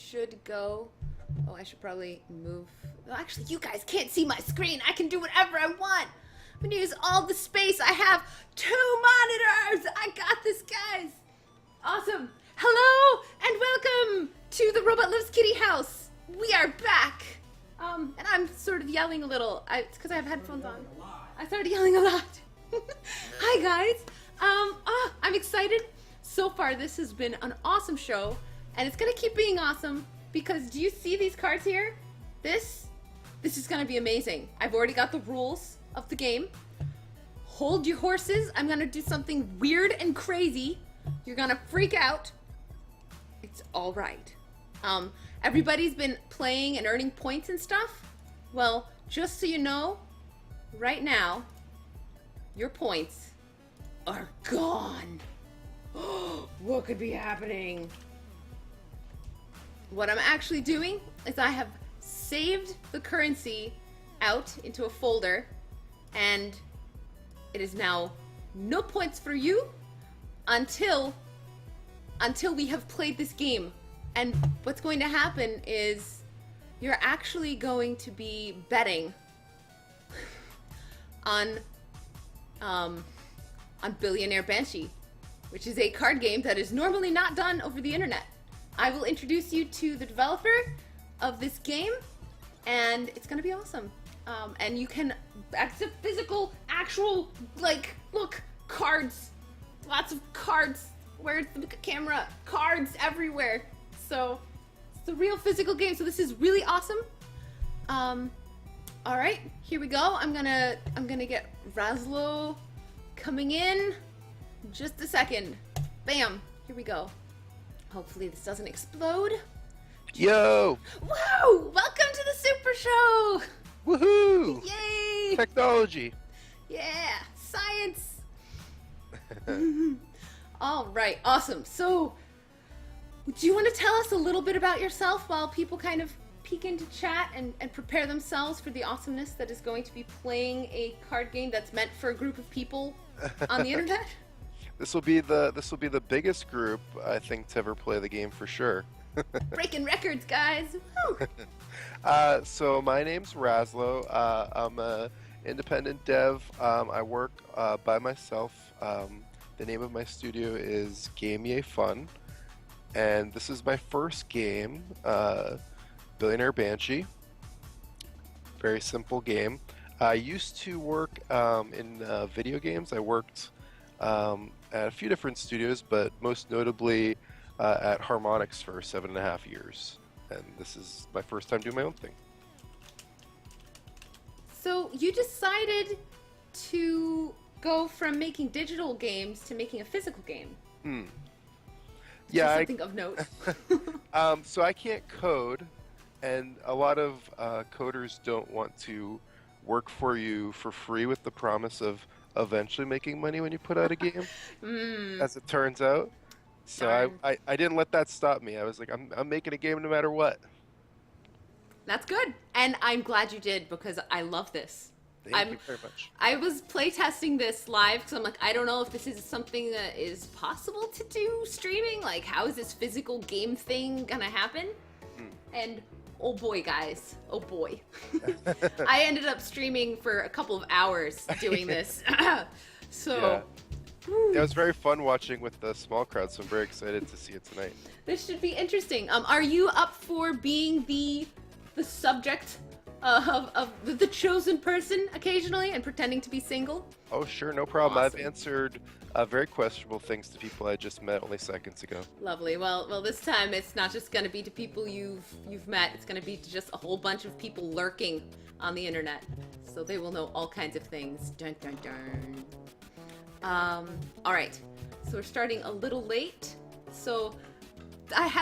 should go. Oh, I should probably move. Oh, actually, you guys can't see my screen. I can do whatever I want. I'm gonna use all the space. I have 2 monitors. I got this, guys. Awesome. Hello and welcome to the Robot Lives Kitty house. We are back. And I'm sort of yelling a little. It's because I have headphones on. I started yelling a lot. Hi, guys. I'm excited. So far, this has been an awesome show, and it's gonna keep being awesome because do you see these cards here? This is gonna be amazing. I've already got the rules of the game. Hold your horses. I'm gonna do something weird and crazy. You're gonna freak out. It's all right. Everybody's been playing and earning points and stuff. Well, just so you know, right now, your points are gone. What could be happening? What I'm actually doing is I have saved the currency out into a folder, and it is now no points for you until we have played this game. And what's going to happen is you're actually going to be betting on Billionaire Banshee, which is a card game that is normally not done over the internet. I will introduce you to the developer of this game, and it's gonna be awesome. And you can, it's a physical, actual, like, look, cards, lots of cards. Where's the camera? Cards everywhere. So it's a real physical game. So this is really awesome. All right, here we go. I'm gonna get Razlo coming in. Just a second. Bam. Here we go. Hopefully this doesn't explode. Yo! Whoa! Welcome to the Super Show! Woohoo! Yay! Technology. Yeah, science. All right, awesome. So, do you want to tell us a little bit about yourself while people kind of peek into chat and prepare themselves for the awesomeness that is going to be playing a card game that's meant for a group of people on the internet? This will be the biggest group I think to ever play the game for sure. Breaking records, guys! Woo! So my name's Razlo. I'm a independent dev. I work by myself. The name of my studio is Game Yay Fun, and this is my first game, Billionaire Banshee. Very simple game. I used to work in video games. I worked at a few different studios, but most notably at Harmonix for 7.5 years. And this is my first time doing my own thing. So you decided to go from making digital games to making a physical game. Yeah, something of note. So I can't code, and a lot of coders don't want to work for you for free with the promise of eventually making money when you put out a game, as it turns out. So I didn't let that stop me. I was like, I'm making a game no matter what. That's good. And I'm glad you did because I love this. Thank you very much. I was playtesting this live because I'm like, I don't know if this is something that is possible to do streaming. Like, how is this physical game thing gonna happen? And oh boy, guys. Oh boy. I ended up streaming for a couple of hours doing this. So... Yeah, it was very fun watching with the small crowd, so I'm very excited to see it tonight. This should be interesting. Are you up for being the subject of the chosen person occasionally and pretending to be single? Oh, sure, no problem. Awesome. I've answered very questionable things to people I just met only seconds ago. Lovely. Well, this time it's not just going to be to people you've met. It's going to be to just a whole bunch of people lurking on the internet, so they will know all kinds of things. Dun dun dun. All right, so we're starting a little late. So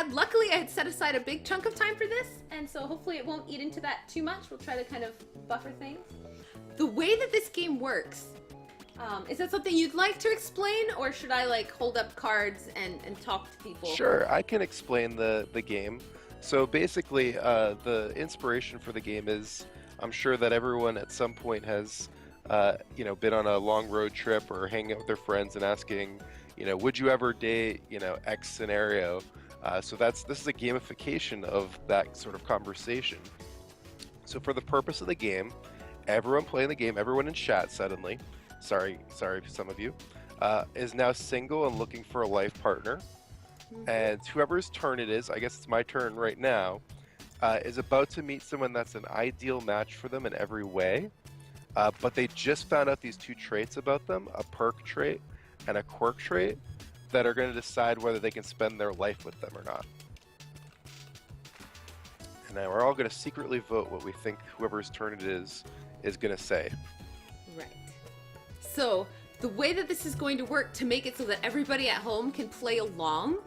luckily I had set aside a big chunk of time for this, and so hopefully it won't eat into that too much. We'll try to kind of buffer things. The way that this game works, is that something you'd like to explain, or should I like hold up cards and talk to people? Sure, I can explain the game. So basically, the inspiration for the game is, I'm sure that everyone at some point has been on a long road trip or hanging out with their friends and asking, would you ever date, X scenario? So this is a gamification of that sort of conversation. So for the purpose of the game, everyone playing the game, everyone in chat suddenly, sorry some of you, is now single and looking for a life partner. And whoever's turn it is, I guess it's my turn right now, is about to meet someone that's an ideal match for them in every way. But they just found out these two traits about them, a perk trait and a quirk trait, that are going to decide whether they can spend their life with them or not. And now we're all going to secretly vote what we think whoever's turn it is going to say. Right. So the way that this is going to work to make it so that everybody at home can play along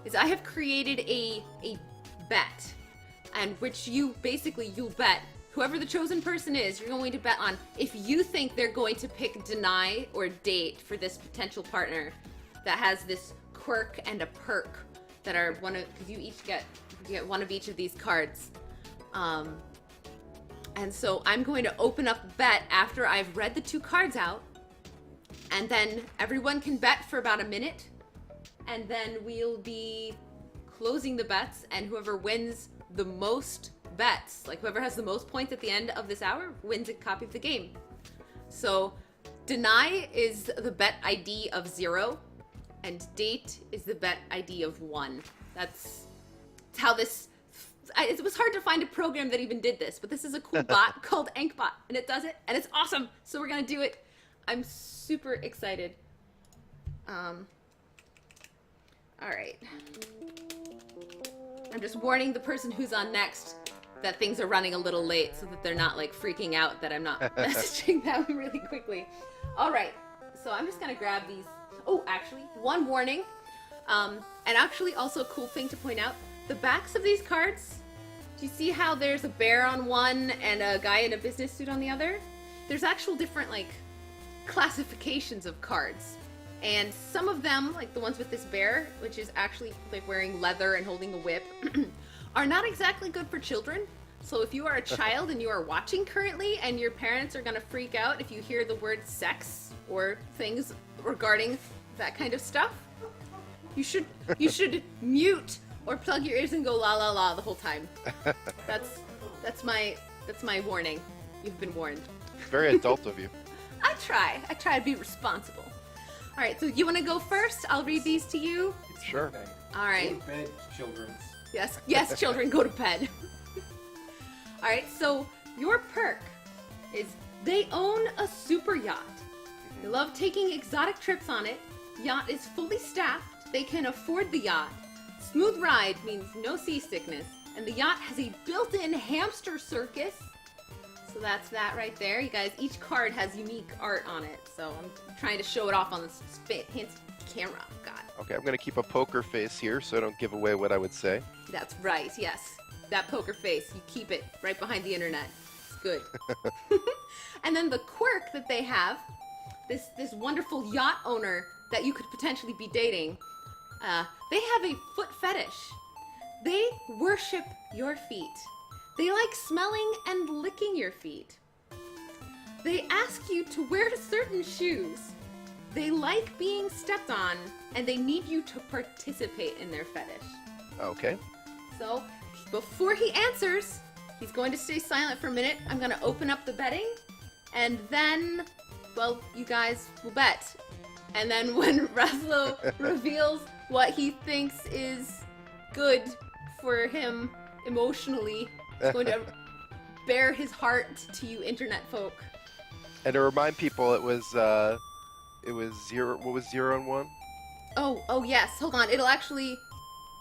is I have created a bet, and which you'll bet whoever the chosen person is, you're going to bet on if you think they're going to pick deny or date for this potential partner that has this quirk and a perk that are one of, because you get one of each of these cards. And so I'm going to open up the bet after I've read the two cards out, and then everyone can bet for about a minute, and then we'll be closing the bets, and whoever wins the most bets, like whoever has the most points at the end of this hour, wins a copy of the game. So deny is the bet ID of 0, and date is the bet ID of 1. That's how this... It was hard to find a program that even did this, but this is a cool bot called AnkBot, and it does it, and it's awesome. So we're gonna do it. I'm super excited. All right. I'm just warning the person who's on next that things are running a little late so that they're not like freaking out that I'm not messaging them really quickly. All right. So I'm just gonna grab these. Oh, actually, one warning. And actually also a cool thing to point out, the backs of these cards, do you see how there's a bear on one and a guy in a business suit on the other? There's actual different like classifications of cards. And some of them, like the ones with this bear, which is actually like wearing leather and holding a whip, are not exactly good for children. So if you are a child and you are watching currently and your parents are gonna freak out if you hear the word sex or things regarding that kind of stuff, you should mute or plug your ears and go la la la the whole time. That's my warning. You've been warned. Very adult of you. I try to be responsible. All right, so you want to go first? I'll read these to you. Sure. Okay. All right. Go to bed, children. Yes, children, go to bed. All right, so your perk is they own a super yacht. They love taking exotic trips on it. Yacht is fully staffed. They can afford the yacht. Smooth ride means no seasickness. And the yacht has a built-in hamster circus. So that's that right there. You guys, each card has unique art on it. So I'm trying to show it off on this fancy camera. God. Okay, I'm going to keep a poker face here so I don't give away what I would say. That's right, yes. That poker face, you keep it right behind the internet. It's good. And then the quirk that they have, this wonderful yacht owner that you could potentially be dating, they have a foot fetish. They worship your feet. They like smelling and licking your feet. They ask you to wear certain shoes. They like being stepped on, and they need you to participate in their fetish. Okay. So, before he answers, he's going to stay silent for a minute. I'm going to open up the betting, and then, well, you guys will bet. And then when Raslo reveals what he thinks is good for him emotionally, he's going to bare his heart to you internet folk. And to remind people, it was 0. What was 0 and 1? Oh yes. Hold on. It'll actually.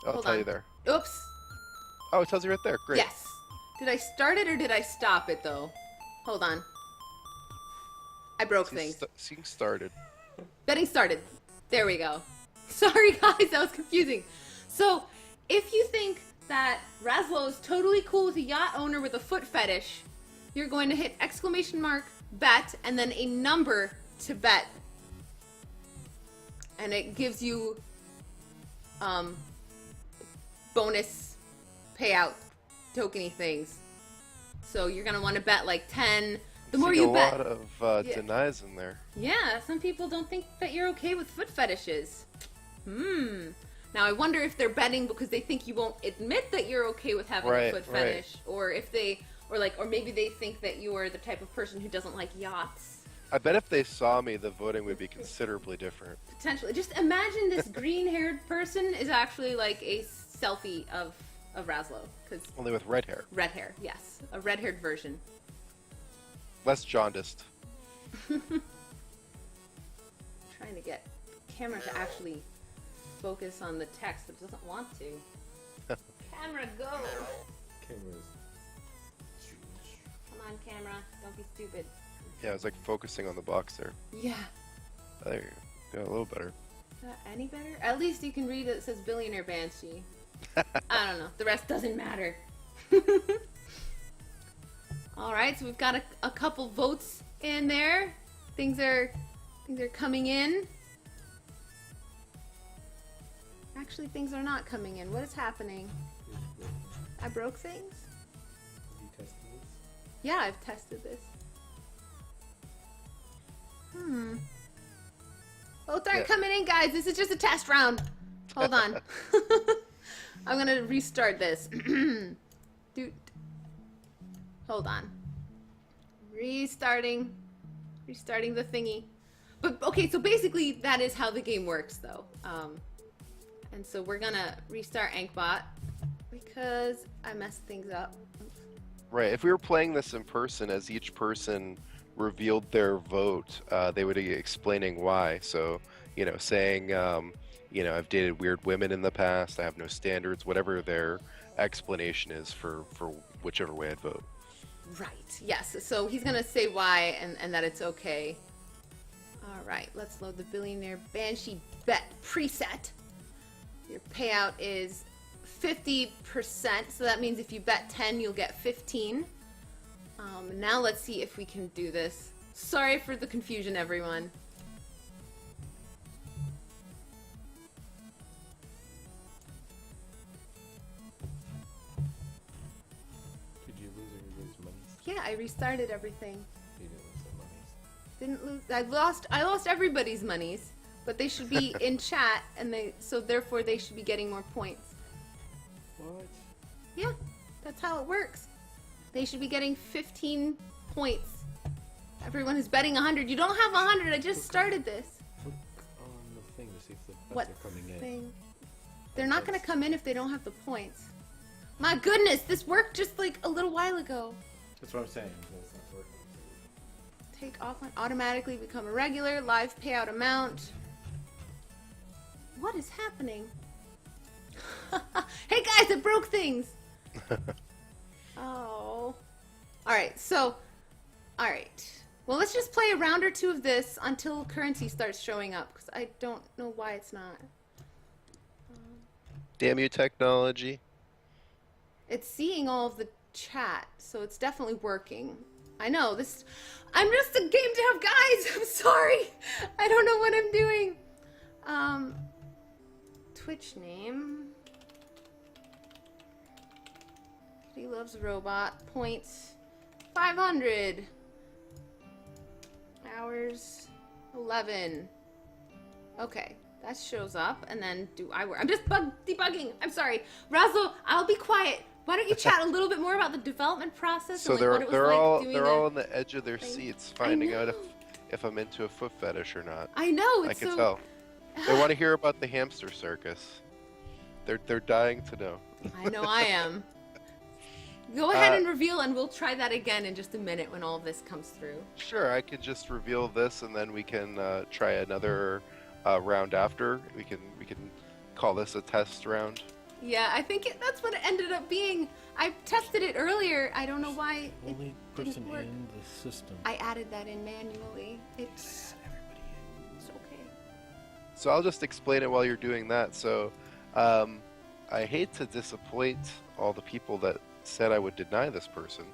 I'll tell you there. Oops. Oh, it tells you right there. Great. Yes. Did I start it or did I stop it though? Hold on. I broke things. Seeing started. Betting started. There we go. Sorry guys, that was confusing. So, if you think that Raslo is totally cool with a yacht owner with a foot fetish, you're going to hit ! bet and then a number to bet. And it gives you bonus payout tokeny things. So you're going to want to bet like 10. The more you bet. A lot of denies in there. Yeah, some people don't think that you're okay with foot fetishes. Now I wonder if they're betting because they think you won't admit that you're okay with having a Right, foot right. fetish, or if they, or maybe they think that you are the type of person who doesn't like yachts. I bet if they saw me, the voting would be considerably different. Potentially, just imagine this green-haired person is actually like a selfie of Razlo, because Only with red hair. red hair, yes, a red-haired version. Less jaundiced. Trying to get the camera to actually focus on the text, but it doesn't want to. Camera, go! Cameras. Come on, camera, don't be stupid. Yeah, I was like focusing on the box there. Yeah. There you go. Got a little better. Any better? At least you can read it says Billionaire Banshee. I don't know. The rest doesn't matter. Alright, so we've got a couple votes in there. Things are coming in. Actually, things are not coming in. What is happening? I broke things? You tested this? Yeah, I've tested this. Votes aren't coming in, guys. This is just a test round. Hold on. I'm gonna restart this. Dude. Hold on. Restarting the thingy. But okay, so basically that is how the game works, though. And so we're gonna restart Ankbot because I messed things up. Right. If we were playing this in person, as each person revealed their vote, they would be explaining why. So, saying, I've dated weird women in the past, I have no standards, whatever their explanation is for whichever way I'd vote. Right, yes. So he's going to say why and that it's okay. All right, let's load the Billionaire Banshee bet preset. Your payout is 50%, so that means if you bet 10, you'll get 15. Now let's see if we can do this. Sorry for the confusion, everyone. Did you lose everybody's money? Yeah, I restarted everything. You didn't lose their money. Didn't lose. I lost everybody's monies, but they should be in chat, and so therefore they should be getting more points. What? Yeah, that's how it works. They should be getting 15 points. Everyone is betting 100. You don't have 100. I just started this. Look on the thing to see if the bets What are coming in. thing? They're not going to come in if they don't have the points. My goodness, this worked just like a little while ago. That's what I'm saying. That's not working. Take offline, automatically become a regular, live payout amount. What is happening? Hey guys, it broke things. Oh. Alright, so, alright. Well, let's just play a round or two of this until currency starts showing up, because I don't know why it's not. Damn you, technology. It's seeing all of the chat, so it's definitely working. I know, I'm just a game dev, guys! I'm sorry! I don't know what I'm doing. Twitch name. Kitty loves robot. Points 500. Hours 11. Okay, that shows up, and then do I work? I'm just debugging. I'm sorry, Razlo. I'll be quiet. Why don't you chat a little bit more about the development process? So and like what it was they're like all doing they're the all on the edge of their thing? seats, finding out know. if I'm into a foot fetish or not. I know. I It's can so. tell. They want to hear about the hamster circus. They're dying to know. I know I am. Go ahead and reveal, and we'll try that again in just a minute when all of this comes through. Sure, I could just reveal this, and then we can try another round after. We can call this a test round. Yeah, I think that's what it ended up being. I tested it earlier. I don't know why it Only didn't person work. in the system. I added that in manually. It's okay. So I'll just explain it while you're doing that. So I hate to disappoint all the people that said I would deny this person.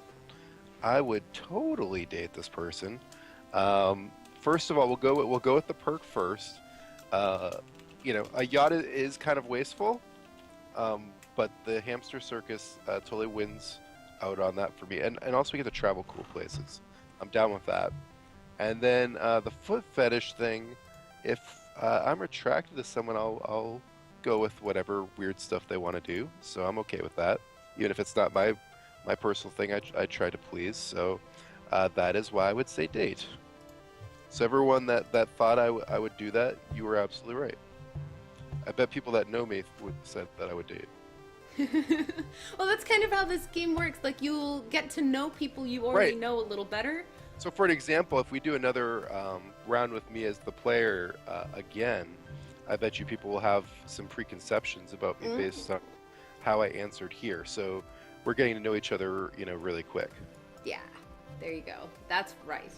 I would totally date this person. First of all, we'll go with the perk first. A yacht is kind of wasteful, but the hamster circus totally wins out on that for me. And also we get to travel cool places. I'm down with that. And then the foot fetish thing, if I'm attracted to someone, I'll go with whatever weird stuff they want to do. So I'm okay with that, even if it's not my personal thing. I try to please. So that is why I would say date. So everyone that thought I would do that, you were absolutely right. I bet people that know me would said that I would date. Well, that's kind of how this game works. Like, you'll get to know people you already know a little better. So for an example, if we do another round with me as the player again, I bet you people will have some preconceptions about me based on how I answered here. So we're getting to know each other, really quick. Yeah, there you go. That's right.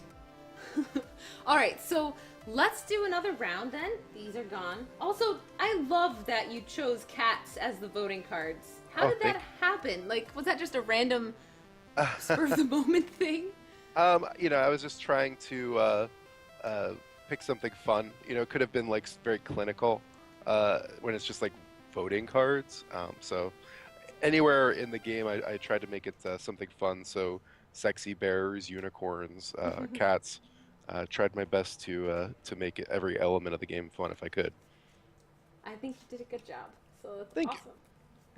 All right, so let's do another round then. These are gone. Also, I love that you chose cats as the voting cards. How did that happen? Like, was that just a random spur of the moment thing? I was just trying to pick something fun. It could have been like very clinical when it's just like voting cards. So anywhere in the game, I tried to make it something fun. So sexy bears, unicorns, cats. Tried my best to make every element of the game fun if I could. I think you did a good job. So that's Thank awesome.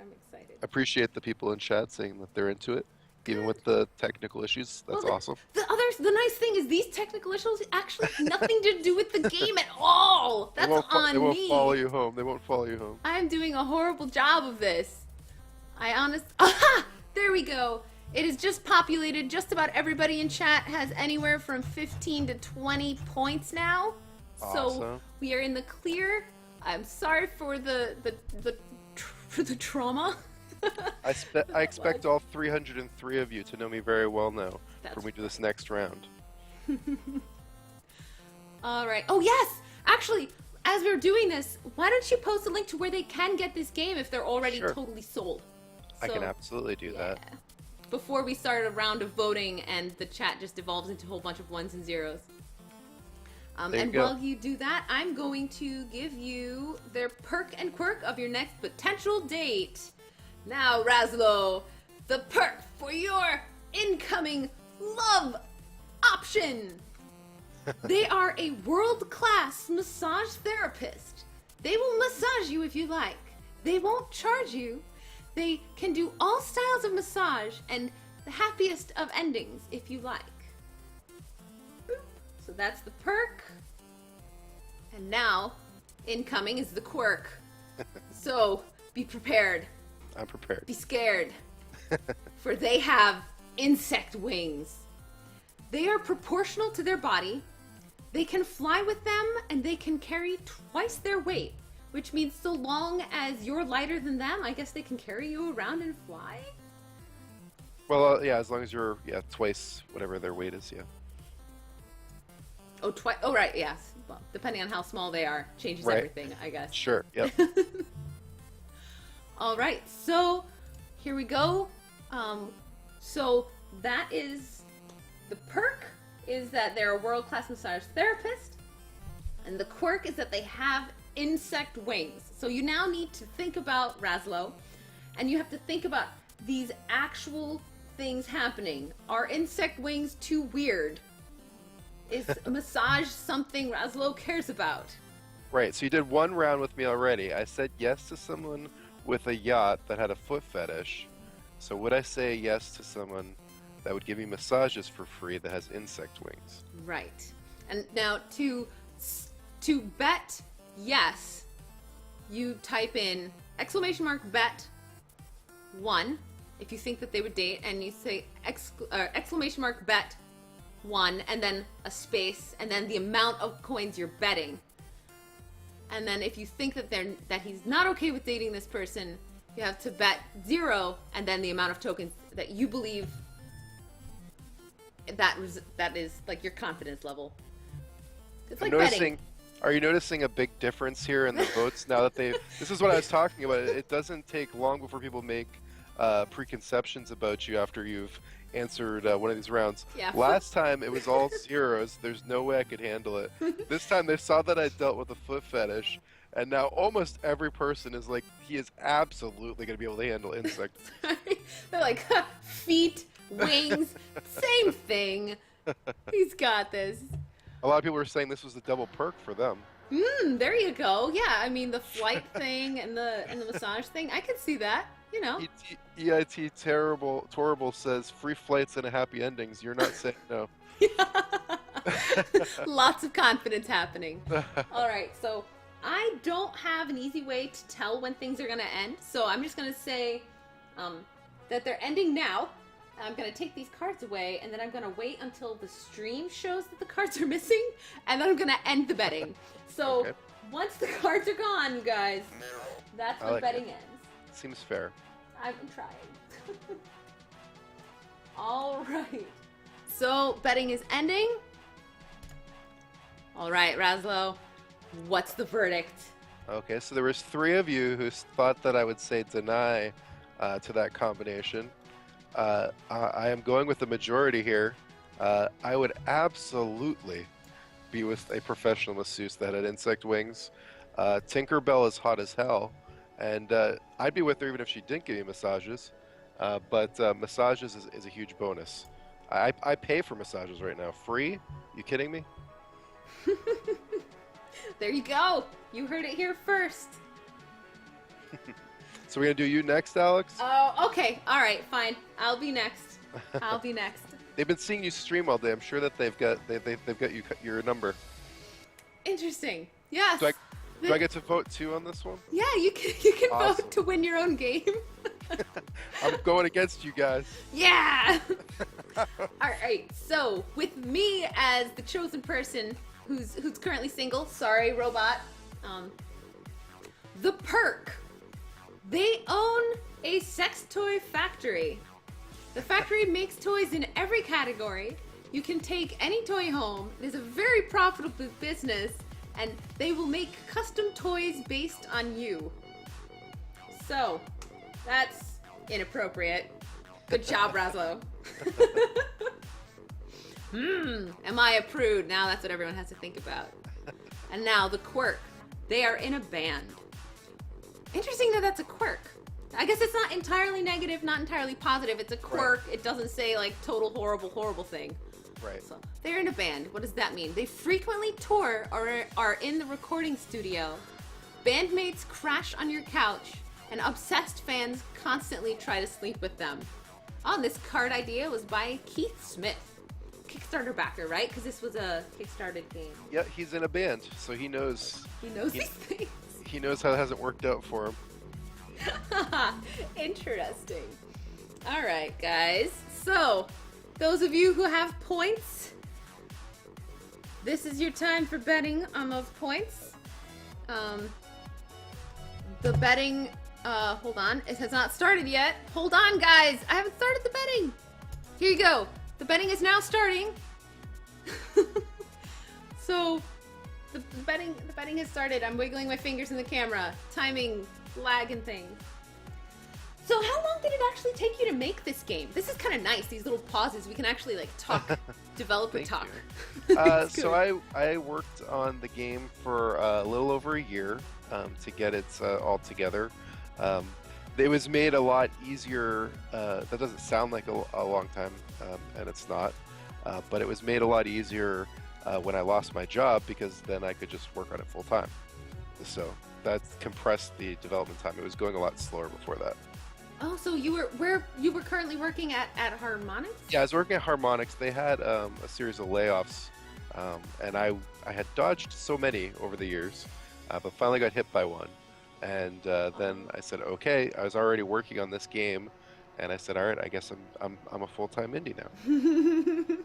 I'm excited. Appreciate the people in chat saying that they're into it, even with the technical issues. That's awesome. The nice thing is these technical issues actually have nothing to do with the game at all. That's on me. They won't follow you home. They won't follow you home. I'm doing a horrible job of this. Aha! There we go. It is just populated. Just about everybody in chat has anywhere from 15 to 20 points now. Awesome. So we are in the clear. I'm sorry for the trauma. I expect all 303 of you to know me very well now That's when we do this next round. All right. Oh, yes! Actually, as we're doing this, why don't you post a link to where they can get this game if they're already totally sold? I can absolutely do that. Before we start a round of voting and the chat just evolves into a whole bunch of ones and zeros. And while you do that, I'm going to give you their perk and quirk of your next potential date. Now, Razlo, the perk for your incoming love option. They are a world-class massage therapist. They will massage you if you like. They won't charge you. They can do all styles of massage and the happiest of endings if you like. So that's the perk. And now, incoming is the quirk. So, be prepared. I'm prepared. Be scared. For they have insect wings. They are proportional to their body. They can fly with them and they can carry twice their weight. Which means so long as you're lighter than them, I guess they can carry you around and fly? Well, yeah, as long as you're, twice whatever their weight is, yeah. Oh, twice. Oh, right, yes. Well, depending on how small they are, changes everything, I guess. Sure, yep. All right, so here we go. So that is the perk is that they're a world-class massage therapist, and the quirk is that they have insect wings. So you now need to think about Razlo, and you have to think about these actual things happening. Are insect wings too weird? Is massage something Razlo cares about? Right, so you did one round with me already. I said yes to someone with a yacht that had a foot fetish. So would I say yes to someone that would give me massages for free that has insect wings? Right. And now to bet yes, you type in !bet 1 if you think that they would date, and you say !bet 1 and then a space and then the amount of coins you're betting. And then if you think that he's not okay with dating this person, you have to bet 0 and then the amount of tokens that you believe that is like your confidence level. It's like betting. Are you noticing a big difference here in the votes now that this is what I was talking about. It doesn't take long before people make preconceptions about you after you've answered one of these rounds. Yeah. Last time it was all zeros. There's no way I could handle it. This time they saw that I dealt with a foot fetish, and now almost every person is like, he is absolutely going to be able to handle insects. They're like, feet, wings, same thing. He's got this. A lot of people were saying this was a double perk for them. There you go. Yeah, I mean the flight thing and the massage thing. I could see that. You know. EIT Terrible says free flights and happy endings. You're not saying no. Lots of confidence happening. All right, so I don't have an easy way to tell when things are going to end, so I'm just going to say that they're ending now. I'm going to take these cards away, and then I'm going to wait until the stream shows that the cards are missing, and then I'm going to end the betting. So Okay. once the cards are gone, you guys, that's I when like betting it. ends. Seems fair. I'm trying. All right. So betting is ending. All right, Razlo, what's the verdict? Okay, so there was 3 of you who thought that I would say deny to that combination. I am going with the majority here. I would absolutely be with a professional masseuse that had insect wings. Tinkerbell is hot as hell, and I'd be with her even if she didn't give me massages. But massages is a huge bonus. I pay for massages right now. Free? You kidding me? There you go. You heard it here first. So we're gonna do you next, Alex? Oh, okay. All right, fine. I'll be next. I'll be next. They've been seeing you stream all day. I'm sure that they've got your number. Interesting. Yes. Do I get to vote too on this one? Yeah, you can Awesome. vote to win your own game. I'm going against you guys. Yeah. All right. So with me as the chosen person who's currently single, sorry, robot. The Perk. They own a sex toy factory. The factory makes toys in every category. You can take any toy home. It is a very profitable business, and they will make custom toys based on you. So, that's inappropriate. Good job, Razlo. Am I a prude? Now that's what everyone has to think about. And now the quirk. They are in a band. Interesting that that's a quirk. I guess it's not entirely negative, not entirely positive. It's a quirk. Right. It doesn't say like total horrible thing. Right. So they're in a band. What does that mean? They frequently tour or are in the recording studio. Bandmates crash on your couch, and obsessed fans constantly try to sleep with them. Oh, this card idea was by Keith Smith. Kickstarter backer, right? Because this was a Kickstarted game. Yeah, he's in a band, so he knows. He knows these things. He knows how it hasn't worked out for him. Interesting. All right, guys. So, those of you who have points, this is your time for betting on those points. The betting, hold on. It has not started yet. Hold on, guys. I haven't started the betting. Here you go. The betting is now starting. So, the betting has started. I'm wiggling my fingers in the camera. Timing, lag, and things. So how long did it actually take you to make this game? This is kind of nice. These little pauses. We can actually like talk, developer talk. So I worked on the game for a little over a year to get it all together. It was made a lot easier. That doesn't sound like a long time, and it's not. But it was made a lot easier when I lost my job, because then I could just work on it full time. So that compressed the development time. It was going a lot slower before that. Oh, so you were currently working at Harmonix? Yeah, I was working at Harmonix. They had a series of layoffs, and I had dodged so many over the years, but finally got hit by one. And then I said, okay, I was already working on this game, and I said, all right, I guess I'm a full-time indie now.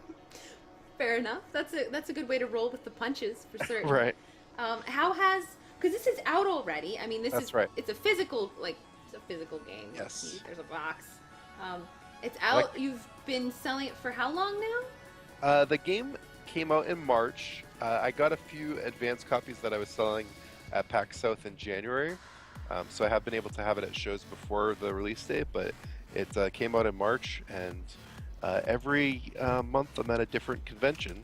Fair enough. That's a good way to roll with the punches for certain. Right. Because this is out already. I mean, That's right. It's a physical game. Yes. There's a box. It's out. You've been selling it for how long now? The game came out in March. I got a few advanced copies that I was selling at PAX South in January. So I have been able to have it at shows before the release date, but it came out in March, and every month I'm at a different convention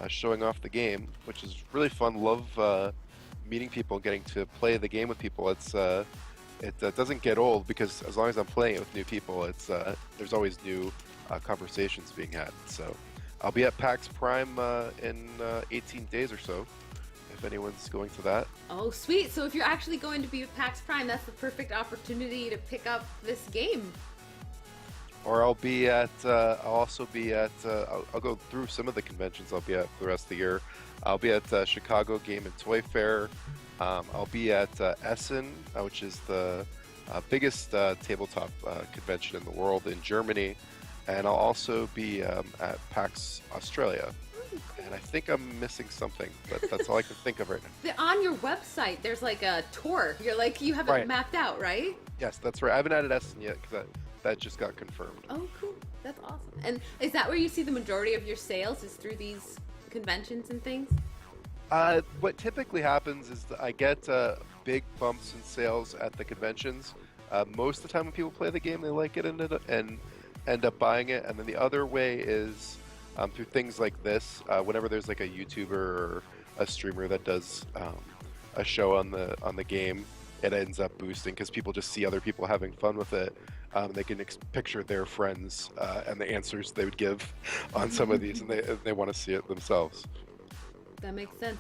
showing off the game, which is really fun. Love meeting people and getting to play the game with people. It doesn't get old, because as long as I'm playing it with new people, there's always new conversations being had. So I'll be at PAX Prime in 18 days or so. if anyone's going to that. Oh, sweet. So if you're actually going to be with PAX Prime, that's the perfect opportunity to pick up this game. Or I'll be at, I'll also be at, I'll go through some of the conventions I'll be at for the rest of the year. I'll be at Chicago Game and Toy Fair. I'll be at Essen, which is the biggest tabletop convention in the world in Germany. And I'll also be at PAX Australia. And I think I'm missing something, but that's all I can think of right now. On your website, there's like a tour. You have it Right. mapped out, right? Yes, that's right. I haven't added Essen yet because that just got confirmed. Oh, cool. That's awesome. And is that where you see the majority of your sales, is through these conventions and things? What typically happens is that I get big bumps in sales at the conventions. Most of the time when people play the game, they like it and end up buying it. And then the other way is through things like this. Whenever there's like a YouTuber or a streamer that does a show on the game, it ends up boosting because people just see other people having fun with it. They can picture their friends and the answers they would give on some of these, and they want to see it themselves. That makes sense.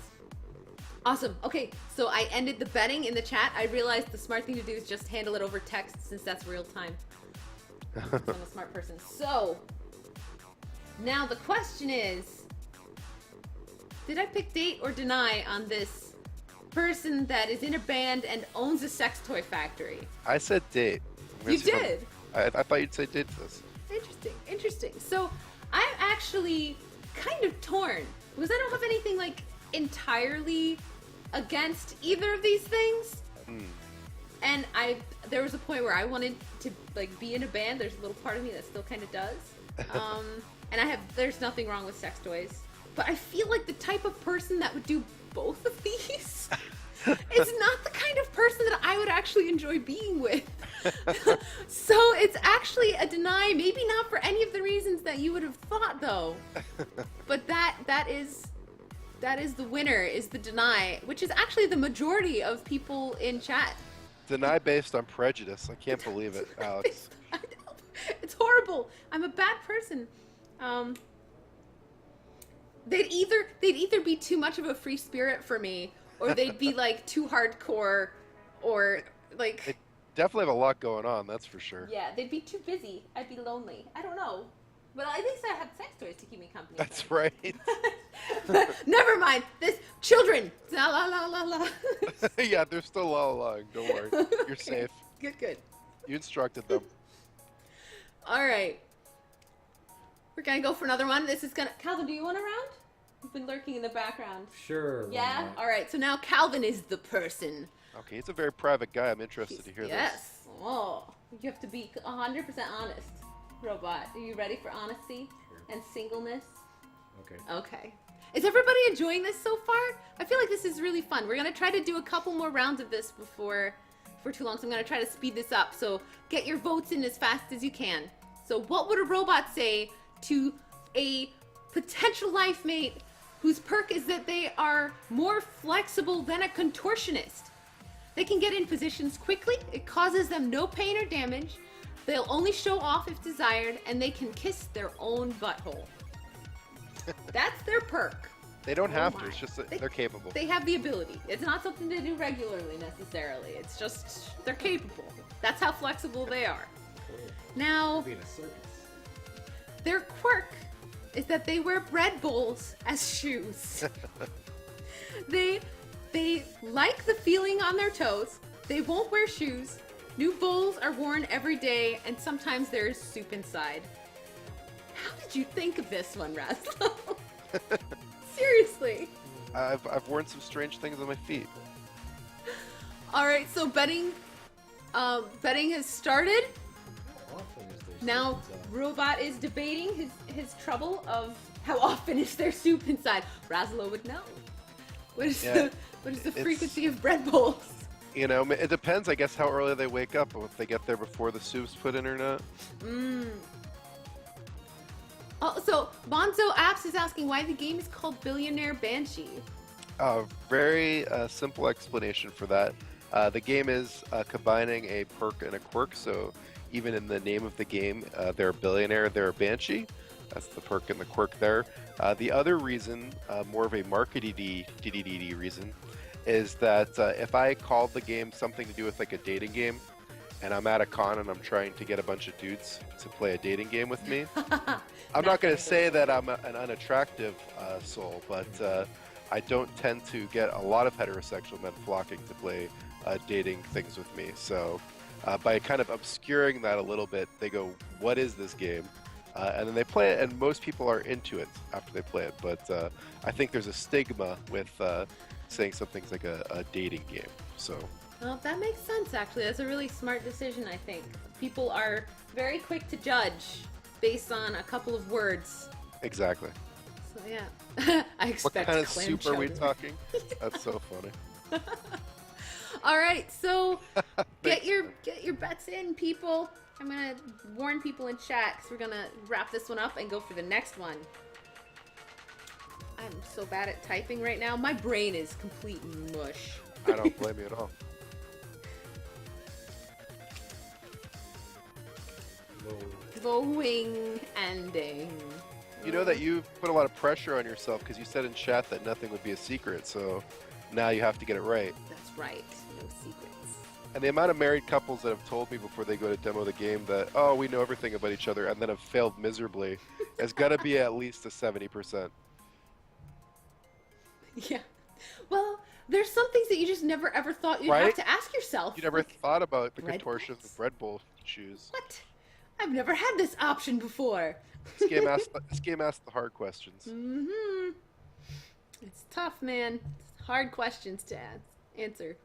Awesome. Okay, so I ended the betting in the chat. I realized the smart thing to do is just handle it over text since that's real time. I'm a smart person. So, now the question is, did I pick date or deny on this person that is in a band and owns a sex toy factory? I said date. You did? I thought you'd say date to this. Interesting. So, I'm actually kind of torn because I don't have anything like entirely against either of these things. And there was a point where I wanted to like be in a band. There's a little part of me that still kind of does. And there's nothing wrong with sex toys, but I feel like the type of person that would do both of these is not the kind of person that I would actually enjoy being with. So it's actually a deny, maybe not for any of the reasons that you would have thought though. But that is the winner, is the deny, which is actually the majority of people in chat. Deny based on prejudice. I can't believe it, Alex. I know. It's horrible. I'm a bad person. They'd either be too much of a free spirit for me, or they'd be like too hardcore, or like. They definitely have a lot going on, that's for sure. Yeah, they'd be too busy. I'd be lonely. I don't know. But at least I have sex toys to keep me company. That's right. But never mind. This children. La la la la la. Yeah, they're still all along. Don't worry. You're Okay. safe. Good. You instructed them. All right. We're gonna go for another one. This is gonna. Calvin, do you want a round? You've been lurking in the background. Sure. why Yeah. not? All right. So now Calvin is the person. Okay, he's a very private guy. I'm interested to hear this. Yes. Oh, you have to be 100% honest, robot. Are you ready for honesty and singleness? Okay. Okay. Is everybody enjoying this so far? I feel like this is really fun. We're gonna try to do a couple more rounds of this before too long, so I'm gonna try to speed this up. So get your votes in as fast as you can. So what would a robot say to a potential life mate whose perk is that they are more flexible than a contortionist? They can get in positions quickly, it causes them no pain or damage, they'll only show off if desired, and they can kiss their own butthole. That's their perk. They don't have to. my. It's just that they're capable. They have the ability. It's not something to do regularly necessarily. It's just they're capable. That's how flexible they are. Cool. Now, Be in a circus. their quirk is that they wear bread bowls as shoes. They like the feeling on their toes. They won't wear shoes. New bowls are worn every day, and sometimes there's soup inside. How did you think of this one, Raslo? Seriously. I've worn some strange things on my feet. All right, so betting has started. How often is there Now, soup inside? Robot is debating his trouble of how often is there soup inside. Raslo would know. What is the it's- frequency of bread bowls? You know, it depends, I guess, how early they wake up, or if they get there before the soup's put in or not. Oh, so Bonzo Apps is asking why the game is called Billionaire Banshee. Very simple explanation for that. The game is combining a perk and a quirk, so even in the name of the game, they're a billionaire, they're a banshee. That's the perk and the quirk there. The other reason, more of a markety reason, is that if I called the game something to do with like a dating game, and I'm at a con and I'm trying to get a bunch of dudes to play a dating game with me, I'm not going to say that I'm an unattractive soul, but I don't tend to get a lot of heterosexual men flocking to play dating things with me. So by kind of obscuring that a little bit, they go, what is this game? And then they play it, and most people are into it after they play it. But I think there's a stigma with saying something's like a dating game. So. Well, that makes sense, actually. That's a really smart decision, I think. People are very quick to judge based on a couple of words. Exactly. So, yeah. I expect what kind of clam soup are we chowder. talking? That's so funny. All right, so get your bets in, people. I'm going to warn people in chat because we're going to wrap this one up and go for the next one. I'm so bad at typing right now. My brain is complete mush. I don't blame you at all. Glowing ending. You know that you put a lot of pressure on yourself because you said in chat that nothing would be a secret, so now you have to get it right. That's right. No secrets. And the amount of married couples that have told me before they go to demo the game that, oh, we know everything about each other, and then have failed miserably, has got to be at least a 70%. Yeah. Well, there's some things that you just never ever thought you'd Right? have to ask yourself. You never thought about the Red contortions Bulls? of Red Bull shoes. What? I've never had this option before. This game asked the hard questions. Mm-hmm. It's tough, man. It's hard questions to answer.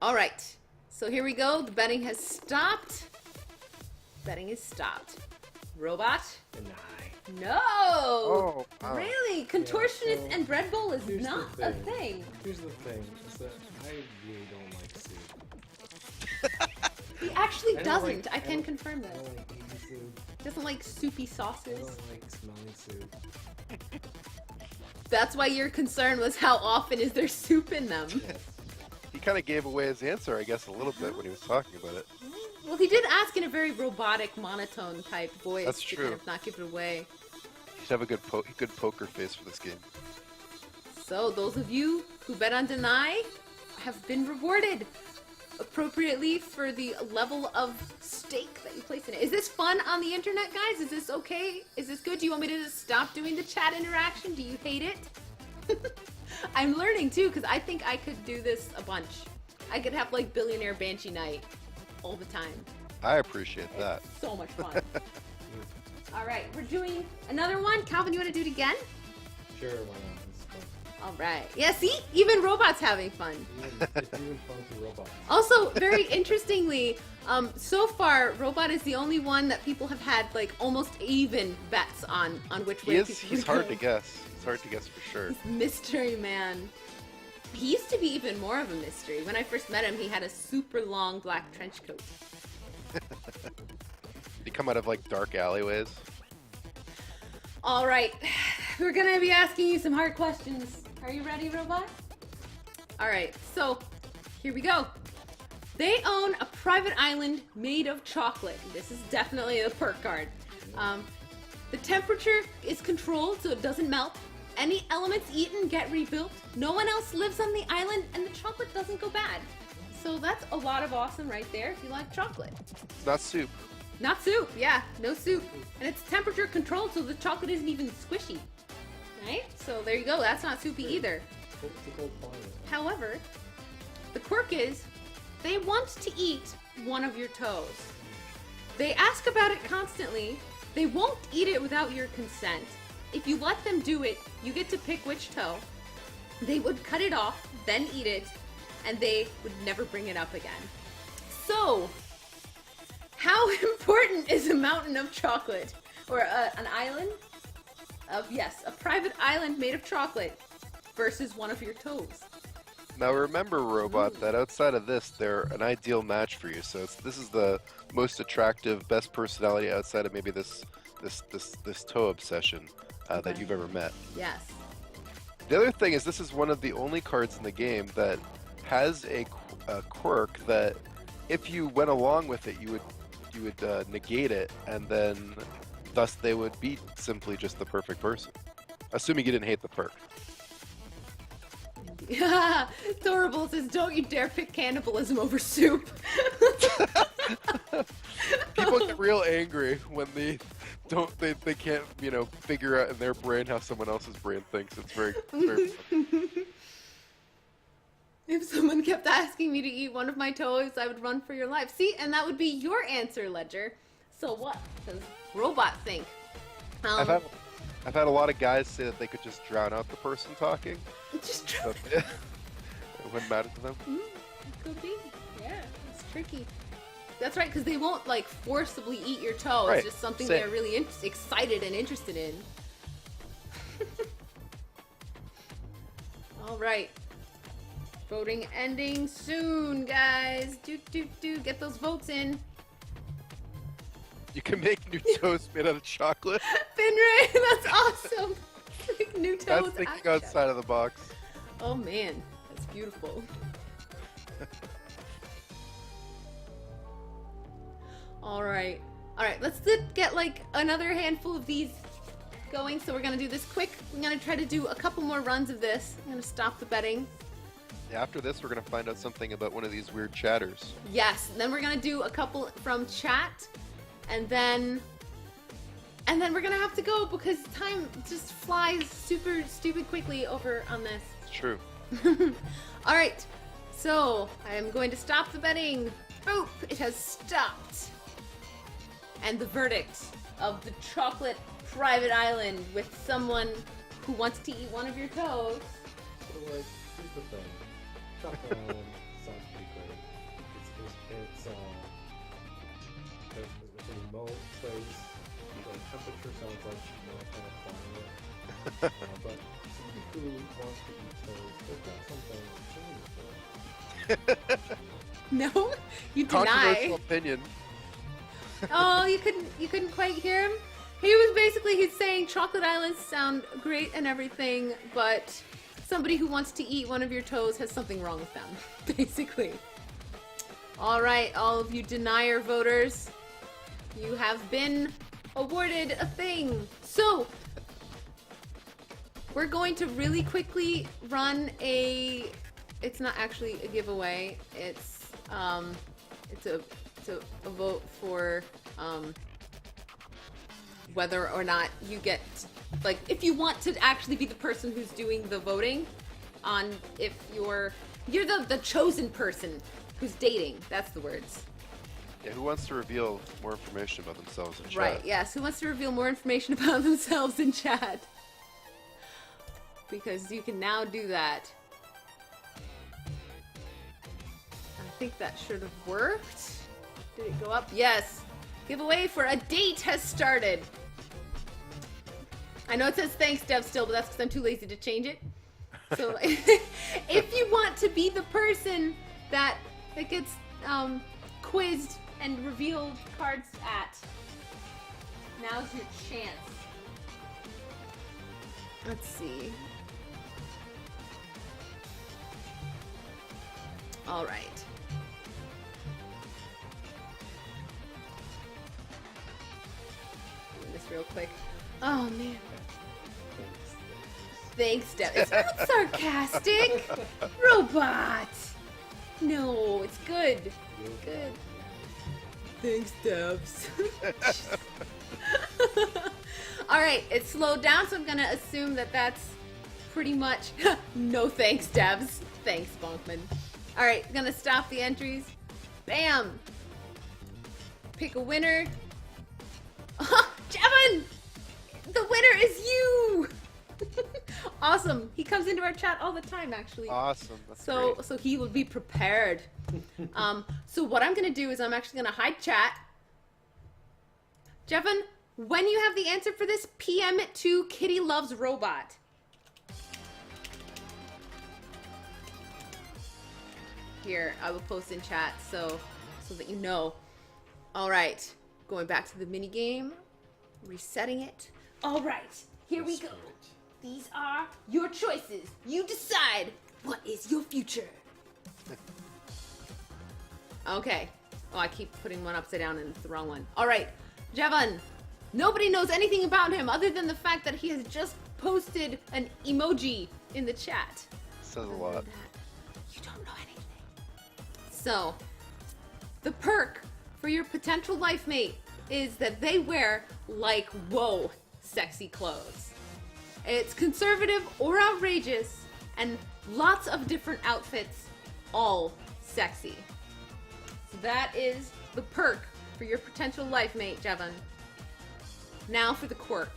All right. So here we go. The betting has stopped. Betting is stopped. Robot? Deny. No! Oh, wow. Really? Contortionist so and Red Bull is here's the not a thing. thing. Here's the thing, is that I really don't like soup. He actually I don't doesn't. like- I I can don't- confirm I this. don't like eating soup. Doesn't like soupy I sauces. don't like smelling soup. That's why your concern was how often is there soup in them. He kind of gave away his answer, I guess, a little bit when he was talking about it. Well, he did ask in a very robotic, monotone type voice. That's to true. kind of not give it away. He should have a good poker face for this game. So those of you who bet on Deny have been rewarded appropriately for the level of stake that you place in it. Is this fun on the internet, guys? Is this okay? Is this good? Do you want me to just stop doing the chat interaction? Do you hate it? I'm learning too, because I think I could do this a bunch. I could have like billionaire banshee night all the time. I appreciate that. It's so much fun. All right, we're doing another one. Calvin, you want to do it again? Sure, why not? It's fun. All right. Yeah, see? Even robots having fun. It's even fun to robots. Also, very interestingly, so far, Robot is the only one that people have had like almost even bets on which way people He's would hard go. to guess. He's hard to guess for sure. Mystery man. He used to be even more of a mystery. When I first met him, he had a super long black trench coat. They come out of like dark alleyways. All right, we're gonna be asking you some hard questions. Are you ready, Robot? All right, so here we go. They own a private island made of chocolate. This is definitely a perk card. The temperature is controlled so it doesn't melt. Any elements eaten get rebuilt. No one else lives on the island, and the chocolate doesn't go bad. So that's a lot of awesome right there if you like chocolate. It's not soup. Not soup, yeah, no soup. And it's temperature controlled so the chocolate isn't even squishy. Right? So there you go, that's not soupy either. It's a cold climate. However, the quirk is they want to eat one of your toes. They ask about it constantly. They won't eat it without your consent. If you let them do it, you get to pick which toe. They would cut it off, then eat it, and they would never bring it up again. So, how important is a mountain of chocolate? Or an island of, yes, a private island made of chocolate versus one of your toes? Now remember, Robot, that outside of this, they're an ideal match for you. So this is the most attractive, best personality outside of maybe this toe obsession that you've ever met. Yes. The other thing is this is one of the only cards in the game that has a quirk that if you went along with it, you would negate it, and then thus they would be simply just the perfect person. Assuming you didn't hate the perk. Thorable says, "Don't you dare pick cannibalism over soup." People get real angry when they can't, figure out in their brain how someone else's brain thinks. It's very funny. If someone kept asking me to eat one of my toes, I would run for your life. See, and that would be your answer, Ledger. So what does robot think? I've had a lot of guys say that they could just drown out the person talking. Just So, it wouldn't matter to them. it could be. Yeah, it's tricky. That's right, because they won't like forcibly eat your toe. Right. It's just something Same. they're really excited and interested in. All right. Voting ending soon, guys. Get those votes in. You can make new toast made out of chocolate. Finray, that's awesome. Like new toes. That's thinking outside of the box. Oh man, that's beautiful. All right, let's get like another handful of these going. So we're gonna do this quick. I'm gonna try to do a couple more runs of this. I'm gonna stop the betting. After this, we're gonna find out something about one of these weird chatters. Yes, and then we're gonna do a couple from chat, and then we're gonna have to go because time just flies super stupid quickly over on this. It's true. All right, so I am going to stop the betting. Boop! It has stopped. And the verdict of the chocolate private island with someone who wants to eat one of your toes. So like, here's the thing. Chocolate Island sounds pretty great. It's a remote place. The temperature sounds like no kind of climate. But somebody who wants to eat toes, they've got something to change for. No, you Controversial deny. opinion. Oh, you couldn't quite hear him. He's saying chocolate islands sound great and everything, but somebody who wants to eat one of your toes has something wrong with them, basically. All right, all of you denier voters, you have been awarded a thing. So we're going to really quickly run it's not actually a giveaway. It's a vote for whether or not you get, like, if you want to actually be the person who's doing the voting on if you're the chosen person who's dating. That's the words. Yeah, who wants to reveal more information about themselves in chat? Right, yes. Who wants to reveal more information about themselves in chat? Because you can now do that. I think that should have worked. Did it go up? Yes. Giveaway for a date has started. I know it says thanks, Dev, still, but that's because I'm too lazy to change it. So if you want to be the person that gets quizzed and revealed cards at, now's your chance. Let's see. All right. Doing this real quick. Oh man. Thanks, Deb. It's not sarcastic. Robot. No, it's good. Good. Thanks, Debs. All right, it slowed down, so I'm gonna assume that that's pretty much no thanks, Debs. Thanks, Bonkman. All right, gonna stop the entries. Bam. Pick a winner. Jevon! The winner is you! Awesome. He comes into our chat all the time, actually. Awesome. That's So great. so he will be prepared. So what I'm gonna do is I'm actually gonna hide chat. Jevon, when you have the answer for this, PM it to Kitty Loves Robot. Here, I will post in chat so that you know. All right, going back to the mini game, resetting it. All right, here we go. These are your choices. You decide what is your future. Okay. Oh, I keep putting one upside down and it's the wrong one. All right, Jevon, Nobody knows anything about him other than the fact that he has just posted an emoji in the chat. Says a Other than lot. that, you don't know anything. So, the perk for your potential life mate is that they wear, like, whoa, sexy clothes. It's conservative or outrageous, and lots of different outfits, all sexy. So that is the perk for your potential life mate, Jevon. Now for the quirk.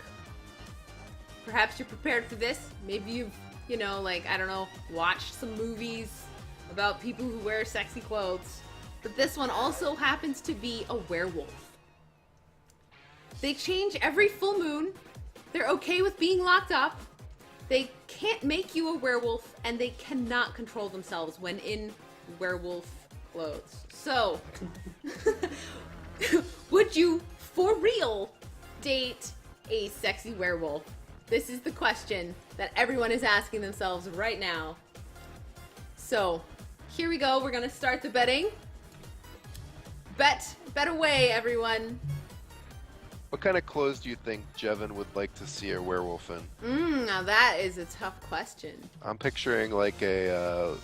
Perhaps you're prepared for this. Maybe you've, I don't know, watched some movies about people who wear sexy clothes. But this one also happens to be a werewolf. They change every full moon. They're okay with being locked up. They can't make you a werewolf, and they cannot control themselves when in werewolf clothes. So, would you, for real, date a sexy werewolf? This is the question that everyone is asking themselves right now. So, here we go. We're gonna start the betting. Bet away, everyone. What kind of clothes do you think Jevon would like to see a werewolf in? Now that is a tough question. I'm picturing like a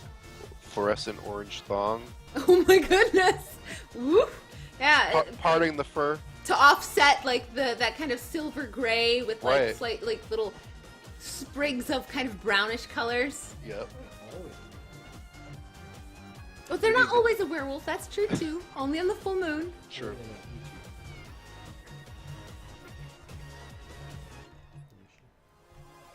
fluorescent orange thong. Oh my goodness. Woof. Yeah. Parting the fur. To offset like that kind of silver gray with like Right. slight like little sprigs of kind of brownish colors. Yep. But they're not always a werewolf, that's true too. Only on the full moon. Sure.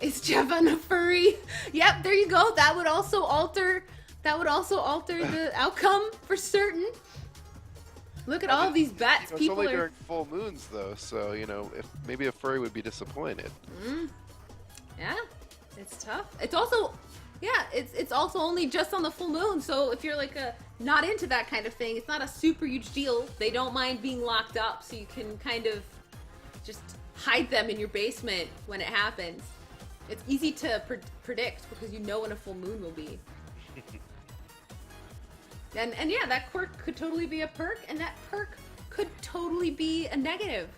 Is Jevon a furry? Yep, there you go. That would also alter the outcome for certain. Look at all these bets. It's People only are during full moons though, so if maybe a furry would be disappointed. Yeah, it's tough. It's also, it's also only just on the full moon. So if you're like not into that kind of thing, it's not a super huge deal. They don't mind being locked up, so you can kind of just hide them in your basement when it happens. It's easy to predict because you know when a full moon will be. And yeah, that quirk could totally be a perk, and that perk could totally be a negative.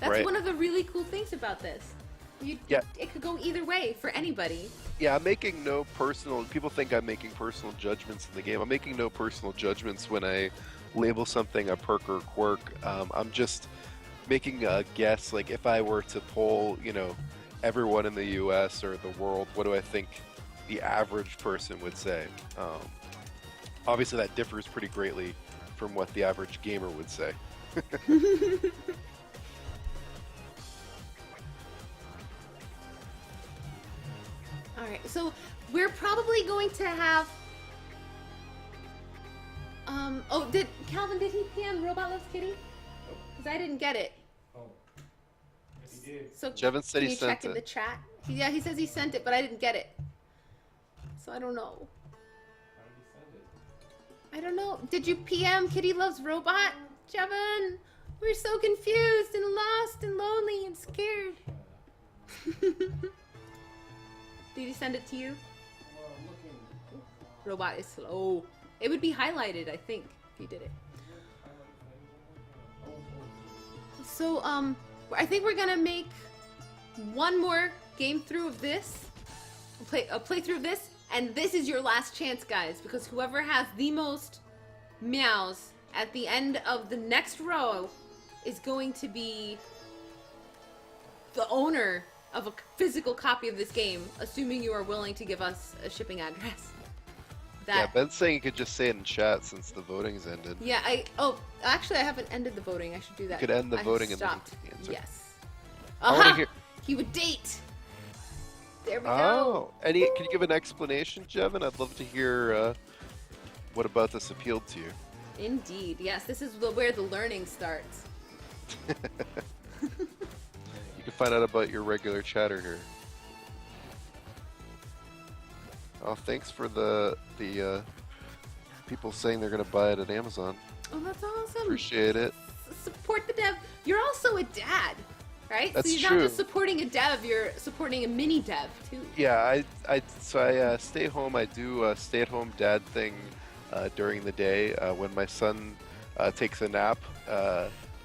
That's Right. one of the really cool things about this. It could go either way for anybody. Yeah, I'm making no personal. People think I'm making personal judgments in the game. I'm making no personal judgments when I label something a perk or quirk. I'm just making a guess. Like if I were to poll, everyone in the U.S. or the world, what do I think the average person would say? Obviously, that differs pretty greatly from what the average gamer would say. All right, so we're probably going to have. Did Calvin? Did he PM Robot Loves Kitty? Because I didn't get it. Oh. Yes, he did. So Jevon said can he you sent check in it. the chat? He says he sent it, but I didn't get it. So I don't know. How did he send it? I don't know. Did you PM Kitty Loves Robot, Jevon? We're so confused and lost and lonely and scared. Did he send it to you? Well, I'm looking. Robot is slow. It would be highlighted, I think, if you did it. So, I think we're gonna make one more game through of this. A playthrough of this, and this is your last chance, guys, because whoever has the most meows at the end of the next row is going to be the owner of a physical copy of this game, assuming you are willing to give us a shipping address. Yeah, Ben's saying you could just say it in chat since the voting's ended. Yeah, actually, I haven't ended the voting. I should do that. You could end the I voting and then stopped. answer. Yes. I want to Aha! hear. He would date. There we Oh, go. can you give an explanation, Jevon? I'd love to hear what about this appealed to you. Indeed. Yes, this is where the learning starts. You can find out about your regular chatter here. Oh, thanks for the people saying they're gonna buy it at Amazon. Oh, that's awesome. Appreciate it. Support the dev. You're also a dad, right? That's so you're true. not just supporting a dev, you're supporting a mini dev too. Yeah, I stay home. I do a stay-at-home dad thing during the day when my son takes a nap.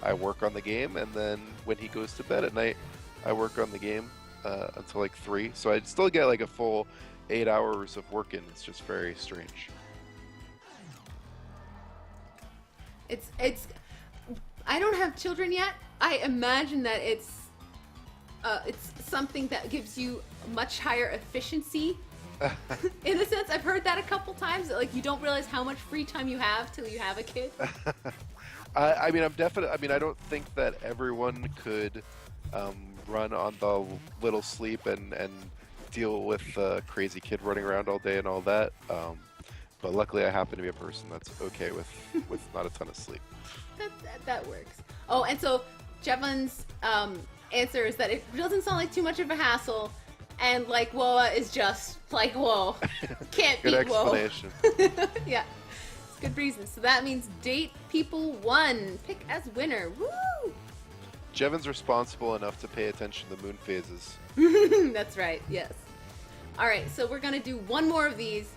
I work on the game, and then when he goes to bed at night, I work on the game until like 3. So I'd still get like a full 8 hours of work in. It's just very strange. It's I don't have children yet. I imagine that it's something that gives you much higher efficiency. In a sense, I've heard that a couple times. That, like, you don't realize how much free time you have till you have a kid. I mean, I don't think that everyone could run on the little sleep and deal with the crazy kid running around all day and all that. But luckily, I happen to be a person that's okay with not a ton of sleep. That works. Oh, and so Jevon's answer is that it doesn't sound like too much of a hassle, and like WOA is just like whoa, can't Good beat WOA. explanation. Yeah, it's good reason. So that means date people 1, pick as winner. Woo! Jevon's responsible enough to pay attention to moon phases. That's right. Yes. All right. So we're gonna do one more of these.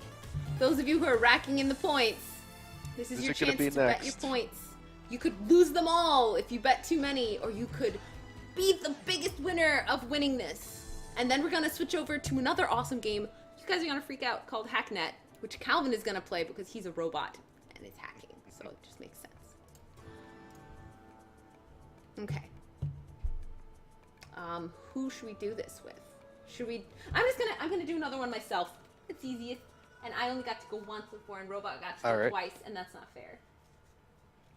Those of you who are racking in the points, this is your chance to bet your points. You could lose them all if you bet too many, or you could be the biggest winner of winning this. And then we're gonna switch over to another awesome game. You guys are gonna freak out, called Hacknet, which Calvin is gonna play because he's a robot and is hacking. So it just makes sense. Okay. Who should we do this with? I'm gonna do another one myself. It's easiest. And I only got to go once before, and Robot got to go twice, and that's not fair.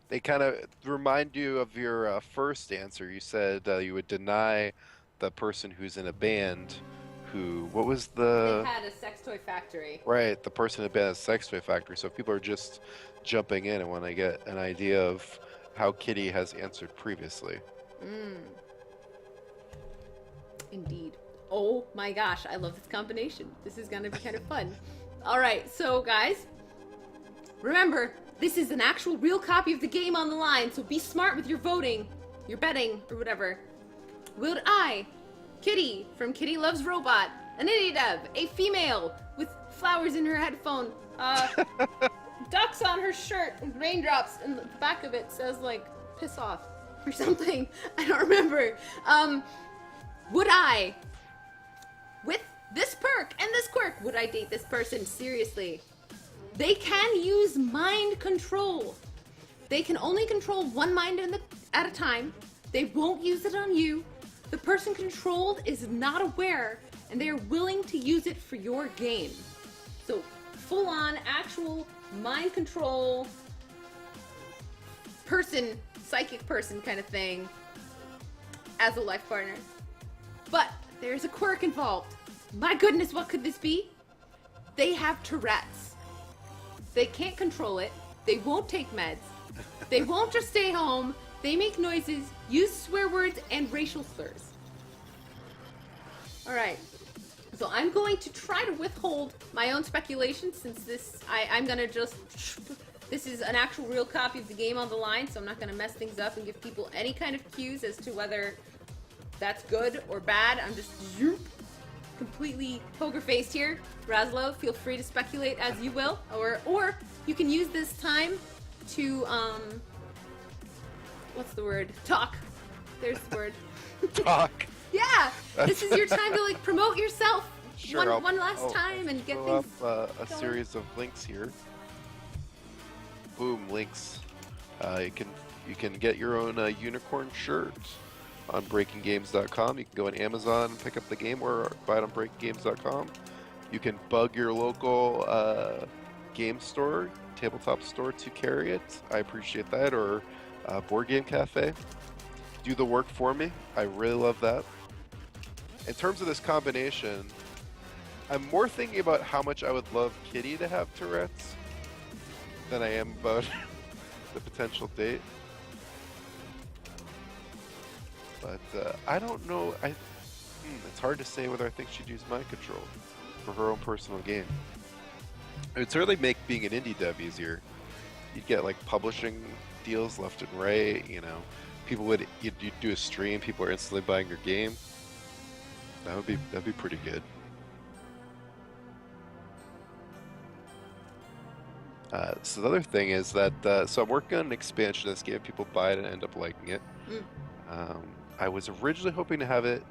They kind of remind you of your first answer. You said you would deny the person who's in a band who, what was the... They had a sex toy factory. Right, the person in a band has a sex toy factory. So if people are just jumping in and want to get an idea of how Kitty has answered previously. Indeed. Oh my gosh, I love this combination. This is going to be kind of fun. All right, so guys, remember, this is an actual real copy of the game on the line, so be smart with your voting, your betting, or whatever. Would I, Kitty from Kitty Loves Robot, an indie dev, a female with flowers in her headphone, ducks on her shirt, and raindrops, and the back of it says, like, piss off, or something. I don't remember. Would I, with this perk and this quirk, would I date this person seriously? They can use mind control. They can only control one mind at a time. They won't use it on you. The person controlled is not aware, and they are willing to use it for your game. So, full-on, actual mind control person, psychic person kind of thing as a life partner. But there's a quirk involved. My goodness, what could this be? They have Tourette's. They can't control it. They won't take meds. They won't just stay home. They make noises, use swear words, and racial slurs. Alright. So I'm going to try to withhold my own speculation since I'm gonna just... This is an actual real copy of the game on the line, so I'm not gonna mess things up and give people any kind of cues as to whether that's good or bad. I'm just completely poker-faced here. Razlo, feel free to speculate as you will, or you can use this time to what's the word? Talk. There's the word. Talk. Yeah, this is your time to like promote yourself Sure, one last time and get throw things. up a going. series of links here. Boom, links. You can get your own unicorn shirt on BreakingGames.com. You can go on Amazon and pick up the game, or buy it on BreakingGames.com. You can bug your local game store, tabletop store, to carry it. I appreciate that. Or Board Game Cafe. Do the work for me. I really love that. In terms of this combination, I'm more thinking about how much I would love Kitty to have Tourette's than I am about the potential date. But I don't know. It's hard to say whether I think she'd use mind control for her own personal game. It would certainly make being an indie dev easier. You'd get like publishing deals left and right. You know, you'd do a stream. People are instantly buying your game. That'd be pretty good. So the other thing is that so I'm working on an expansion of this game. People buy it and end up liking it. Mm. I was originally hoping to have it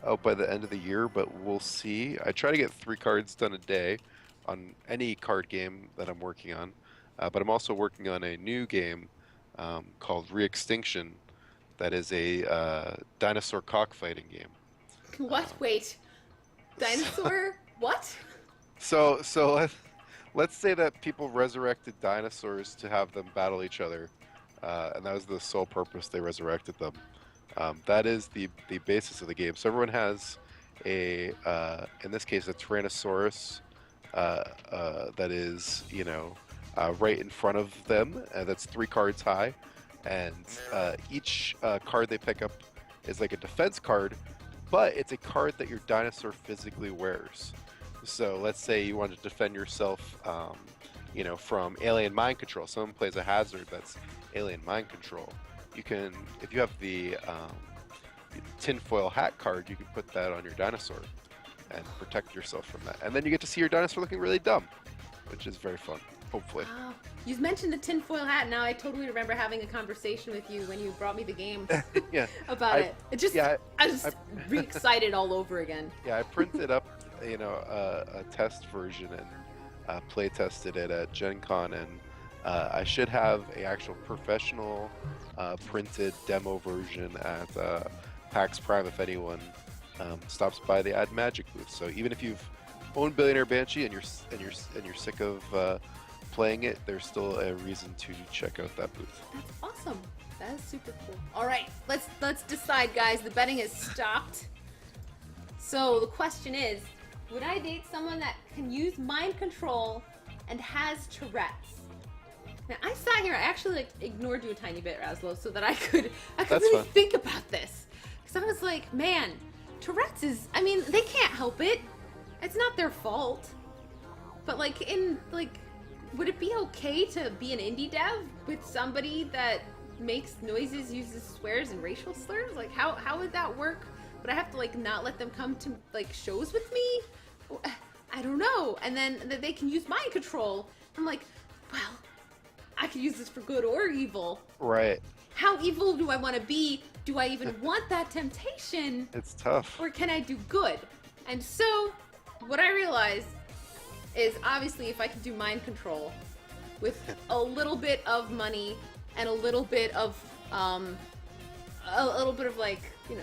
out by the end of the year, but we'll see. I try to get 3 cards done a day on any card game that I'm working on, but I'm also working on a new game called Re-Extinction that is a dinosaur cockfighting game. What? Um, Wait. Dinosaur? What? so let's say that people resurrected dinosaurs to have them battle each other, and that was the sole purpose they resurrected them. That is the basis of the game. So everyone has a, in this case, a Tyrannosaurus that is, right in front of them. That's 3 cards high, and each card they pick up is like a defense card, but it's a card that your dinosaur physically wears. So let's say you want to defend yourself, from alien mind control. Someone plays a hazard that's alien mind control. You can, if you have the tinfoil hat card, you can put that on your dinosaur and protect yourself from that. And then you get to see your dinosaur looking really dumb, which is very fun, hopefully. Wow. You mentioned the tinfoil hat. Now I totally remember having a conversation with you when you brought me the game Yeah. about it. It just, yeah, I was just re-excited all over again. Yeah, I printed up, a test version and play tested it at Gen Con, and I should have a actual professional printed demo version at PAX Prime if anyone stops by the Add Magic booth. So even if you've owned Billionaire Banshee and you're sick of playing it, there's still a reason to check out that booth. That's awesome. That is super cool. All right, let's decide, guys. The betting has stopped. So the question is, would I date someone that can use mind control and has Tourette's? Now I sat here, I actually ignored you a tiny bit, Raslo, so that I could That's really fine. think about this. Because I was like, man, Tourette's is, I mean, they can't help it. It's not their fault. But would it be okay to be an indie dev with somebody that makes noises, uses swears and racial slurs? Like how would that work? Would I have to not let them come to shows with me? I don't know. And then they can use mind control. I'm like, well, I could use this for good or evil. Right. How evil do I want to be? Do I even want that temptation? It's tough. Or can I do good? And so, what I realized is obviously if I could do mind control with a little bit of money and a little bit of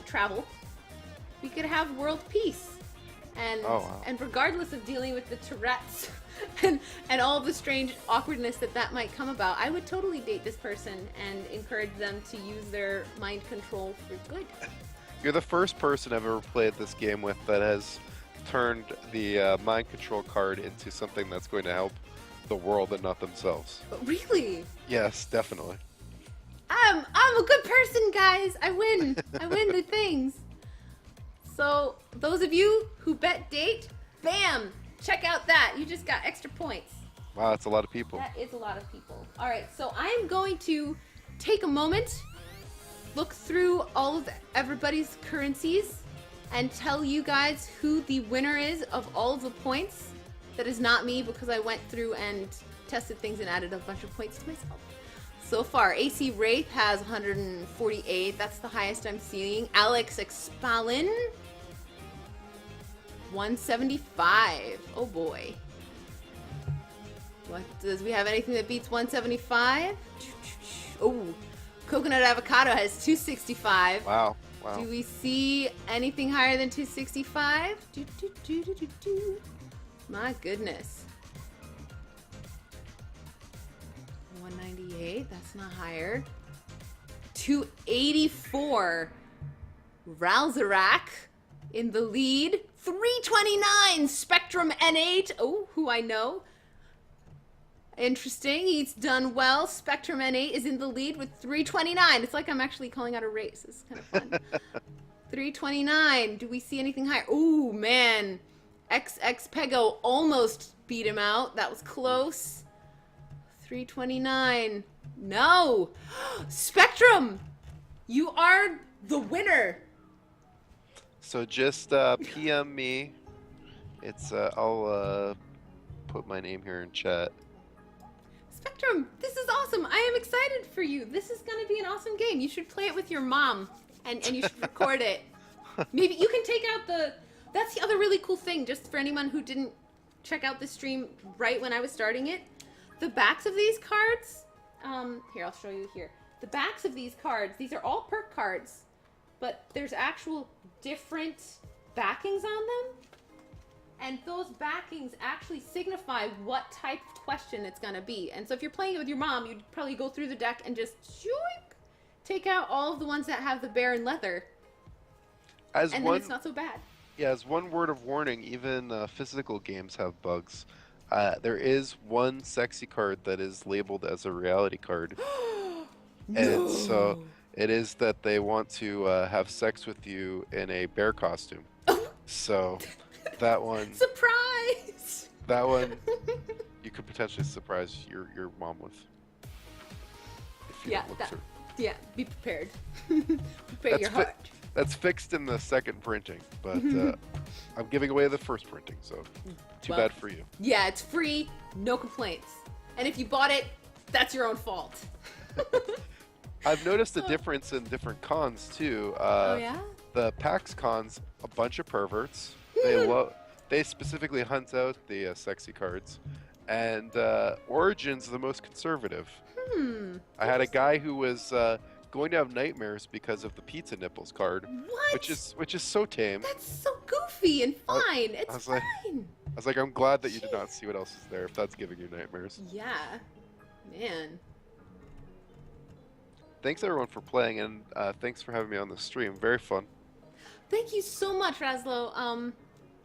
travel, we could have world peace. And Oh, wow. and regardless of dealing with the Tourette's and all the strange awkwardness that might come about, I would totally date this person and encourage them to use their mind control for good. You're the first person I've ever played this game with that has turned the mind control card into something that's going to help the world and not themselves. But really, Yes, definitely. I'm a good person, guys. I win. I win the things. So those of you who bet date, bam, check out that. You just got extra points. Wow, that's a lot of people. That is a lot of people. All right, so I'm going to take a moment, look through all of everybody's currencies, and tell you guys who the winner is of all of the points. That is not me, because I went through and tested things and added a bunch of points to myself. So far, AC Wraith has 148. That's the highest I'm seeing. Alex Expalin, 175. Oh boy. What does we have anything that beats 175? Oh, Coconut Avocado has 265. Wow. Do we see anything higher than 265? My goodness. 198, that's not higher. 284. Ralzarak in the lead. 329, Spectrum N8. Oh, who I know. Interesting. He's done well. Spectrum N8 is in the lead with 329. It's like I'm actually calling out a race. It's kind of fun. 329. Do we see anything higher? Oh, man. XX Pego almost beat him out. That was close. 329. No. Spectrum, you are the winner. So just PM me. It's I'll put my name here in chat. Spectrum, this is awesome. I am excited for you. This is going to be an awesome game. You should play it with your mom, and you should record it. Maybe you can take out the... That's the other really cool thing, just for anyone who didn't check out the stream right when I was starting it. The backs of these cards... here, I'll show you here. The backs of these cards, these are all perk cards, but there's actual different backings on them. And those backings actually signify what type of question it's going to be. And so if you're playing it with your mom, you'd probably go through the deck and just take out all of the ones that have the bear and leather. And then it's not so bad. Yeah, as one word of warning, even physical games have bugs. There is one sexy card that is labeled as a reality card. No. And so it is that they want to have sex with you in a bear costume. So that one... Surprise! That one you could potentially surprise your mom with. If you don't look certain. Yeah, be prepared. Prepare your heart. That's fixed in the second printing, but I'm giving away the first printing, so too bad for you. Yeah, it's free, no complaints. And if you bought it, that's your own fault. I've noticed a difference in different cons too. Oh yeah? The PAX cons, a bunch of perverts. They specifically hunt out the sexy cards, and Origins the most conservative. I had a guy who was going to have nightmares because of the pizza nipples card. What? Which is so tame. That's so goofy and fine. It's fine. I was like, I'm glad that you did not see what else is there if that's giving you nightmares. Yeah. Man. Thanks everyone for playing, and thanks for having me on the stream. Very fun. Thank you so much, Razlo.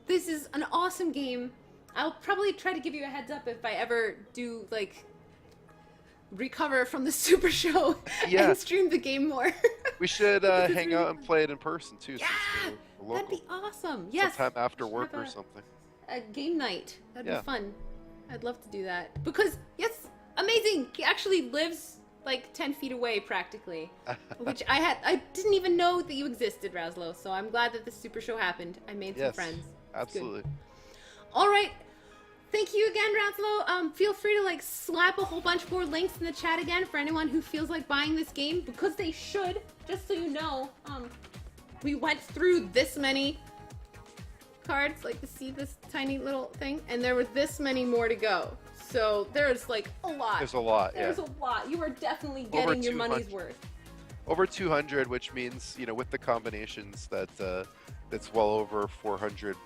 This is an awesome game. I'll probably try to give you a heads up if I ever do, like, recover from the Supershow and stream the game more. We should hang out and play it in person, too. Yeah! Since we're local. That'd be awesome. Yes. Sometime after work or something. A game night. That'd be fun. I'd love to do that. Because, yes, amazing. He actually lives like 10 feet away practically, which I didn't even know that you existed, Razlo, so I'm glad that the Super Show happened. I made some friends. Absolutely. All right. Thank you again, Razlo. Feel free to like slap a whole bunch more links in the chat again for anyone who feels like buying this game, because they should. Just so you know, we went through this many cards, like to see this tiny little thing, and there were this many more to go. So there's like a lot. There's a lot. There's a lot. You are definitely getting your money's worth. Over 200, which means, you know, with the combinations that that's well over 400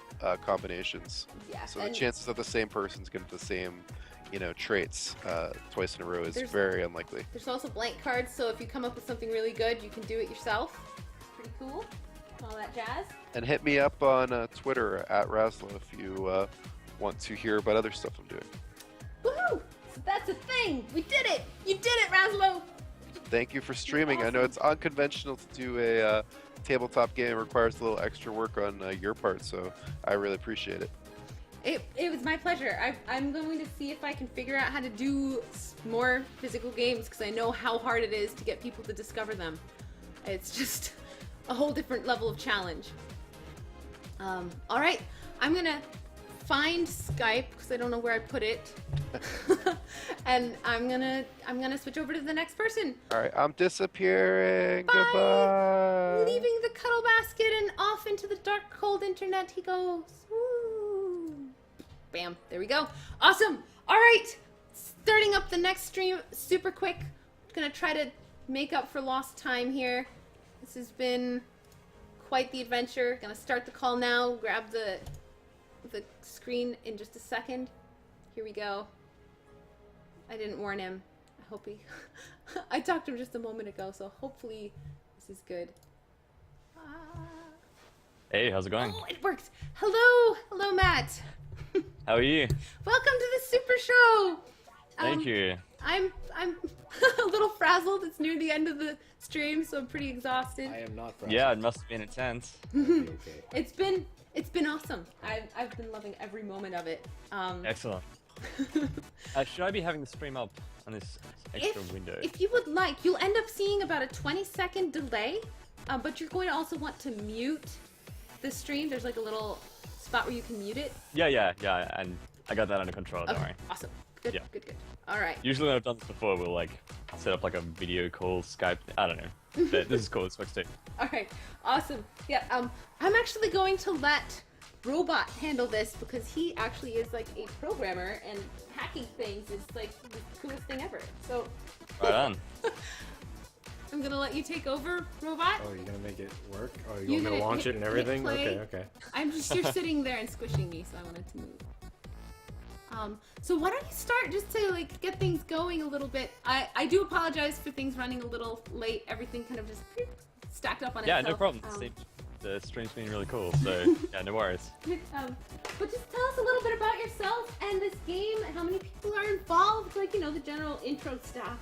combinations. Yeah. So the chances that the same person's going to have the same, you know, traits twice in a row is very unlikely. There's also blank cards, so if you come up with something really good, you can do it yourself. It's pretty cool. All that jazz. And hit me up on Twitter at Razlo if you want to hear about other stuff I'm doing. Woohoo! So that's a thing! We did it! You did it, Razlo! Thank you for streaming. Awesome. I know it's unconventional to do a tabletop game. It requires a little extra work on your part, so I really appreciate it. It was my pleasure. I'm going to see if I can figure out how to do more physical games, because I know how hard it is to get people to discover them. It's just a whole different level of challenge. All right, I'm gonna find Skype because I don't know where I put it, and I'm gonna switch over to the next person. All right, I'm disappearing. Bye. Goodbye. Leaving the cuddle basket and off into the dark, cold internet he goes. Woo. Bam. There we go. Awesome. All right, starting up the next stream super quick. Gonna try to make up for lost time here. This has been quite the adventure. Gonna start the call now. Grab the screen in just a second. Here we go. I didn't warn him. I hope he... I talked to him just a moment ago, so hopefully this is good. Hey, how's it going? Oh, it worked. Hello. Hello, Matt. How are you? Welcome to the Super Show. Thank you. I'm a little frazzled. It's near the end of the stream, so I'm pretty exhausted. I am not frazzled. Yeah, it must have been intense. Okay. It's been awesome. I've been loving every moment of it. Excellent. Should I be having the stream up on this extra window? If you would like, you'll end up seeing about a 20-second delay, but you're going to also want to mute the stream. There's like a little spot where you can mute it. Yeah, and I got that under control, don't worry. Awesome. Good. Yeah. Good. All right. Usually when I've done this before, we'll like set up like a video call, Skype. I don't know. But this is cool. This works too. All right. Awesome. Yeah. I'm actually going to let Robot handle this because he actually is like a programmer and hacking things is like the coolest thing ever. So. Right on. I'm gonna let you take over, Robot. Oh, you're gonna make it work? Oh, You're you want me gonna to launch hit- it and hit everything? play. Okay. You're sitting there and squishing me, so I wanted to move. So why don't you start just to like get things going a little bit? I do apologize for things running a little late. Everything kind of just stacked up on Yeah, itself. no problem. The stream's been really cool, so yeah, no worries. But just tell us a little bit about yourself and this game, and how many people are involved, like, the general intro stuff.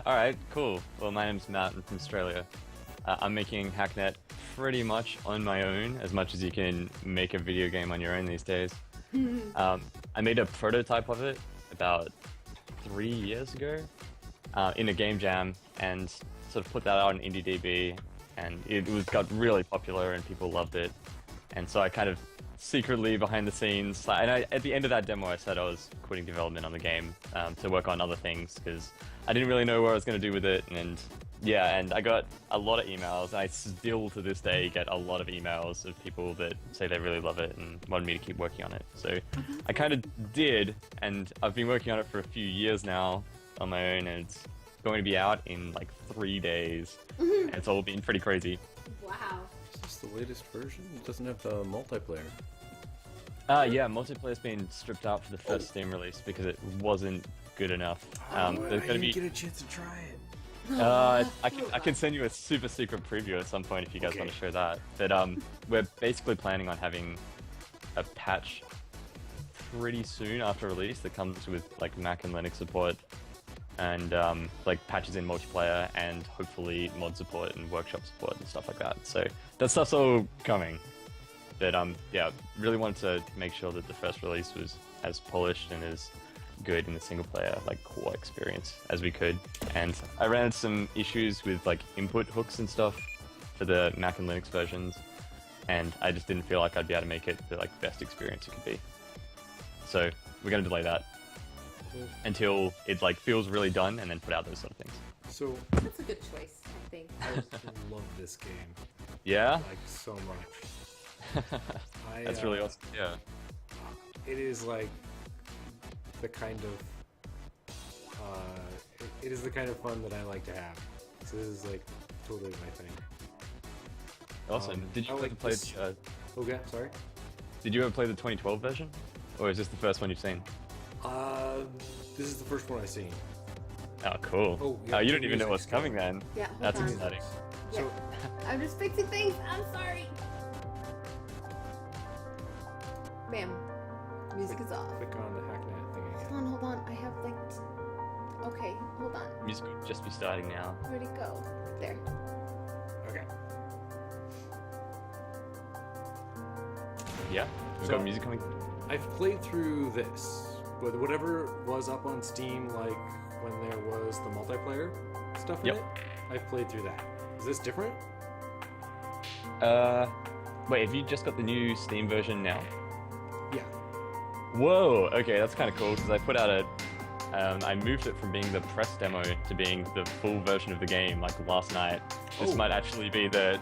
Alright, cool. Well, my name's Matt, I'm from Australia. I'm making Hacknet pretty much on my own, as much as you can make a video game on your own these days. I made a prototype of it about 3 years ago in a game jam, and sort of put that out on IndieDB, and it got really popular and people loved it. And so I kind of secretly behind the scenes, and at the end of that demo I said I was quitting development on the game to work on other things because I didn't really know what I was going to do with it. And yeah, and I got a lot of emails, and I still to this day get a lot of emails of people that say they really love it and wanted me to keep working on it. So I kind of did, and I've been working on it for a few years now on my own, and it's going to be out in like 3 days. And it's all been pretty crazy. Wow. Is this the latest version? It doesn't have the multiplayer. Yeah, multiplayer's been stripped out for the first Steam release because it wasn't good enough. I There's didn't gonna be. get a chance to try it. I can send you a super secret preview at some point if you guys Okay. want to show that. But we're basically planning on having a patch pretty soon after release that comes with like Mac and Linux support, and like patches in multiplayer, and hopefully mod support and workshop support and stuff like that. So that stuff's all coming. But yeah, really wanted to make sure that the first release was as polished and as good in the single player like core experience as we could. And I ran into some issues with like input hooks and stuff for the Mac and Linux versions, and I just didn't feel like I'd be able to make it the like best experience it could be. So we're gonna delay that until it like feels really done, and then put out those sort of things. So, That's a good choice, I think. I love this game. Yeah, Like, so much. that's really awesome. Yeah. It is like the kind of it is the kind of fun that I like to have. So this is like totally my thing. Awesome. Did you I ever like play? this- Okay, sorry. Did you ever play the 2012 version, or is this the first one you've seen? This is the first one I've seen. Oh, cool. Oh, yeah, You don't the even know what's music's coming going. then. Yeah, hold That's on. exciting. So, I'm just fixing things. I'm sorry. Bam. Music is off. click on the Hacknet thing again. Hold on. I have like. Okay, hold on. Music would just be starting now. Where'd it go? There. Okay. Yeah, we've So- got music coming. I've played through this, but whatever was up on Steam, like when there was the multiplayer stuff in Yep. it, I've played through that. Is this different? Wait, have you just got the new Steam version now? Yeah. Whoa, okay, that's kind of cool because I put out a. I moved it from being the press demo to being the full version of the game like last night. This Oh. might actually be the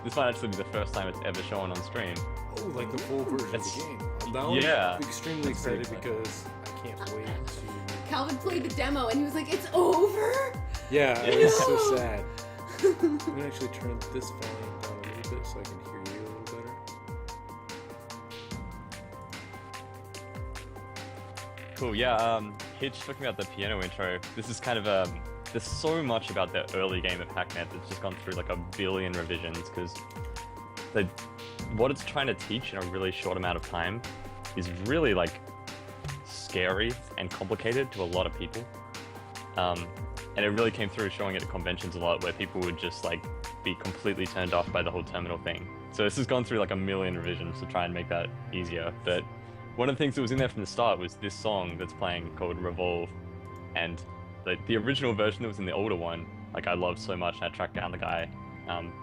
first time it's ever shown on stream. Oh, like the full version of That's- the game. That one's yeah. extremely That's pretty excited because I can't wait to. Calvin played the demo and he was like, "It's over." Yeah, it was so No. sad. I'm gonna actually turn this volume down a little bit so I can hear you a little better. Cool, yeah, Hitch talking about the piano intro, this is kind of, there's so much about the early game of Hacknet that's just gone through like a billion revisions, because what it's trying to teach in a really short amount of time is really like scary and complicated to a lot of people. And it really came through showing it at conventions a lot, where people would just like be completely turned off by the whole terminal thing. So this has gone through like a million revisions to try and make that easier, but one of the things that was in there from the start was this song that's playing called Revolve, and the original version that was in the older one, like I loved so much, and I tracked down the guy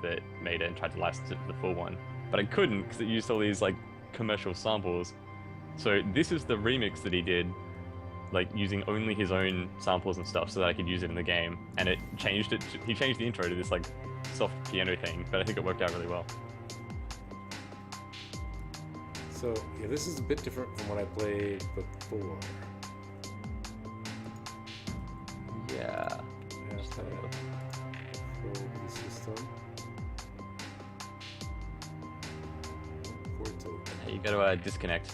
that made it and tried to license it for the full one, but I couldn't because it used all these like commercial samples. So this is the remix that he did, like using only his own samples and stuff so that I could use it in the game, and it changed it. He changed the intro to this like soft piano thing, but I think it worked out really well. So yeah, this is a bit different from what I played before. Yeah. Just kind of probe the system. For it to Hey, you gotta disconnect.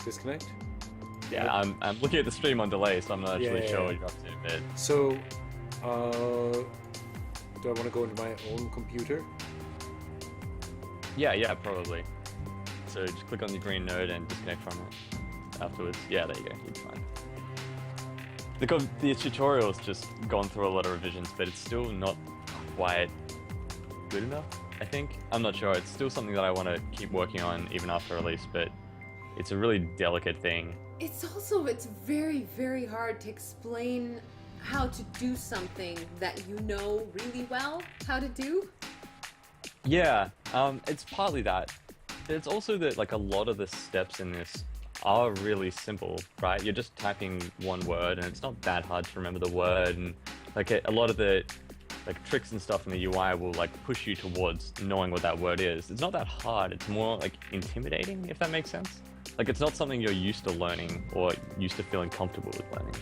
disconnect. Yeah, I'm looking at the stream on delay, so I'm not actually Yeah. sure what you're up to, but So, do I want to go into my own computer? yeah, probably. So just click on the green node and disconnect from it afterwards. Yeah, there you go, you'll be fine. The tutorial's just gone through a lot of revisions, but it's still not quite good enough, I think. I'm not sure, it's still something that I want to keep working on even after release, but it's a really delicate thing. It's very, very hard to explain how to do something that you know really well how to do. Yeah, it's partly that. But it's also that like a lot of the steps in this are really simple, right? You're just typing one word, and it's not that hard to remember the word, and like a lot of the like tricks and stuff in the UI will like push you towards knowing what that word is. It's not that hard. It's more like intimidating, if that makes sense. Like it's not something you're used to learning or used to feeling comfortable with learning.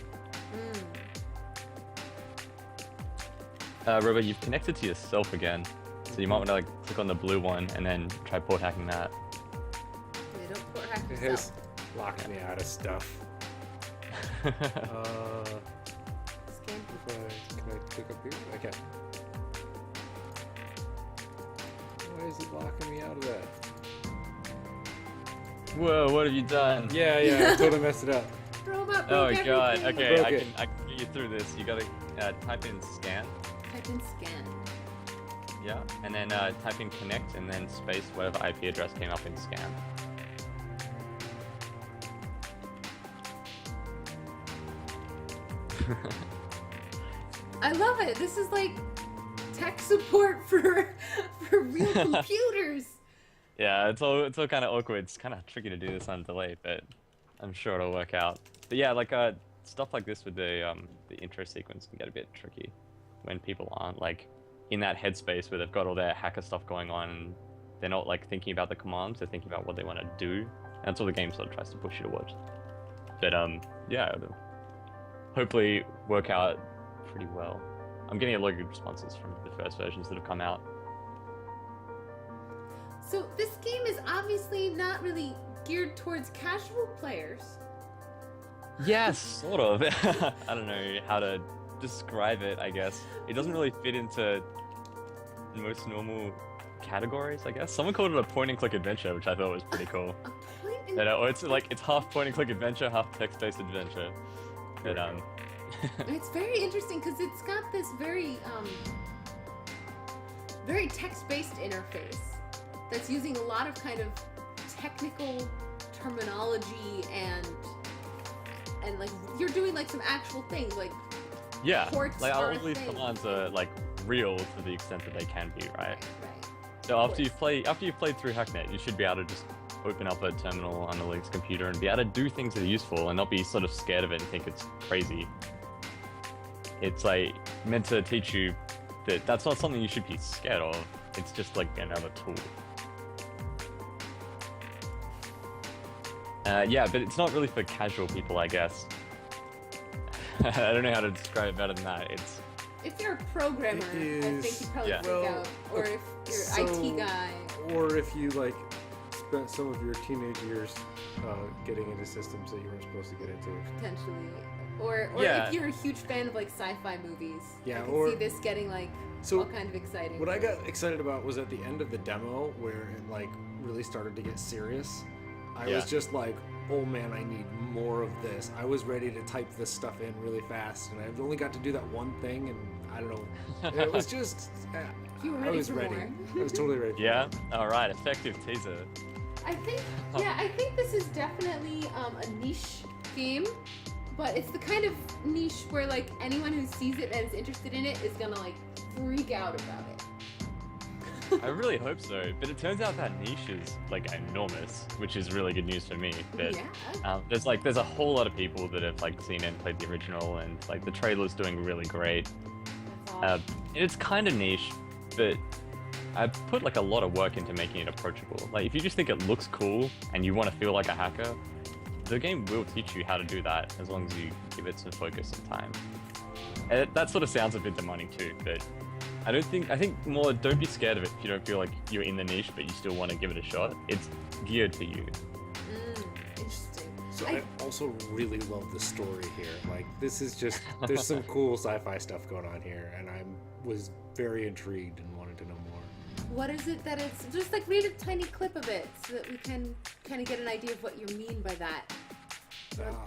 Robo, you've connected to yourself again, so you might want to like click on the blue one and then try port hacking that. Yeah, don't port hack It yourself. has locked me out of stuff. Scan. Can I click up here? I can. Why is it locking me out of that? Whoa, what have you done? Yeah, I totally messed it up. Robot Oh broke god, everything. okay, Broke I it. can get you through this. You gotta type in scan, Type in scan. yeah, and then type in connect and then space whatever IP address came up in scan. I love it. This is like tech support for real computers. Yeah, it's all kind of awkward. It's kind of tricky to do this on delay, but I'm sure it'll work out. But yeah, like stuff like this with the intro sequence can get a bit tricky when people aren't like in that headspace where they've got all their hacker stuff going on. And they're not like thinking about the commands; they're thinking about what they want to do. And that's all the game sort of tries to push you towards. But yeah, it'll hopefully work out pretty well. I'm getting a lot of good responses from the first versions that have come out. So this game is obviously not really geared towards casual players. Yes, sort of. I don't know how to describe it, I guess. It doesn't really fit into most normal categories, I guess. Someone called it a point-and-click adventure, which I thought was pretty cool. A point and Or it's like, it's half point-and-click adventure, half text-based adventure. But, it's very interesting because it's got this very very text-based interface that's using a lot of kind of technical terminology and like you're doing like some actual things like yeah, ports like are all a these thing. commands are like real to the extent that they can be, right? right. So after course. you've played through Hacknet, you should be able to just open up a terminal on the Link's computer and be able to do things that are useful and not be sort of scared of it and think it's crazy. It's like meant to teach you that that's not something you should be scared of. It's just like another tool. Yeah, but it's not really for casual people, I guess. I don't know how to describe it better than that. It's If you're a programmer, I think is- you probably yeah. freak Well, out. Or if you're so- an IT guy. Or if you like spent some of your teenage years getting into systems that you weren't supposed to get into. Potentially. Or Yeah. if you're a huge fan of like sci-fi movies. Yeah, I can or- see this getting like So all kind of exciting. what I got excited about was at the end of the demo where it like really started to get serious. I Yeah. was just like, oh man, I need more of this. I was ready to type this stuff in really fast, and I've only got to do that one thing, and I don't know. It was just, You were I ready was for ready. more. I was totally ready. For yeah. All right, effective teaser. I think this is definitely a niche game, but it's the kind of niche where like anyone who sees it and is interested in it is gonna like freak out about it. I really hope so, but it turns out that niche is like enormous, which is really good news for me. But Yeah. there's a whole lot of people that have like seen it and played the original, and like the trailer's doing really great. That's awesome. And it's kind of niche, but I've put like a lot of work into making it approachable. Like if you just think it looks cool and you want to feel like a hacker, the game will teach you how to do that as long as you give it some focus and time. And that sort of sounds a bit demanding too, but I think more don't be scared of it if you don't feel like you're in the niche but you still want to give it a shot. It's geared to you. Interesting. So I also really love the story here. Like this is just there's some cool sci-fi stuff going on here, and I was very intrigued and wanted to know more. What is it that it's just like read a tiny clip of it so that we can kind of get an idea of what you mean by that.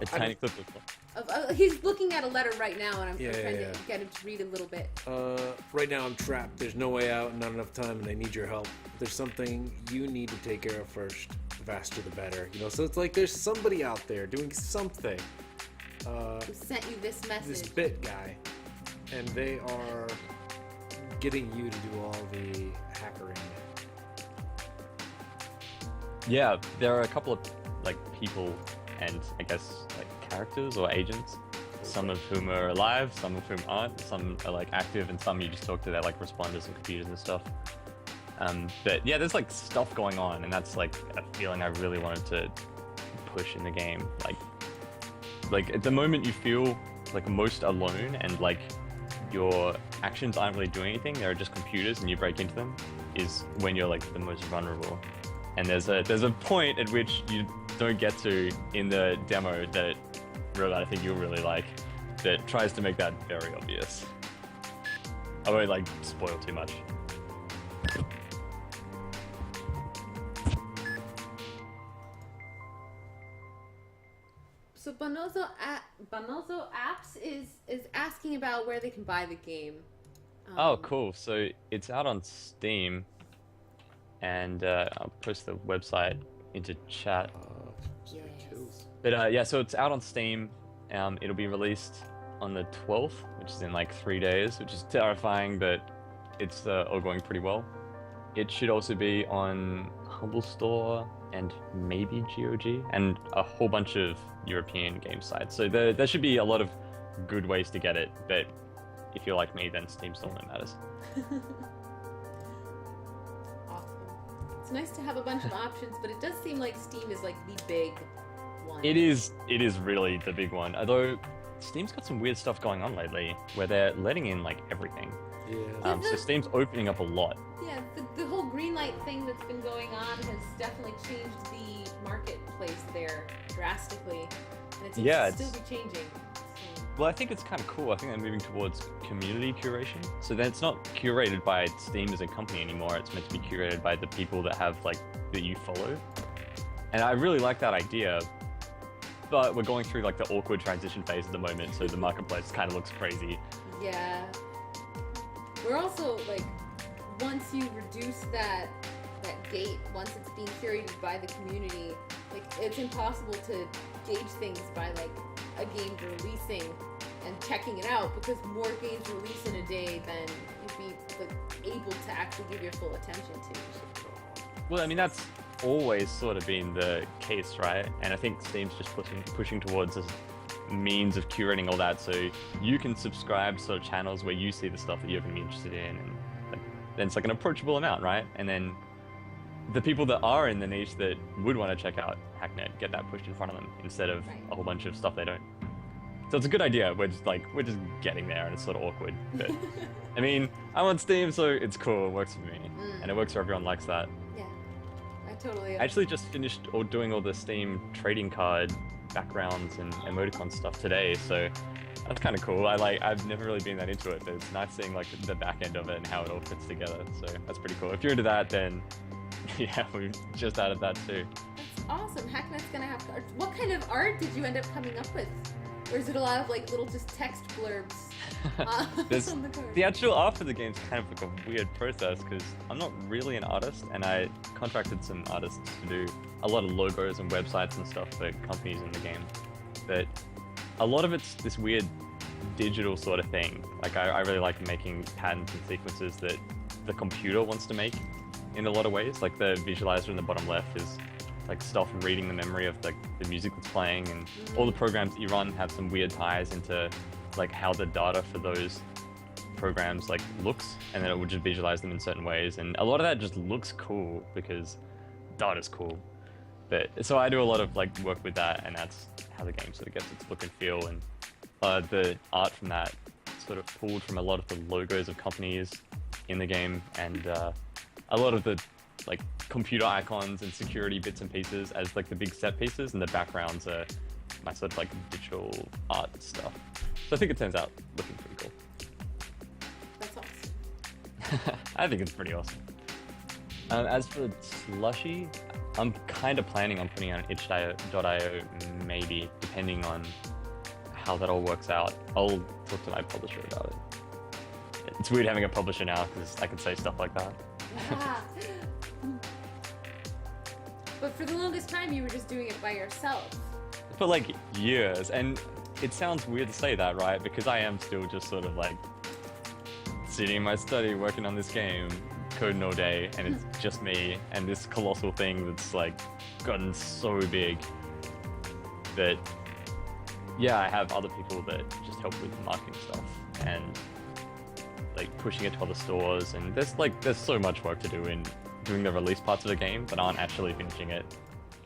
A tiny clip of He's looking at a letter right now, and I'm Yeah, trying yeah. to get him to read a little bit. Right now I'm trapped. There's no way out, not enough time, and I need your help. There's something you need to take care of first. The faster the better. You know, so it's like there's somebody out there doing something. Who sent you this message? This bit guy, and they are getting you to do all the hackering. Yeah, there are a couple of like people and I guess like characters or agents, some of whom are alive, some of whom aren't, some are like active, and some you just talk to their like responders and computers and stuff. But yeah, there's like stuff going on, and that's like a feeling I really wanted to push in the game. Like at the moment you feel like most alone and like your actions aren't really doing anything, they're just computers and you break into them, is when you're like the most vulnerable. And there's a point at which you don't get to in the demo that Robot I think you'll really like, that tries to make that very obvious. I won't like spoil too much. So Bonozo Apps is asking about where they can buy the game. Oh, cool. So it's out on Steam, and I'll post the website into chat. Yes. But yeah, so it's out on Steam. It'll be released on the 12th, which is in like 3 days, which is terrifying, but it's all going pretty well. It should also be on Humble Store and maybe GOG and a whole bunch of European game sites. So there should be a lot of good ways to get it, but if you're like me, then Steam's the one that matters. Awesome. It's nice to have a bunch of options, but it does seem like Steam is like the big one. It is really the big one, although Steam's got some weird stuff going on lately where they're letting in like everything. Yeah. So Steam's opening up a lot. Yeah, the whole green light thing that's been going on has definitely changed the marketplace there drastically, and it seems to still be changing. So. Well, I think it's kind of cool. I think they're moving towards community curation. So then it's not curated by Steam as a company anymore. It's meant to be curated by the people that have like that you follow. And I really like that idea. But we're going through like the awkward transition phase at the moment, so the marketplace kind of looks crazy. Yeah. We're also like, once you reduce that gate, once it's being curated by the community, like it's impossible to gauge things by like a game releasing and checking it out, because more games release in a day than you'd be like able to actually give your full attention to. Well, I mean, that's always sort of been the case, right? And I think Steam's just pushing towards this means of curating all that, so you can subscribe to sort of channels where you see the stuff that you're going to be interested in, and like, then it's like an approachable amount, right? And then the people that are in the niche that would want to check out Hacknet get that pushed in front of them instead of a whole bunch of stuff they don't. So it's a good idea. We're just getting there, and it's sort of awkward. But I mean, I'm on Steam, so it's cool. It works for me, and it works for everyone likes that. Yeah, I totally. I actually just finished doing all the Steam trading card backgrounds and emoticon stuff today, so that's kind of cool. I've never really been that into it, but it's nice seeing like the back end of it and how it all fits together. So that's pretty cool. If you're into that, then yeah, we just added that too. That's awesome. Hacknet's gonna have art. What kind of art did you end up coming up with? Or is it a lot of like little just text blurbs on the card? The actual art for the game's kind of like a weird process because I'm not really an artist, and I contracted some artists to do a lot of logos and websites and stuff for companies in the game. But a lot of it's this weird digital sort of thing. Like I really like making patterns and sequences that the computer wants to make in a lot of ways. Like the visualizer in the bottom left is like stuff reading the memory of like the music that's playing, and all the programs that you run have some weird ties into like how the data for those programs like looks, and then it would just visualize them in certain ways, and a lot of that just looks cool because data's cool. But so I do a lot of like work with that, and that's how the game sort of gets its look and feel. And the art from that sort of pulled from a lot of the logos of companies in the game, and a lot of the like computer icons and security bits and pieces as like the big set pieces, and the backgrounds are my sort of like digital art stuff. So I think it turns out looking pretty cool. That's awesome. I think it's pretty awesome. As for Slushy, I'm kind of planning on putting on itch.io maybe, depending on how that all works out. I'll talk to my publisher about it. It's weird having a publisher now because I can say stuff like that. Yeah. But for the longest time, you were just doing it by yourself. For like years, and it sounds weird to say that, right? Because I am still just sort of like sitting in my study working on this game, coding all day, and it's just me and this colossal thing that's like gotten so big that, yeah, I have other people that just help with marketing stuff and like pushing it to other stores, and there's so much work to do in doing the release parts of the game but aren't actually finishing it.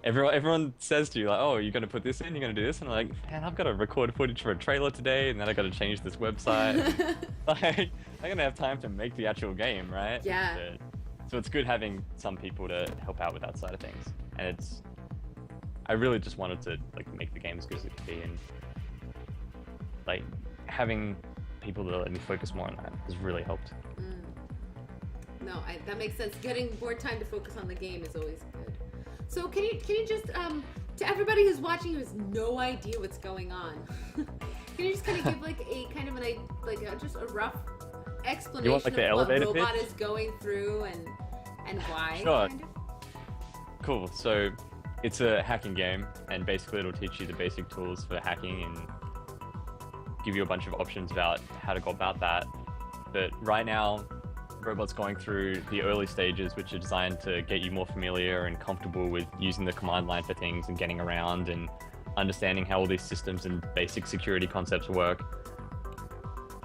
Everyone says to you like, oh, you're gonna put this in, you're gonna do this, and I'm like, man, I've got to record footage for a trailer today, and then I got to change this website. Like, I'm gonna have time to make the actual game, right? Yeah. So it's good having some people to help out with that side of things, and I really just wanted to like make the game as good as it could be, and like having people to let me focus more on that has really helped. No, that makes sense. Getting more time to focus on the game is always good. So can you just to everybody who's watching who has no idea what's going on, can you just kind of give like a kind of just a rough explanation like, of the what elevator Robot pitch? is going through and why? Sure. Kind of? Cool. So it's a hacking game, and basically it'll teach you the basic tools for hacking and give you a bunch of options about how to go about that. But right now, Robot's going through the early stages, which are designed to get you more familiar and comfortable with using the command line for things and getting around and understanding how all these systems and basic security concepts work.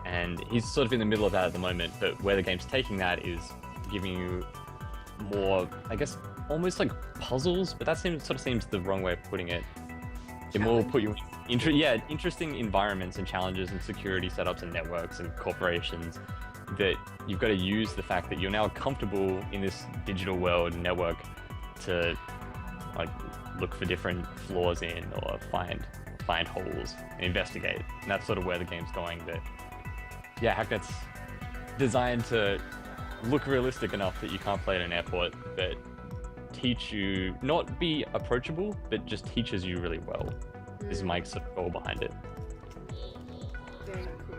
And he's sort of in the middle of that at the moment, but where the game's taking that is giving you more, I guess, almost like puzzles, but that sort of seems the wrong way of putting it. It more will put you in interesting environments and challenges and security setups and networks and corporations that you've got to use the fact that you're now comfortable in this digital world and network to like look for different flaws in or find holes and investigate. And that's sort of where the game's going. But yeah, Hacknet's designed to look realistic enough that you can't play at an airport, but teach you, not be approachable, but just teaches you really well. This is my sort of goal behind it. Very cool.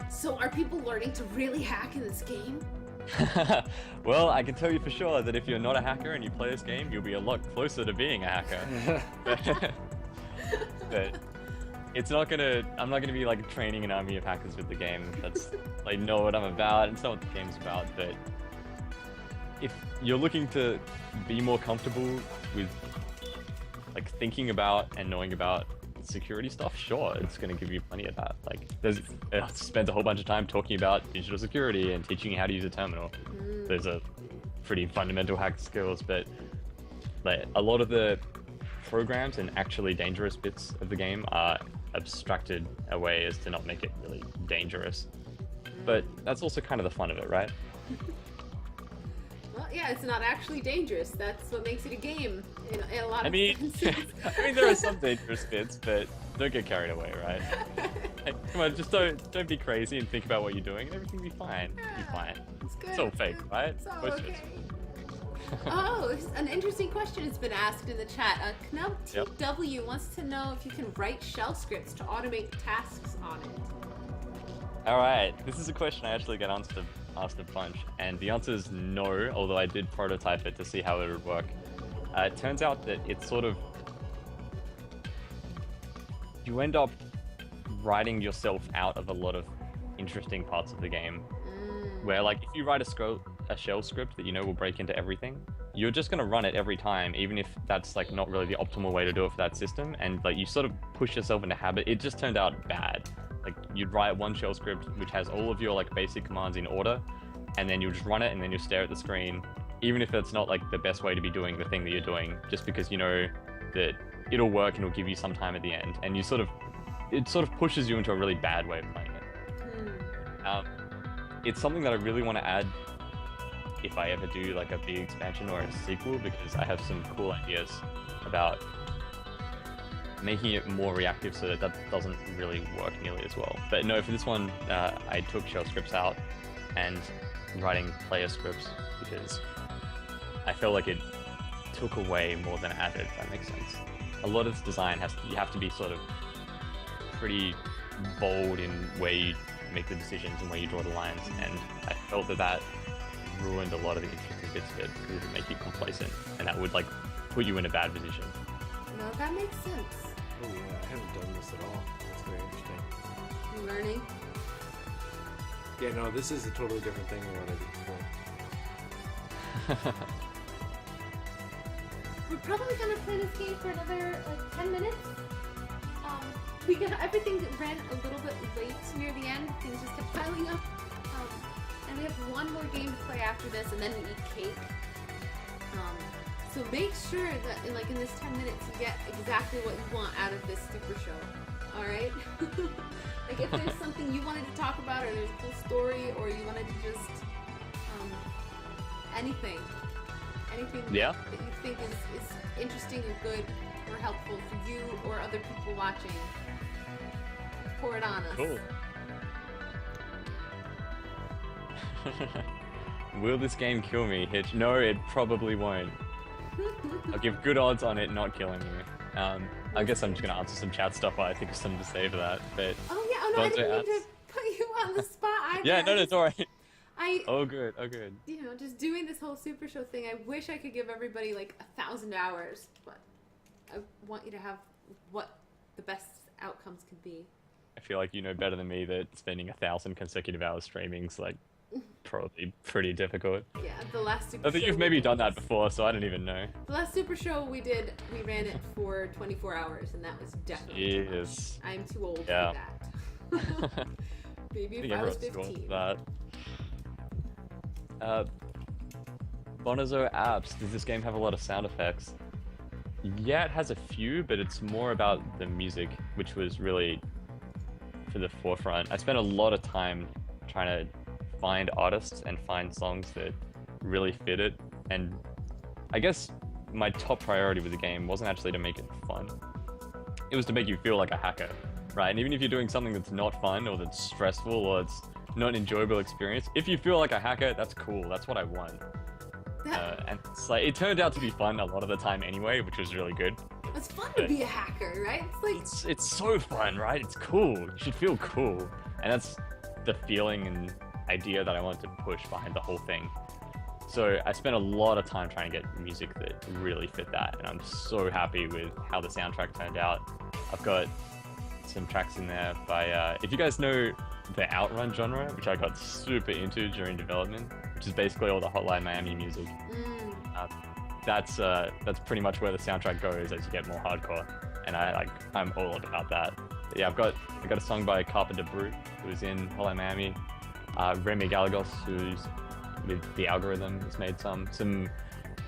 So are people learning to really hack in this game? Well, I can tell you for sure that if you're not a hacker and you play this game, you'll be a lot closer to being a hacker. But it's not gonna, I'm not gonna be like training an army of hackers with the game. That's like, know what I'm about. It's not what the game's about. But if you're looking to be more comfortable with like thinking about and knowing about security stuff, sure, it's going to give you plenty of that. Like, I spent a whole bunch of time talking about digital security and teaching you how to use a terminal. There's a pretty fundamental hack skills, but like a lot of the programs and actually dangerous bits of the game are abstracted away as to not make it really dangerous. But that's also kind of the fun of it, right? Well, yeah, it's not actually dangerous. That's what makes it a game in a lot of senses. I mean, there are some dangerous bits, but don't get carried away, right? Hey, come on, just don't be crazy and think about what you're doing, and everything will be fine. Be fine. It's good. It's all fake, right? It's all Most of okay. it's- Oh, an interesting question has been asked in the chat. KnubTW wants to know if you can write shell scripts to automate tasks on it. All right, this is a question I actually get asked a bunch, and the answer is no, although I did prototype it to see how it would work. It turns out that it's sort of, you end up writing yourself out of a lot of interesting parts of the game. where like if you write a shell script that you know will break into everything, you're just gonna run it every time, even if that's like not really the optimal way to do it for that system, and like you sort of push yourself into habit. It just turned out bad. Like you'd write one shell script which has all of your like basic commands in order, and then you'll just run it and then you'll stare at the screen, even if it's not like the best way to be doing the thing that you're doing, just because you know that it'll work and it'll give you some time at the end, and it sort of pushes you into a really bad way of playing it. It's something that I really want to add if I ever do like a big expansion or a sequel, because I have some cool ideas about making it more reactive so that doesn't really work nearly as well. But no, for this one, I took shell scripts out and writing player scripts because I felt like it took away more than it added, if that makes sense. A lot of this design you have to be sort of pretty bold in where you make the decisions and where you draw the lines, and I felt that ruined a lot of the interesting bits of it because it would make you complacent, and that would like put you in a bad position. No, that makes sense. Oh yeah, I haven't done this at all. That's very interesting. You're learning. Yeah, no, this is a totally different thing than what I did before. We're probably gonna play this game for another like 10 minutes. We got everything that ran a little bit late near the end. Things just kept piling up. And we have one more game to play after this, and then we eat cake. So make sure that in this 10 minutes you get exactly what you want out of this super show. All right? Like if there's something you wanted to talk about, or there's a cool story, or you wanted to just anything Yeah. that you think is interesting or good or helpful for you or other people watching, pour it on us. Cool. Will this game kill me, Hitch? No, it probably won't. I'll give good odds on it not killing me. I guess I'm just gonna answer some chat stuff while I think of something to say for that. But Oh yeah, oh no, I didn't mean to put you on the spot. yeah, no, it's alright. I Oh good, oh good. You know, just doing this whole super show thing, I wish I could give everybody like 1,000 hours, but I want you to have what the best outcomes could be. I feel like you know better than me that spending 1,000 consecutive hours streaming's like probably pretty difficult. Yeah, the last super I think show you've maybe done that before, so I don't even know. The last super show we ran it for 24 hours, and that was definitely too much. Yes. I'm too old Yeah. for that. Maybe if I was 15. That. Bonazo apps. Does this game have a lot of sound effects? Yeah, it has a few, but it's more about the music, which was really for the forefront. I spent a lot of time trying to find artists and find songs that really fit it, and I guess my top priority with the game wasn't actually to make it fun. It was to make you feel like a hacker, right? And even if you're doing something that's not fun or that's stressful or it's not an enjoyable experience, if you feel like a hacker, that's cool. That's what I want. And it's like, it turned out to be fun a lot of the time anyway, which was really good. It's fun to be a hacker, right? It's like It's so fun, right? It's cool. You should feel cool. And that's the feeling and idea that I wanted to push behind the whole thing. So I spent a lot of time trying to get music that really fit that, and I'm so happy with how the soundtrack turned out. I've got some tracks in there by, if you guys know the Outrun genre, which I got super into during development, which is basically all the Hotline Miami music. That's pretty much where the soundtrack goes as you get more hardcore, and I'm all about that. But yeah, I got a song by Carpenter Brute, who's in Hotline Miami. Remy Gallegos, who's with The Algorithm, has made some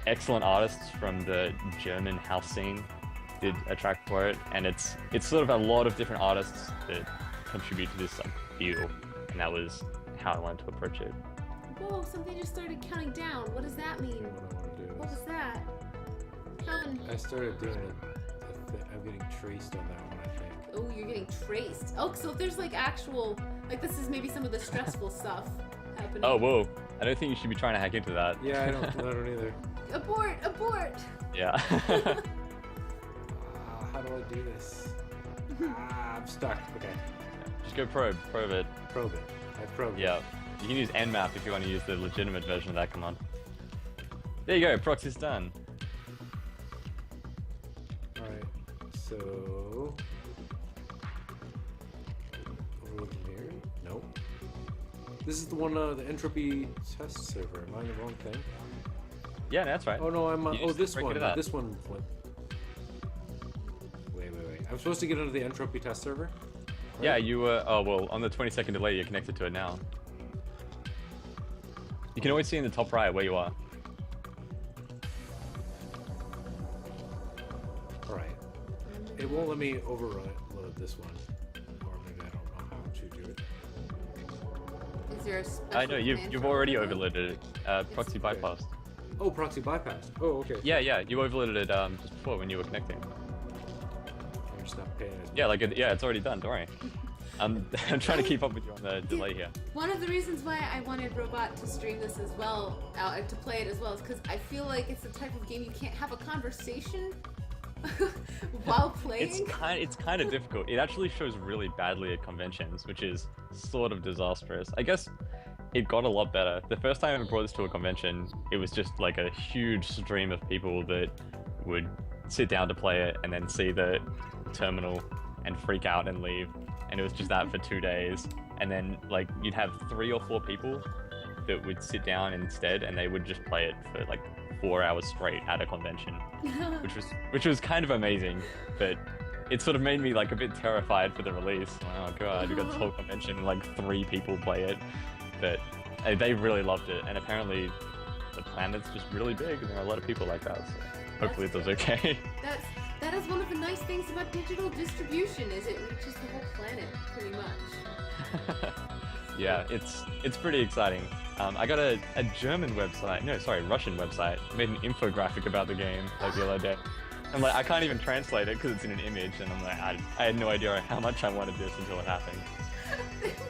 excellent artists from the German house scene did a track for it, and it's sort of a lot of different artists that contribute to this like feel, and that was how I wanted to approach it. whoa, something just started counting down. What does that mean? What I want to do What is was that? Calvin. I started doing it. I'm getting traced on that one, I think. Oh, you're getting traced. Oh, so if there's like actual, like this is maybe some of the stressful stuff happening. Oh, whoa. I don't think you should be trying to hack into that. Yeah, I don't either. Abort! Abort! Yeah. How do I do this? I'm stuck. Okay. Just go probe it. Probe it. I probed it. Yeah. You can use nmap if you want to use the legitimate version of that command. There you go, proxy's done. Alright, so... Over here? Nope. This is the one, the entropy test server. Am I in the wrong thing? Yeah, that's right. Oh no, I'm. You Oh, just this break one. it up. This one. Wait. I'm supposed to get into the entropy test server. Right? Yeah, you were. Oh well, on the 20-second delay, you're connected to it now. You can always see in the top right where you are. All right. It won't let me overload this one, or maybe I don't know how to do it. Is there a special I know you've command you've for already overload? overloaded it. Proxy bypassed. Oh, proxy bypass. Oh, okay. Yeah, you overloaded it just before when you were connecting. I'm just not paying attention. Yeah, yeah, it's already done. Don't worry. I'm trying to keep up with you on the delay here. One of the reasons why I wanted Robot to stream this as well, to play it as well, is because I feel like it's the type of game you can't have a conversation while playing. It's kind of difficult. It actually shows really badly at conventions, which is sort of disastrous. I guess it got a lot better. The first time I ever brought this to a convention, it was just like a huge stream of people that would sit down to play it and then see the terminal and freak out and leave. And it was just that for 2 days. And then like you'd have 3 or 4 people that would sit down instead and they would just play it for like 4 hours straight at a convention, which was kind of amazing, but it sort of made me like a bit terrified for the release. Oh god, we got this whole convention and like 3 people play it, but they really loved it. And apparently the planet's just really big and there are a lot of people like that, so hopefully it does okay. That is one of the nice things about digital distribution, is it reaches the whole planet, pretty much. Yeah, it's pretty exciting. I got a German website, no, sorry, Russian website, made an infographic about the game like the other day. I'm like, I can't even translate it because it's in an image, and I'm like, I had no idea how much I wanted this until it happened.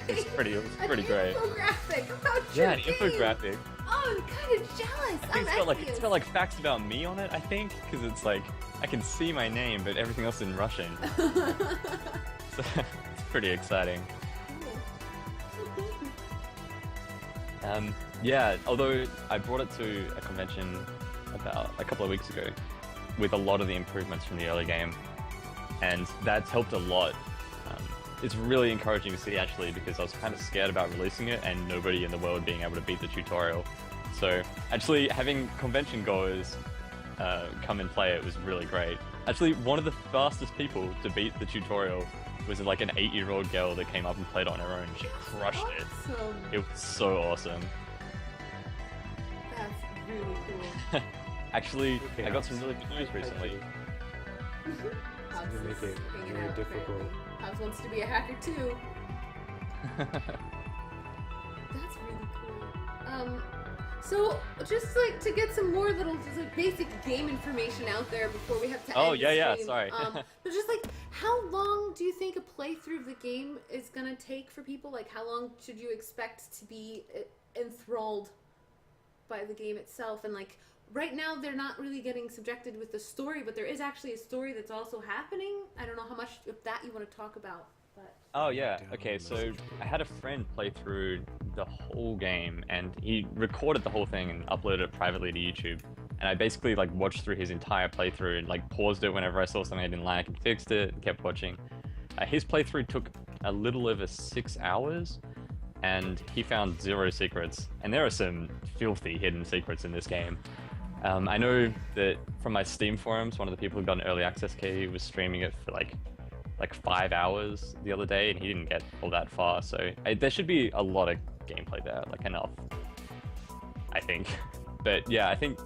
It's pretty great. Infographic about Yeah, your an game. infographic. Oh, I'm kind of jealous. I think it's got like facts about me on it, I think, because it's like I can see my name, but everything else is in Russian. So it's pretty exciting. Yeah, although I brought it to a convention about a couple of weeks ago with a lot of the improvements from the early game, and that's helped a lot. It's really encouraging to see actually, because I was kind of scared about releasing it and nobody in the world being able to beat the tutorial. So actually having convention goers come and play it was really great. Actually, one of the fastest people to beat the tutorial was like an 8-year-old girl that came up and played on her own. She crushed it. Awesome. It was so awesome. That's really cool. Actually, I got some really good news recently. Hobbs gonna make is it hanging very out, difficult. apparently. Hobbs wants to be a hacker too. That's really cool. So just like to get some more little just like basic game information out there before we have to Oh, end the yeah, stream. sorry. But just like, how long do you think a playthrough of the game is gonna take for people? Like, how long should you expect to be enthralled by the game itself? And like, right now they're not really getting subjected with the story, but there is actually a story that's also happening. I don't know how much of that you want to talk about, but Oh yeah, okay, so I had a friend play through the whole game and he recorded the whole thing and uploaded it privately to YouTube. And I basically like watched through his entire playthrough and like paused it whenever I saw something I didn't like and fixed it and kept watching. His playthrough took a little over 6 hours and he found 0 secrets. And there are some filthy hidden secrets in this game. I know that from my Steam forums, one of the people who got an early access key was streaming it for like 5 hours the other day and he didn't get all that far. So there should be a lot of gameplay there, like enough, I think. But yeah, I think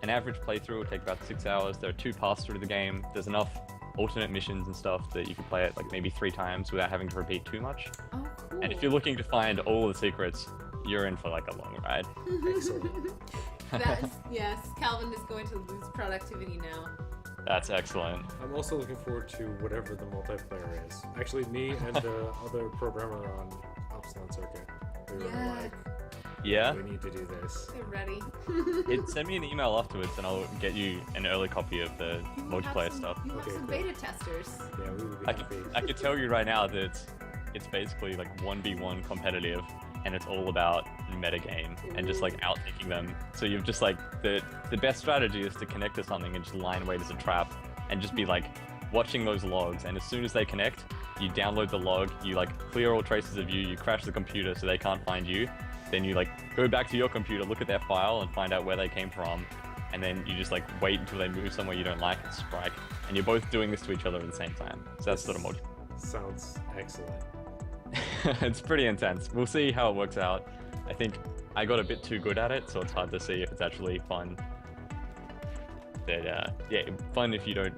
an average playthrough will take about 6 hours. There are 2 paths through the game. There's enough alternate missions and stuff that you can play it like maybe 3 times without having to repeat too much. oh, cool. And if you're looking to find all the secrets, you're in for like a long ride. Yes, Calvin is going to lose productivity now. That's excellent. I'm also looking forward to whatever the multiplayer is. Actually, me and the other programmer on Upsilon Circuit, we were Yeah. like, Yeah? we need to do this. They're ready. Send me an email afterwards and I'll get you an early copy of the multiplayer stuff. You have Okay, some cool. beta testers. Yeah, we would be I happy. could tell you right now that it's basically like 1v1 competitive and it's all about metagame and just like outthinking them. So you've just like the best strategy is to connect to something and just line wait as a trap and just be like watching those logs, and as soon as they connect, you download the log, you like clear all traces of you, you crash the computer so they can't find you, then you like go back to your computer, look at their file and find out where they came from, and then you just like wait until they move somewhere you don't like and strike, and you're both doing this to each other at the same time. So that's sort of multiplayer. Sounds excellent. It's pretty intense. We'll see how it works out. I think I got a bit too good at it, so it's hard to see if it's actually fun. But yeah, fun if you're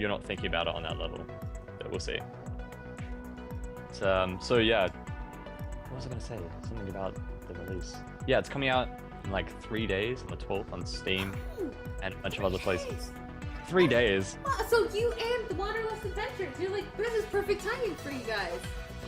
not thinking about it on that level. But we'll see. So yeah, what was I gonna say? Something about the release. Yeah, it's coming out in like 3 days, on the 12th on Steam and a bunch of other places. 3 days. Oh, so you and the Wanderlust Adventures, you're like, this is perfect timing for you guys.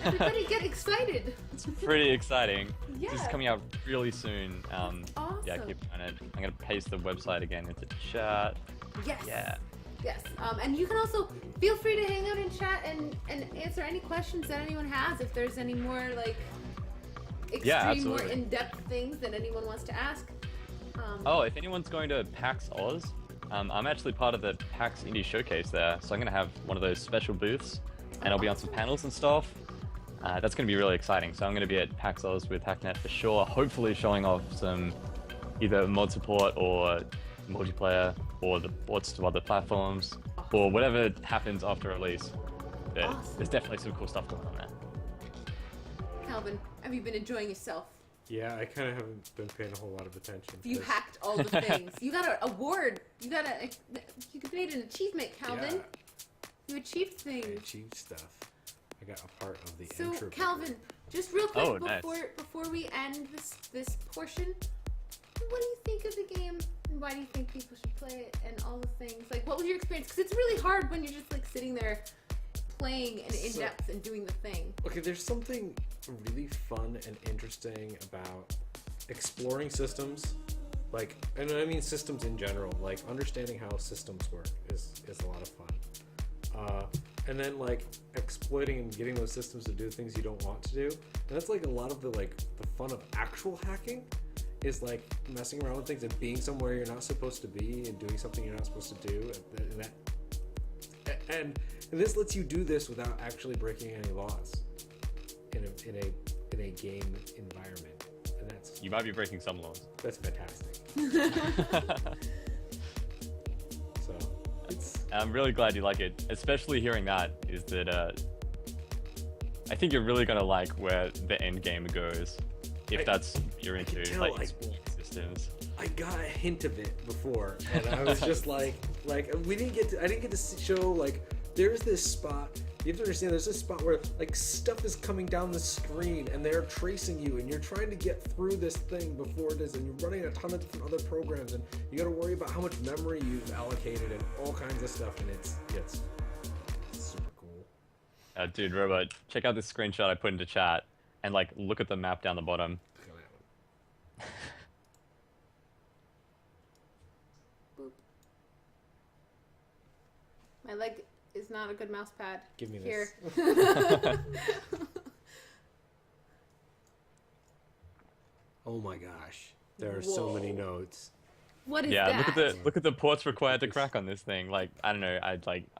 Everybody get excited. It's pretty exciting. Yeah. This is coming out really soon. Awesome. Yeah, keep on it. I'm gonna paste the website again into chat. Yes. Yeah. Yes. And you can also feel free to hang out in chat and answer any questions that anyone has. If there's any more like extreme, more in-depth things that anyone wants to ask. Oh, if anyone's going to PAX Oz, I'm actually part of the PAX Indie Showcase there, so I'm gonna have one of those special booths, and I'll be on some panels and stuff. That's going to be really exciting. So I'm going to be at PAX Oz with Hacknet for sure, hopefully showing off some either mod support or multiplayer or the ports to other platforms or whatever happens after release. But Awesome. There's definitely some cool stuff going on there. Calvin, have you been enjoying yourself? Yeah, I kind of haven't been paying a whole lot of attention. You hacked all the things. You got an award. You made an achievement, Calvin. Yeah. You achieved I things. achieved stuff. I got a part of the So, intro. Calvin, just real quick Oh, nice. before we end this portion, what do you think of the game? And why do you think people should play it? And all the things. Like, what was your experience? Because it's really hard when you're just like sitting there playing and in depth and doing the thing. Okay, there's something really fun and interesting about exploring systems. Like, and I mean systems in general. Like, understanding how systems work is a lot of fun. And then like exploiting and getting those systems to do things you don't want to do. And that's like a lot of the fun of actual hacking is like messing around with things and being somewhere you're not supposed to be and doing something you're not supposed to do. And this lets you do this without actually breaking any laws in a game environment. And You might be breaking some laws. that's fantastic. So I'm really glad you like it, especially hearing that is that I think you're really gonna like where the end game goes, if that's what you're into, tell, like like- exploring systems. I got a hint of it before, and I was just like I didn't get to show like there's this spot. You have to understand there's this spot where like stuff is coming down the screen and they're tracing you, and you're trying to get through this thing before it is, and you're running a ton of different other programs, and you got to worry about how much memory you've allocated and all kinds of stuff, and it's super cool. Dude, Robot, check out this screenshot I put into chat, and like look at the map down the bottom. Boop. My leg is not a good mouse pad. Give me Here. this. Oh my gosh, there are so many Whoa. notes. What is Yeah, that? look at the ports required to crack on this thing. Like, I don't know,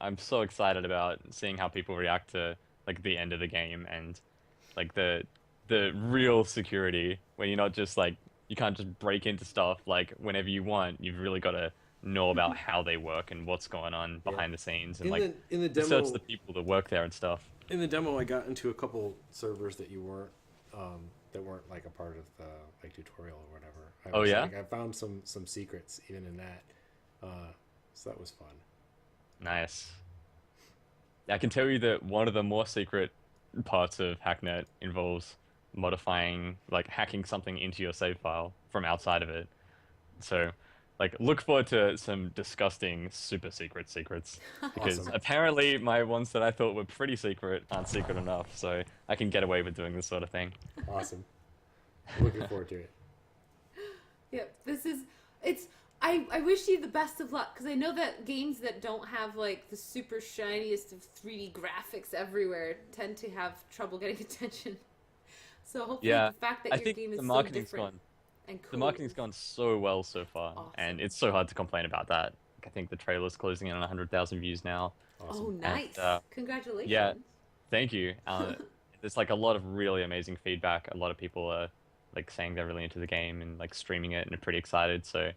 I'm so excited about seeing how people react to like the end of the game and like the real security when you're not just like you can't just break into stuff like whenever you want. You've really got to know about how they work and what's going on behind the scenes and In the demo, research the people that work there and stuff. in the demo, I got into a couple servers that weren't like a part of the like tutorial or whatever. Oh, yeah? I found some secrets even in that, so that was fun. Nice. I can tell you that one of the more secret parts of Hacknet involves modifying, like hacking something into your save file from outside of it. So, like, look forward to some disgusting super secrets. Because Awesome. apparently my ones that I thought were pretty secret aren't secret enough, so I can get away with doing this sort of thing. Awesome. Looking forward to it. Yep, I wish you the best of luck, because I know that games that don't have like the super shiniest of 3D graphics everywhere tend to have trouble getting attention. So hopefully Yeah, the fact that I your think game is the so marketing's different gone. and cool. The marketing's gone so well so far, Awesome. and it's so hard to complain about that. I think the trailer's closing in on 100,000 views now. Oh, Awesome. nice! And, Congratulations. yeah. Thank you. There's like a lot of really amazing feedback. A lot of people are like saying they're really into the game and like streaming it and are pretty excited. So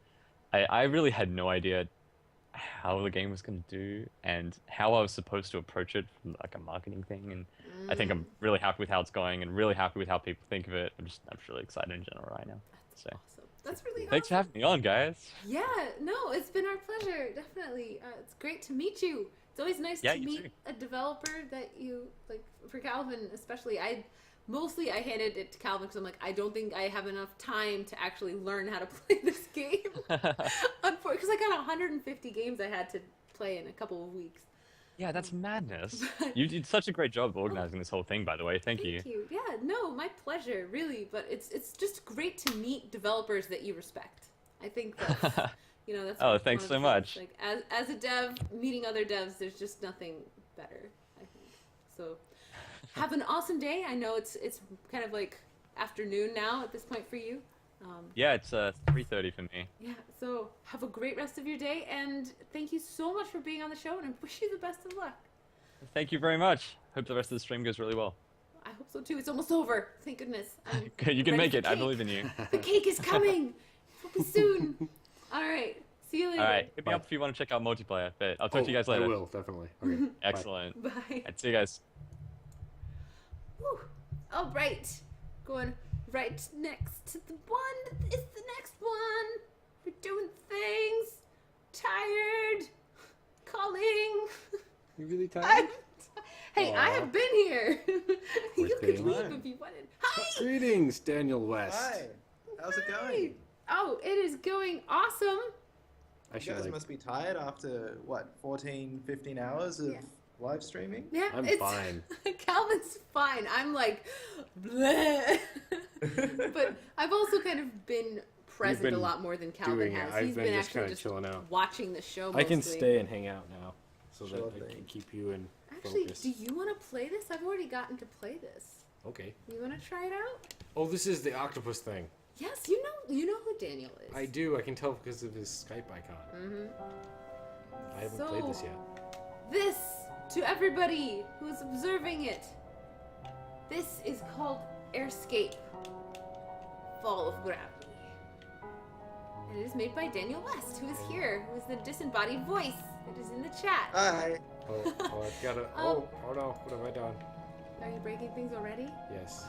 I really had no idea how the game was going to do and how I was supposed to approach it from like a marketing thing. And I think I'm really happy with how it's going and really happy with how people think of it. I'm just really excited in general right now. So Awesome. That's really thanks for awesome. having me on, guys. Yeah, no, it's been our pleasure. Definitely, it's great to meet you. It's always nice Yeah, to you meet too. a developer that you like. For Calvin, especially, I handed it to Calvin because I'm like, I don't think I have enough time to actually learn how to play this game. Unfortunately, because I got 150 games I had to play in a couple of weeks. Yeah, that's madness. You did such a great job organizing this whole thing, by the way. Thank you. Thank you. Yeah, no, my pleasure, really. But it's just great to meet developers that you respect. I think that's that's Oh, one thanks of so the much. things. Like as a dev, meeting other devs, there's just nothing better. I think so. Have an awesome day. I know it's kind of like afternoon now at this point for you. Yeah, it's 3:30 for me. Yeah. So have a great rest of your day, and thank you so much for being on the show. And I wish you the best of luck. Thank you very much. Hope the rest of the stream goes really well. I hope so too. It's almost over. Thank goodness. I'm You can ready make for it. I cake. believe in you. The cake is coming. It'll be soon. All right. See you later. All right. Hit me Bye. up if you want to check out multiplayer. But I'll talk to you guys later. I will, definitely. Okay. Bye. Excellent. Bye. Alright, see you guys. Whew. All right. Going right next to the one that is the next one. We're doing things. Tired. Calling. You really tired? Hey, I Aw. have been here. You could Daniel. leave if you wanted. Hi. Greetings, Daniel West. Hi, how's it Hi. going? Oh, it is going awesome. I You should guys like. must be tired after, what, 14, 15 hours of Yeah. live streaming? Yeah, I'm it's fine. Calvin's fine. I'm like, bleh. But I've also kind of been present been a lot more than Calvin doing it. has. I've He's been been just actually kinda just chilling out. watching the show. I can mostly. stay and hang out now, so Sure that I thing. can keep you in Actually, focus. do you want to play this? I've already gotten to play this. Okay. You want to try it out? Oh, this is the octopus thing. Yes, you know who Daniel is. I do. I can tell because of his Skype icon. Mm-hmm. I haven't played this yet. This, to everybody who's observing it, this is called Airscape, Fall of Gravity. And it is made by Daniel West, who is here, who is the disembodied voice that is in the chat. Hi. Oh, I've got to. Oh no! What have I done? Are you breaking things already? Yes.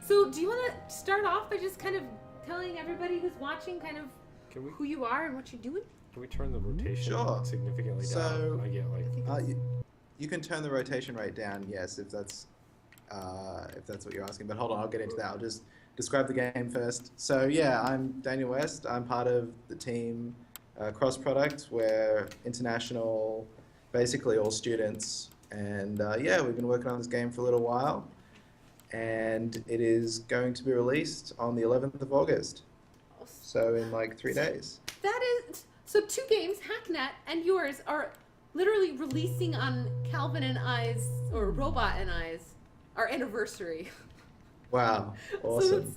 So, do you want to start off by just kind of telling everybody who's watching kind of Can we who you are and what you're doing? turn the rotation Sure. significantly So- down? I get like. You can turn the rotation rate down, yes, if that's what you're asking. But hold on, I'll get into that. I'll just describe the game first. So yeah, I'm Daniel West. I'm part of the team Cross Product. We're international, basically all students. And yeah, we've been working on this game for a little while. And it is going to be released on the 11th of August. So in like 3 days. That is so. Two games, Hacknet and yours, are literally releasing on Calvin and I's or Robot and I's our anniversary. Wow, So awesome.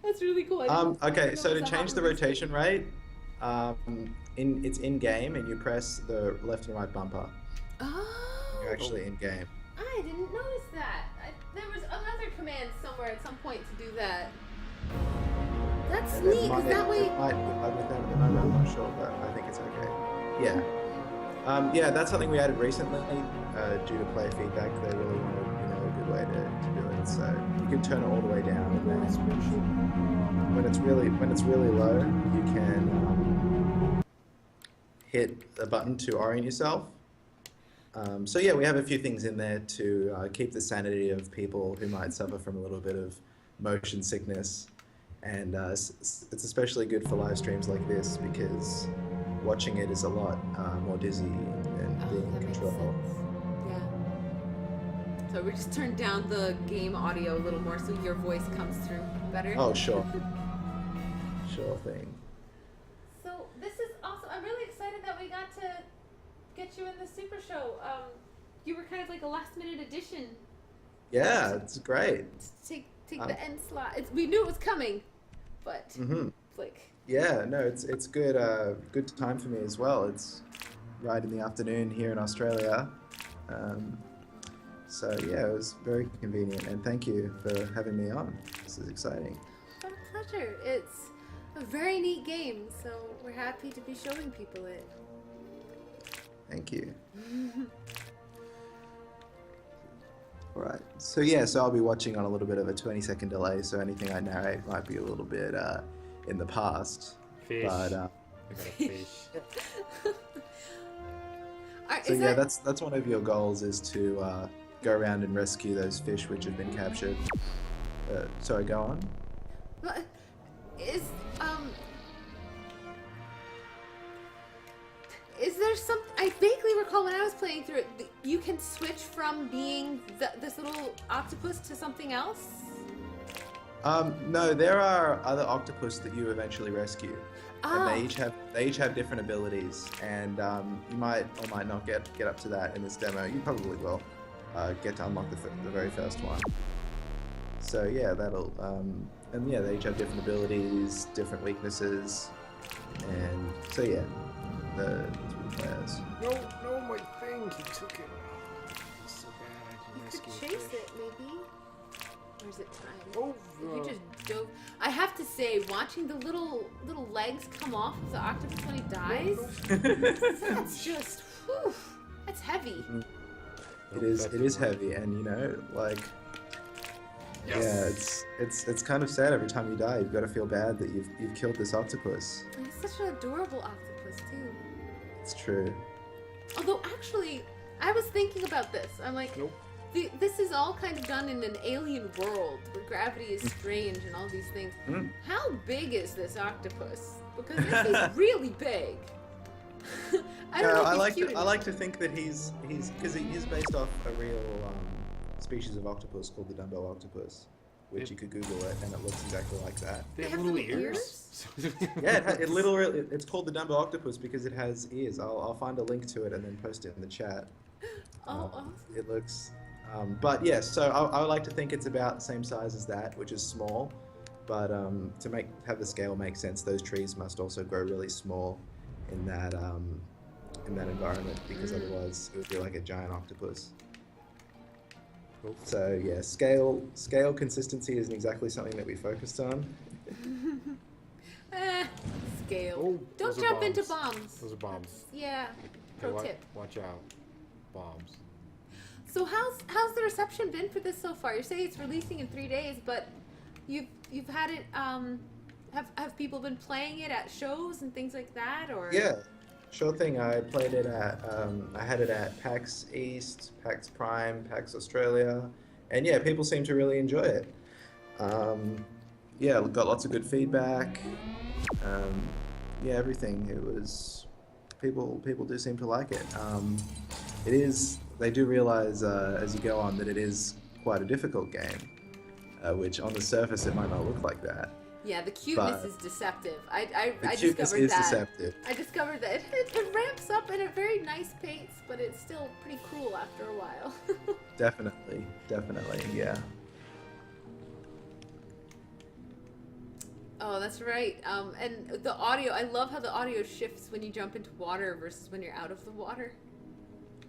that's really cool. I didn't Okay, know so it to was a change hot the release rotation date. rate, it's in game, and you press the left and right bumper. Oh, You're actually in game. I didn't notice that. There was another command somewhere at some point to do that. That's And neat, because that way. it might be bugged with that at the moment. I'm not sure, but I think it's okay. Yeah. Yeah, that's something we added recently due to player feedback. They really wanted, a good way to do it. So you can turn it all the way down, and then when it's really low, you can hit a button to orient yourself. So yeah, we have a few things in there to keep the sanity of people who might suffer from a little bit of motion sickness, and it's especially good for live streams like this because watching it is a lot more dizzy and being in That makes control. sense. Yeah. So we just turned down the game audio a little more so your voice comes through better. Oh sure, sure thing. So this is awesome. I'm really excited that we got to get you in the Super Show. You were kind of like a last minute addition. Yeah, it's great. Take the end slot. We knew it was coming, but Hmm. it's like Yeah, no, it's good. Good time for me as well. It's right in the afternoon here in Australia, So yeah, it was very convenient, and thank you for having me on. This is exciting. What a pleasure. It's a very neat game, so we're happy to be showing people it. Thank you. All right. So yeah, so I'll be watching on a little bit of a 20-second delay, so anything I narrate might be a little bit in the past. Fish. But I got a fish. so yeah, that's one of your goals, is to go around and rescue those fish which have been captured. Sorry, go on. What is is there some? I vaguely recall when I was playing through it, you can switch from being this little octopus to something else. No, there are other octopus that you eventually rescue, and Oh. they each have different abilities, and you might or might not get up to that in this demo. You probably will get to unlock the very first one. So yeah, that'll and yeah, they each have different abilities, different weaknesses, and so yeah, the players. No, my thing. He took it. It's so bad. I can You rescue could a chase fish. it, maybe. Or is it time? Oh, You just dove. I have to say, watching the little legs come off of the octopus when he dies, that's just, whew, that's heavy. It is heavy, and you know, like, yeah, it's kind of sad every time you die. You've got to feel bad that you've killed this octopus. And it's such an adorable octopus too. It's true. Although actually, I was thinking about this. I'm like, Nope. this is all kind of done in an alien world where gravity is strange and all these things. Mm. How big is this octopus? Because this is really big. I don't know if I he's like cute I enough. like to think that he's because he is based off a real species of octopus called the Dumbo octopus, which you could Google it, and it looks exactly like that. They have have little little ears. Yeah, it literally it's called the Dumbo octopus because it has ears. I'll find a link to it and then post it in the chat. Oh, awesome. It looks, but yeah. So I would like to think it's about the same size as that, which is small. But to have the scale make sense, those trees must also grow really small in that environment, because otherwise it would be like a giant octopus. So yeah, scale consistency isn't exactly something that we focused on. Scale. Oh, Don't those are jump into bombs. bombs. Those are bombs. Yeah. Pro Hey, tip. Watch out. Bombs. So how's the reception been for this so far? You say it's releasing in 3 days, but you've had it. Have people been playing it at shows and things like that, or? Yeah, sure thing. I played it at I had it at PAX East, PAX Prime, PAX Australia, and yeah, people seem to really enjoy it. Yeah, got lots of good feedback. Yeah, everything. It was people do seem to like it. It is. They do realize as you go on that it is quite a difficult game, which on the surface it might not look like that. Yeah, the cuteness But- is deceptive. I The cuteness discovered is that. deceptive. I discovered that it ramps up at a very nice pace, but it's still pretty cruel after a while. Definitely, yeah. Oh, that's right. And the audio, I love how the audio shifts when you jump into water versus when you're out of the water.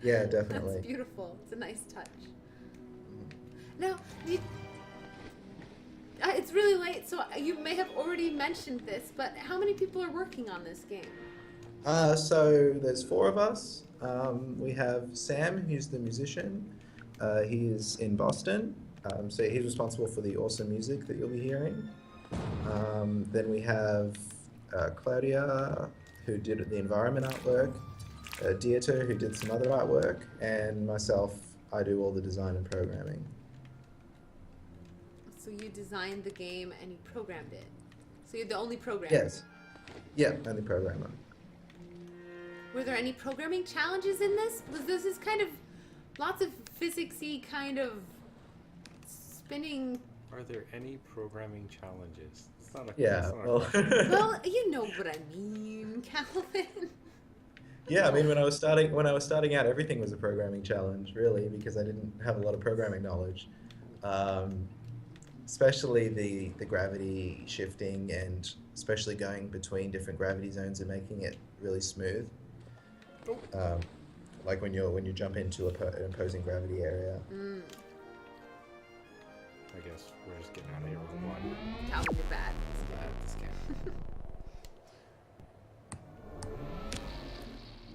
Yeah, definitely. That's beautiful. It's a nice touch. Now, it's really late, so you may have already mentioned this, but how many people are working on this game? So there's 4 of us. We have Sam, who's the musician. He's in Boston, so he's responsible for the awesome music that you'll be hearing. Then we have Claudia, who did the environment artwork, Dieter, who did some other artwork, and myself, I do all the design and programming. So you designed the game and you programmed it. So you're the only programmer. Yes. Yeah, only programmer. Were there any programming challenges in this? Was this is kind of lots of physicsy kind of spinning? Are there any programming challenges? It's not a Yeah, it's not a well... question. Well, you know what I mean, Calvin. Yeah, I mean, when I was starting out, everything was a programming challenge, really, because I didn't have a lot of programming knowledge. Especially the gravity shifting, and especially going between different gravity zones and making it really smooth. like when you jump into an opposing gravity area. I guess we're just getting out of here with one. Calvin, you're bad. Bad at this game.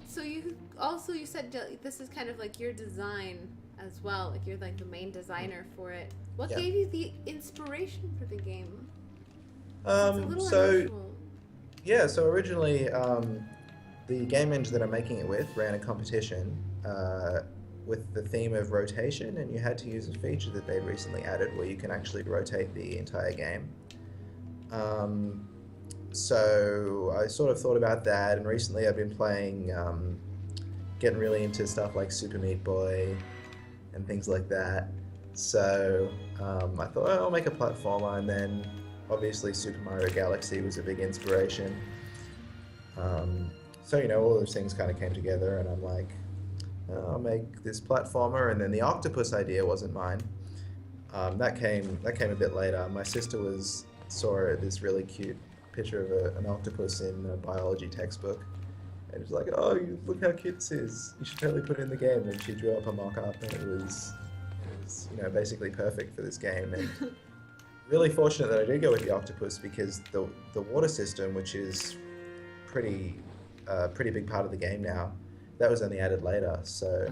So you said this is kind of like your design as well. Like you're like the main designer for it. What Yeah. gave you the inspiration for the game? It's a little unusual. So originally, the game engine that I'm making it with ran a competition with the theme of rotation, and you had to use a feature that they'd recently added where you can actually rotate the entire game. So I sort of thought about that, and recently I've been playing, getting really into stuff like Super Meat Boy and things like that. So I thought, I'll make a platformer, and then obviously Super Mario Galaxy was a big inspiration. So all those things kind of came together, and I'm like, I'll make this platformer. And then the octopus idea wasn't mine. That came a bit later. My sister saw this really cute picture of an octopus in a biology textbook, and was like, "Oh, look how cute this is! You should totally put it in the game." And she drew up a mock-up, and it was basically perfect for this game. And really fortunate that I did go with the octopus, because the water system, which is pretty big part of the game now, that was only added later. So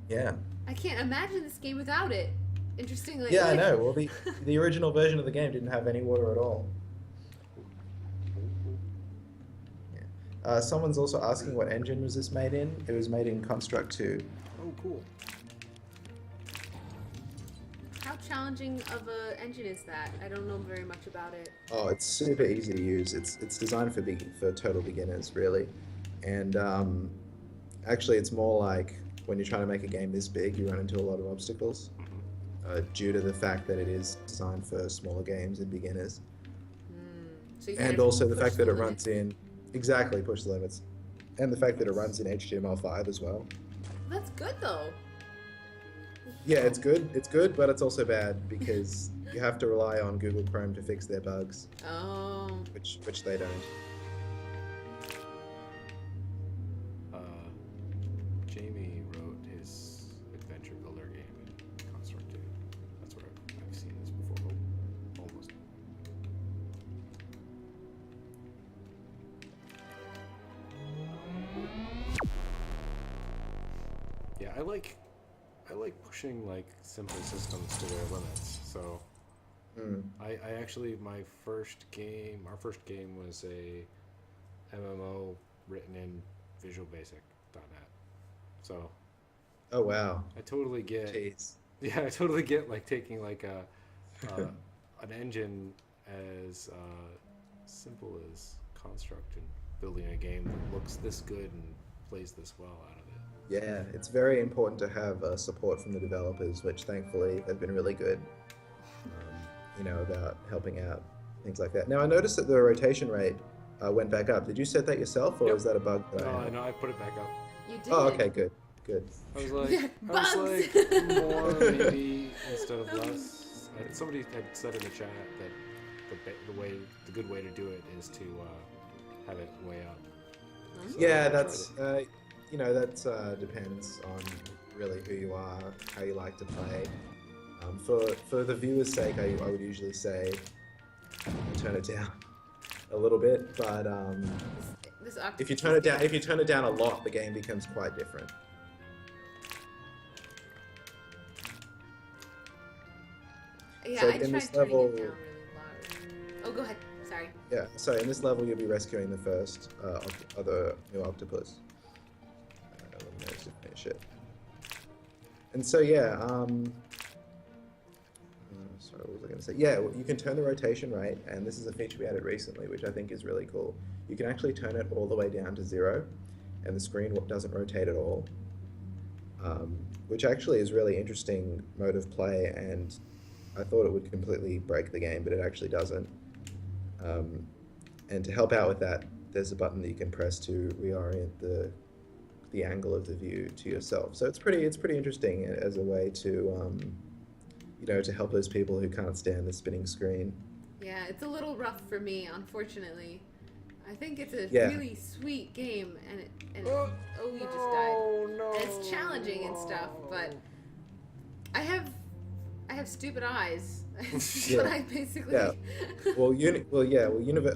yeah. I can't imagine this game without it. Interestingly. Yeah, I know. Well, the original version of the game didn't have any water at all. Yeah. Someone's also asking what engine was this made in. It was made in Construct 2. Oh, cool. How challenging of an engine is that? I don't know very much about it. Oh, it's super easy to use. It's designed for total beginners, really. And actually, it's more like when you're trying to make a game this big, you run into a lot of obstacles due to the fact that it is designed for smaller games and beginners. So you And kind also of the push fact that it limits. runs in, exactly, push the limits. And the fact that it runs in HTML5 as well. That's good though. Yeah, it's good. It's good, but it's also bad because you have to rely on Google Chrome to fix their bugs, Oh. which they don't. Jamie wrote his adventure builder game in Construct 2. That's where I've seen this before. Almost. Yeah, I like pushing like simple systems to their limits. So I actually our first game was a MMO written in Visual Basic.net. So Oh wow. I totally get Jeez. yeah, I totally get like taking like an engine as simple as Construct and building a game that looks this good and plays this well out of it. Yeah, it's very important to have support from the developers, which thankfully they've been really good. About helping out things like that. Now I noticed that the rotation rate went back up. Did you set that yourself, or Yep. is that a bug? That I No, have? I put it back up. You did. Oh, okay, good. I was like, Bugs! more maybe instead of less. Somebody had said in the chat that the good way to do it is to have it way up. So Yeah, I tried that's it. that depends on really who you are, how you like to play. For the viewer's sake, I would usually say turn it down a little bit, but This if you turn it down a lot, the game becomes quite different. Yeah, So I in tried this turning level- it down really loud. Oh, go ahead. Sorry. Yeah, so in this level, you'll be rescuing the first other new octopus. Let me know to finish it. And so yeah, sorry, what was I going to say? Yeah, well, you can turn the rotation rate, and this is a feature we added recently, which I think is really cool. You can actually turn it all the way down to 0, and the screen doesn't rotate at all, which actually is really interesting mode of play, and I thought it would completely break the game, but it actually doesn't. And to help out with that, there's a button that you can press to reorient the angle of the view to yourself. So it's pretty interesting as a way to to help those people who can't stand the spinning screen. Yeah, it's a little rough for me, unfortunately. I think it's a Yeah. really sweet game, oh, you just died. No. And it's challenging and stuff, but I have stupid eyes. Yeah. But I basically. Yeah.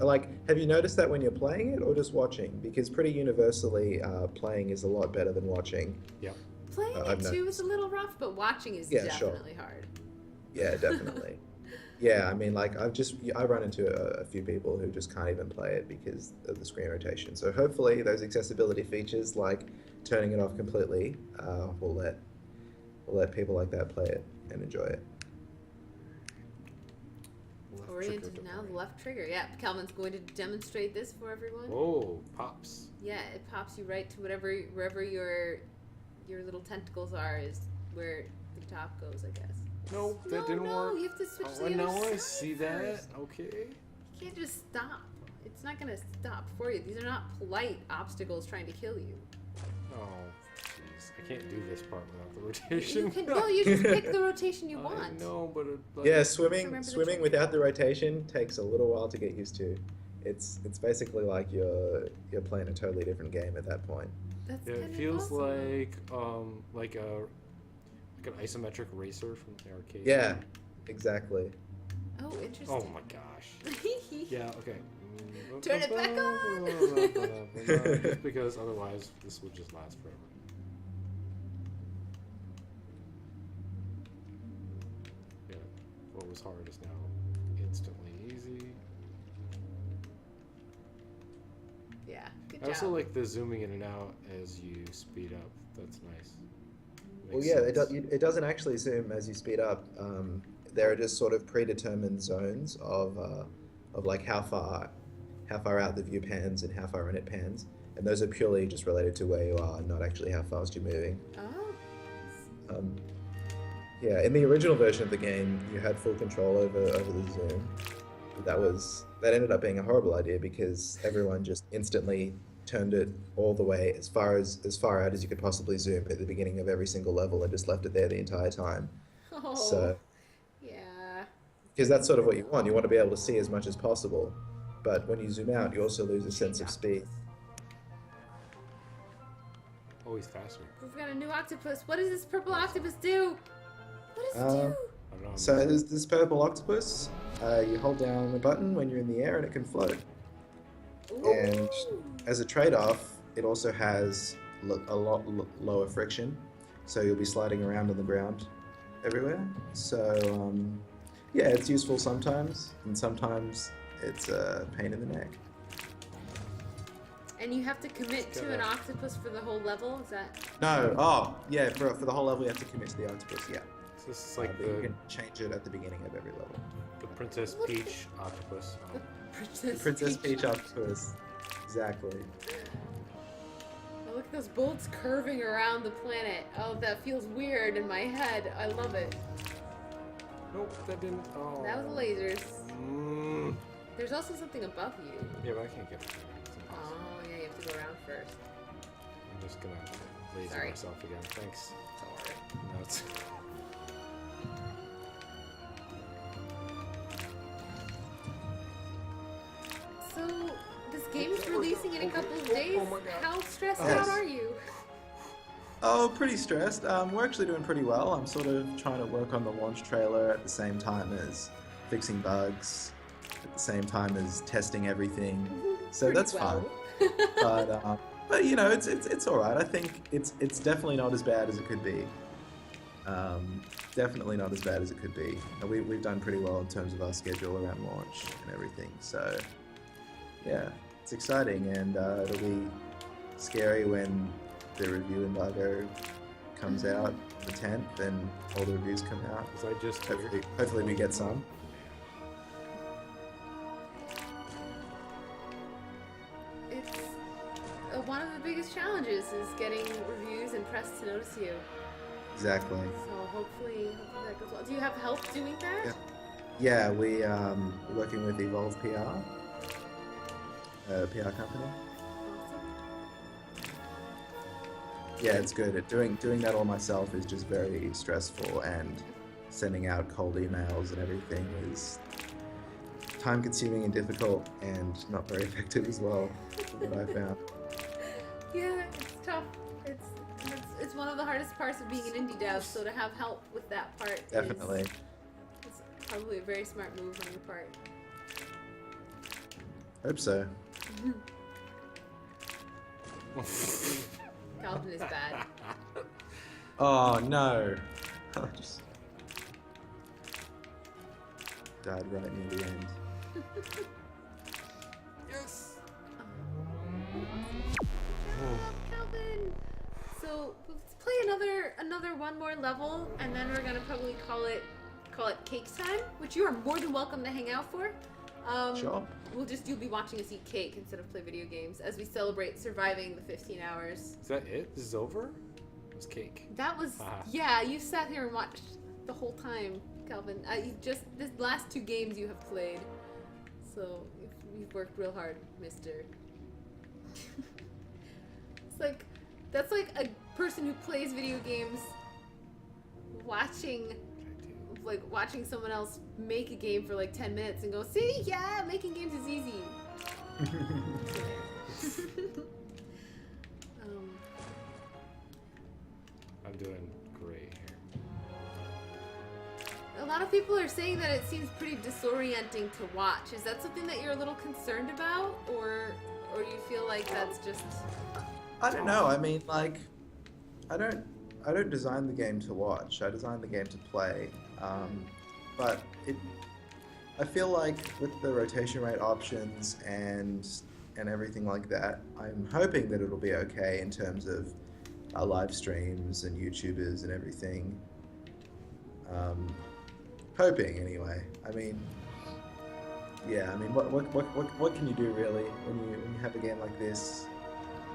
Like, have you noticed that when you're playing it or just watching? Because pretty universally, playing is a lot better than watching. Yep. Playing I've it too is a little rough, but watching is Yeah, sure. definitely hard. Yeah, definitely. Yeah, I mean, like, I run into a few people who just can't even play it because of the screen rotation. So hopefully those accessibility features, like turning it off completely, will let people like that play it and enjoy it. Left Oriented trigger to now, the orient. left trigger. Yeah, Calvin's going to demonstrate this for everyone. Oh, pops. Yeah, it pops you right to wherever your little tentacles are is where the top goes, I guess. No, that didn't no, work. you have to switch to Oh, the other now I side see that. first. Okay. You can't just stop. It's not gonna stop for you. These are not polite obstacles trying to kill you. Oh, jeez. I can't do this part without the rotation. You just pick the rotation you I want. know, but it, like, Yeah, Remember swimming the swimming trick. without the rotation takes a little while to get used to. It's basically like you're playing a totally different game at that point. That's Yeah, kind it of feels awesome. like an isometric racer from the arcade. Yeah, exactly. Oh, interesting. Oh my gosh. Yeah. Okay. Turn it back on. Just because otherwise this would just last forever. Yeah. What was hard is now instantly easy. Yeah, good I job. also like the zooming in and out as you speed up. That's nice. Well, Makes yeah, sense. it doesn't actually zoom as you speed up. There are just sort of predetermined zones of like how far out the view pans and how far in it pans, and those are purely just related to where you are, not actually how fast you're moving. Oh. Yeah, in the original version of the game, you had full control over the zoom. But that ended up being a horrible idea because everyone just instantly turned it all the way as far out as you could possibly zoom at the beginning of every single level and just left it there the entire time. Oh. So, Yeah. because that's sort of what you want. You want to be able to see as much as possible. But when you zoom out, you also lose a sense of speed. Always faster. We've got a new octopus. What does this purple octopus do? What does it do? I don't know. So there's this purple octopus. You hold down the button when you're in the air and it can float. And Ooh. as a trade-off, it also has a lot lower friction. So you'll be sliding around on the ground everywhere. So yeah, it's useful sometimes, and sometimes it's a pain in the neck. And you have to commit to an octopus for the whole level? Is that? No, oh yeah, for the whole level you have to commit to the octopus. Yeah, So this is like but you the can change it at the beginning of every level. Princess Peach octopus. Oh. Princess Peach octopus. Exactly. Oh, look at those bolts curving around the planet. Oh, that feels weird in my head. I love it. Nope, that didn't. Oh. That was lasers. Mm. There's also something above you. Yeah, but I can't get it. It's impossible. Oh, yeah, you have to go around first. I'm just gonna laser Sorry. myself again. Thanks. Don't worry. No, it's... So, this game's releasing in a couple of days. Oh my God. How stressed Yes. out are you? Oh, pretty stressed. We're actually doing pretty well. I'm sort of trying to work on the launch trailer at the same time as fixing bugs, at the same time as testing everything. So Pretty that's well. fun. But you know, it's all right. I think it's definitely not as bad as it could be. Definitely not as bad as it could be. We've done pretty well in terms of our schedule around launch and everything. So yeah, it's exciting, and it'll be scary when the review embargo comes out on the 10th and all the reviews come out. Because I just heard. Hopefully we get some. It's one of the biggest challenges is getting reviews and press to notice you. Exactly. So hopefully that goes well. Do you have help doing that? Yeah, we're working with Evolve PR, a PR company. Awesome. Yeah, it's good. Doing that all myself is just very stressful, and sending out cold emails and everything is time-consuming and difficult, and not very effective as well. From what I found. Yeah, it's tough. It's one of the hardest parts of being an indie dev. So to have help with that part Definitely. is probably a very smart move on your part. Hope so. Calvin is bad. Oh no! I just died right near the end. Yes. Calvin. So let's play another one more level, and then we're gonna probably call it cake time, which you are more than welcome to hang out for. Sure. You'll be watching us eat cake instead of play video games as we celebrate surviving the 15 hours. Is that it? This is over? It was cake. That was yeah. You sat here and watched the whole time, Calvin. This last 2 games you have played, so you've worked real hard, Mister. That's like a person who plays video games watching someone else make a game for like 10 minutes and go, see, yeah, making games is easy. I'm doing great here. A lot of people are saying that it seems pretty disorienting to watch. Is that something that you're a little concerned about, or do you feel like that's just? I don't know. I mean, like, I don't design the game to watch. I design the game to play. But I feel like with the rotation rate options and everything like that, I'm hoping that it'll be okay in terms of live streams and YouTubers and everything. Hoping anyway. I mean, yeah. I mean, what can you do really when you have a game like this?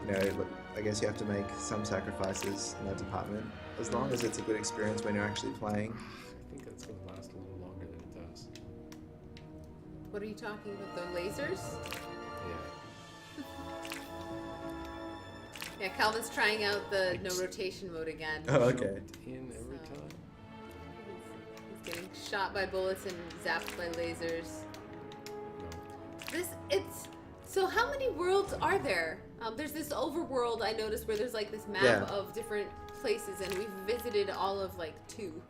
You know, I guess you have to make some sacrifices in that department. As long as it's a good experience when you're actually playing. I think that's going to last a little longer than it does. What are you talking about? The lasers? Yeah. Yeah, Calvin's trying out the no rotation mode again. Oh, okay. In every So- time. He's getting shot by bullets and zapped by lasers. No. So how many worlds are there? There's this overworld I noticed where there's like this map of different places, and we've visited all of like 2.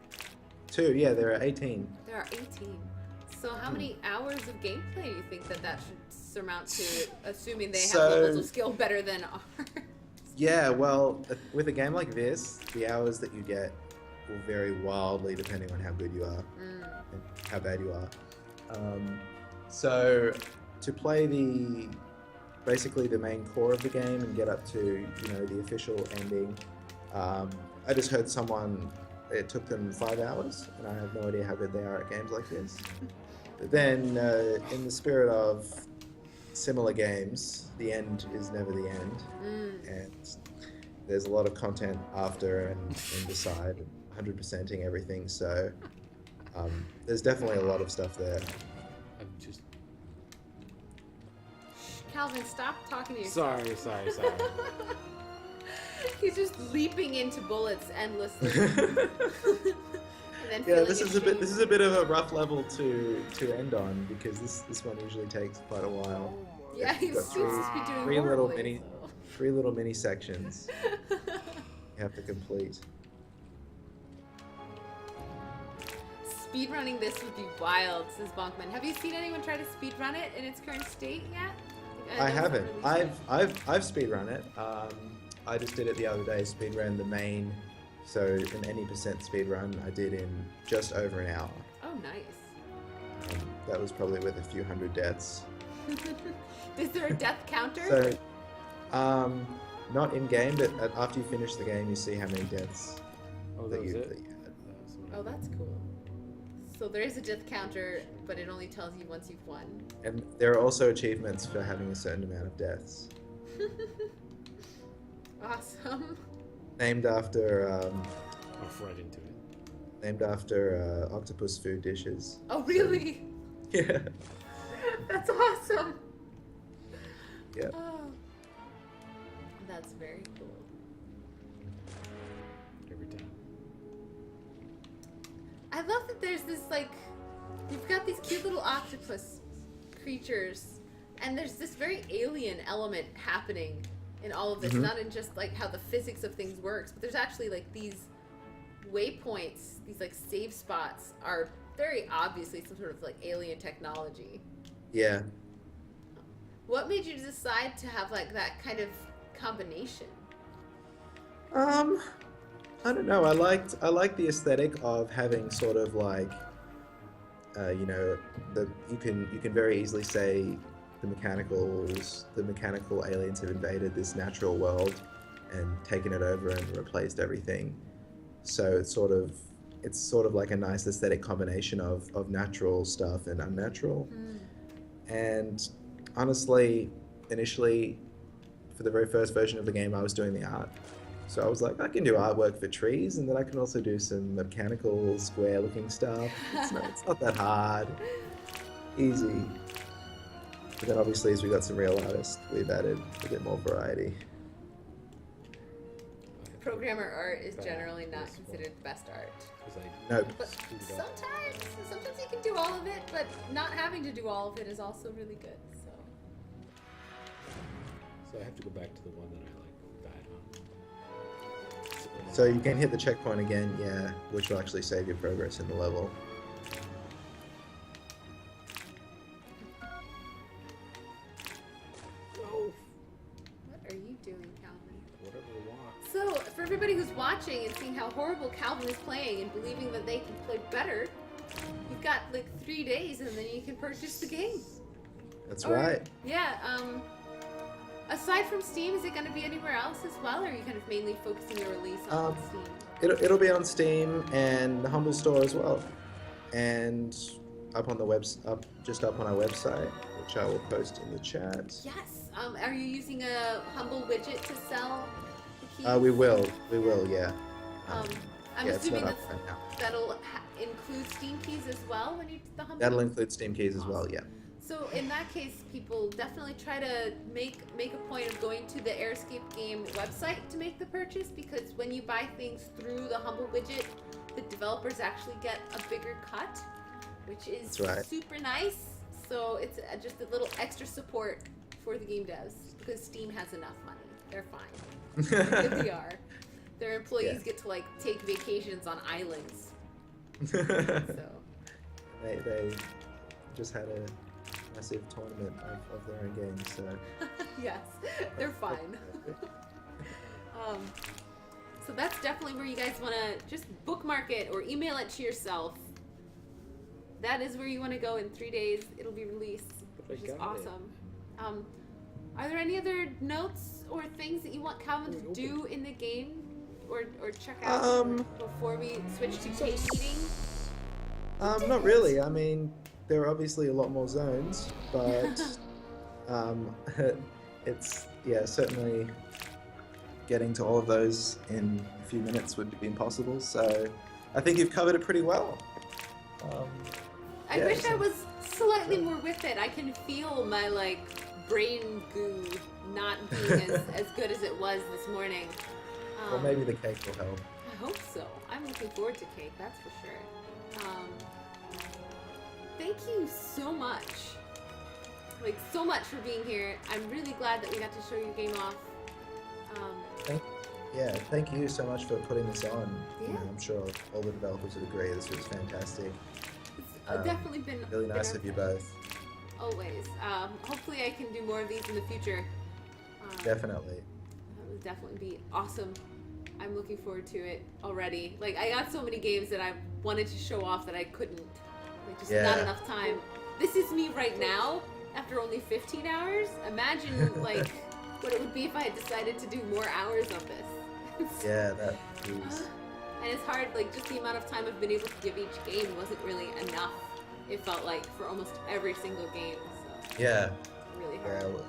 2, yeah, there are 18. There are 18. So how many hours of gameplay do you think that should surmount to, assuming they have levels of skill better than ours? Yeah, well, with a game like this, the hours that you get will vary wildly depending on how good you are and how bad you are. So to play basically the main core of the game and get up to, the official ending, I just heard it took them 5 hours, and I have no idea how good they are at games like this. But then, in the spirit of similar games, the end is never the end, and there's a lot of content after and beside, 100%ing everything, so there's definitely a lot of stuff there. I'm just... Calvin, stop talking to yourself. Sorry. He's just leaping into bullets endlessly. And then Yeah, feeling this is a bit of a rough level to end on, because this one usually takes quite a while. Yeah, he You've seems got to be doing three little horribly, three little mini sections you have to complete. Speedrunning this would be wild, says Bonkman. Have you seen anyone try to speedrun it in its current state yet? I know it's not haven't. released yet. I've speedrun it. I just did it the other day. Speedrun the main, so an any percent speedrun I did in just over an hour. Oh, nice. That was probably with a few hundred deaths. Is there a death counter? So, not in game, but after you finish the game, you see how many deaths Oh, that that was you it? that you had. Oh, that's cool. So there is a death counter, but it only tells you once you've won. And there are also achievements for having a certain amount of deaths, Awesome. named after I'm right into it. octopus food dishes. Oh, really? Yeah. That's awesome. Yeah. Oh, that's very cool. Every time. I love that there's this, like, you've got these cute little octopus creatures, and there's this very alien element happening in all of this, not in just like how the physics of things works, but there's actually like these waypoints, these like save spots are very obviously some sort of like alien technology. Yeah. What made you decide to have like that kind of combination? I don't know. I liked the aesthetic of having sort of like, you know, you can very easily say the mechanical aliens have invaded this natural world and taken it over and replaced everything. So it's sort of like a nice aesthetic combination of natural stuff and unnatural. And honestly, initially, for the very first version of the game, I was doing the art. So I was like, I can do artwork for trees, and then I can also do some mechanical, square-looking stuff. It's not that hard. Easy. But then obviously, as we got some real artists, we've added a bit more variety. Programmer art is generally not considered the best art. Nope. But sometimes you can do all of it, but not having to do all of it is also really good. So I have to go back to the one that I like died on. So you can hit the checkpoint again, yeah, which will actually save your progress in the level. What are you doing, Calvin? Whatever you want. So, for everybody who's watching and seeing how horrible Calvin is playing and believing that they can play better, you've got like 3 days and then you can purchase the game. That's right. Yeah, aside from Steam, is it going to be anywhere else as well, or are you kind of mainly focusing your release on Steam? It'll be on Steam and the Humble Store as well, and up on the just up on our website, which I will post in the chat. Yes. Are you using a Humble widget to sell the keys? We will, yeah. I'm yeah, it's assuming not up right now. that'll include Steam keys as well when you do the Humble. That'll include Steam keys as well, yeah. So in that case, people definitely try to make a point of going to the Airscape game website to make the purchase, because when you buy things through the Humble widget, the developers actually get a bigger cut, which is super nice. So it's just a little extra support for the game devs, because Steam has enough money. They're fine. They really are. Their employees get to like take vacations on islands. So They just had a massive tournament of their own games, so yes, they're fine. So that's definitely where you guys want to just bookmark it or email it to yourself. That is where you want to go. In 3 days it'll be released, which is awesome. Are there any other notes or things that you want Calvin to do in the game or check out before we switch to cake eating? Not really. I mean, there are obviously a lot more zones, but it's certainly getting to all of those in a few minutes would be impossible. So I think you've covered it pretty well. I wish I was slightly more with it. I can feel my like brain goo not being as good as it was this morning. Well, maybe the cake will help. I hope so. I'm looking forward to cake, that's for sure. Thank you so much. Like, so much for being here. I'm really glad that we got to show your game off. Thank you so much for putting this on. Yeah. You know, I'm sure all the developers would agree this was fantastic. It's definitely been really nice of you both. Always. Hopefully I can do more of these in the future. Definitely. That would definitely be awesome. I'm looking forward to it already. Like, I got so many games that I wanted to show off that I couldn't. Like, just not enough time. This is me right now, after only 15 hours. Imagine, like, what it would be if I had decided to do more hours of this. Yeah, that is. And it's hard, like, just the amount of time I've been able to give each game wasn't really enough. It felt like for almost every single game. So Yeah. really hard.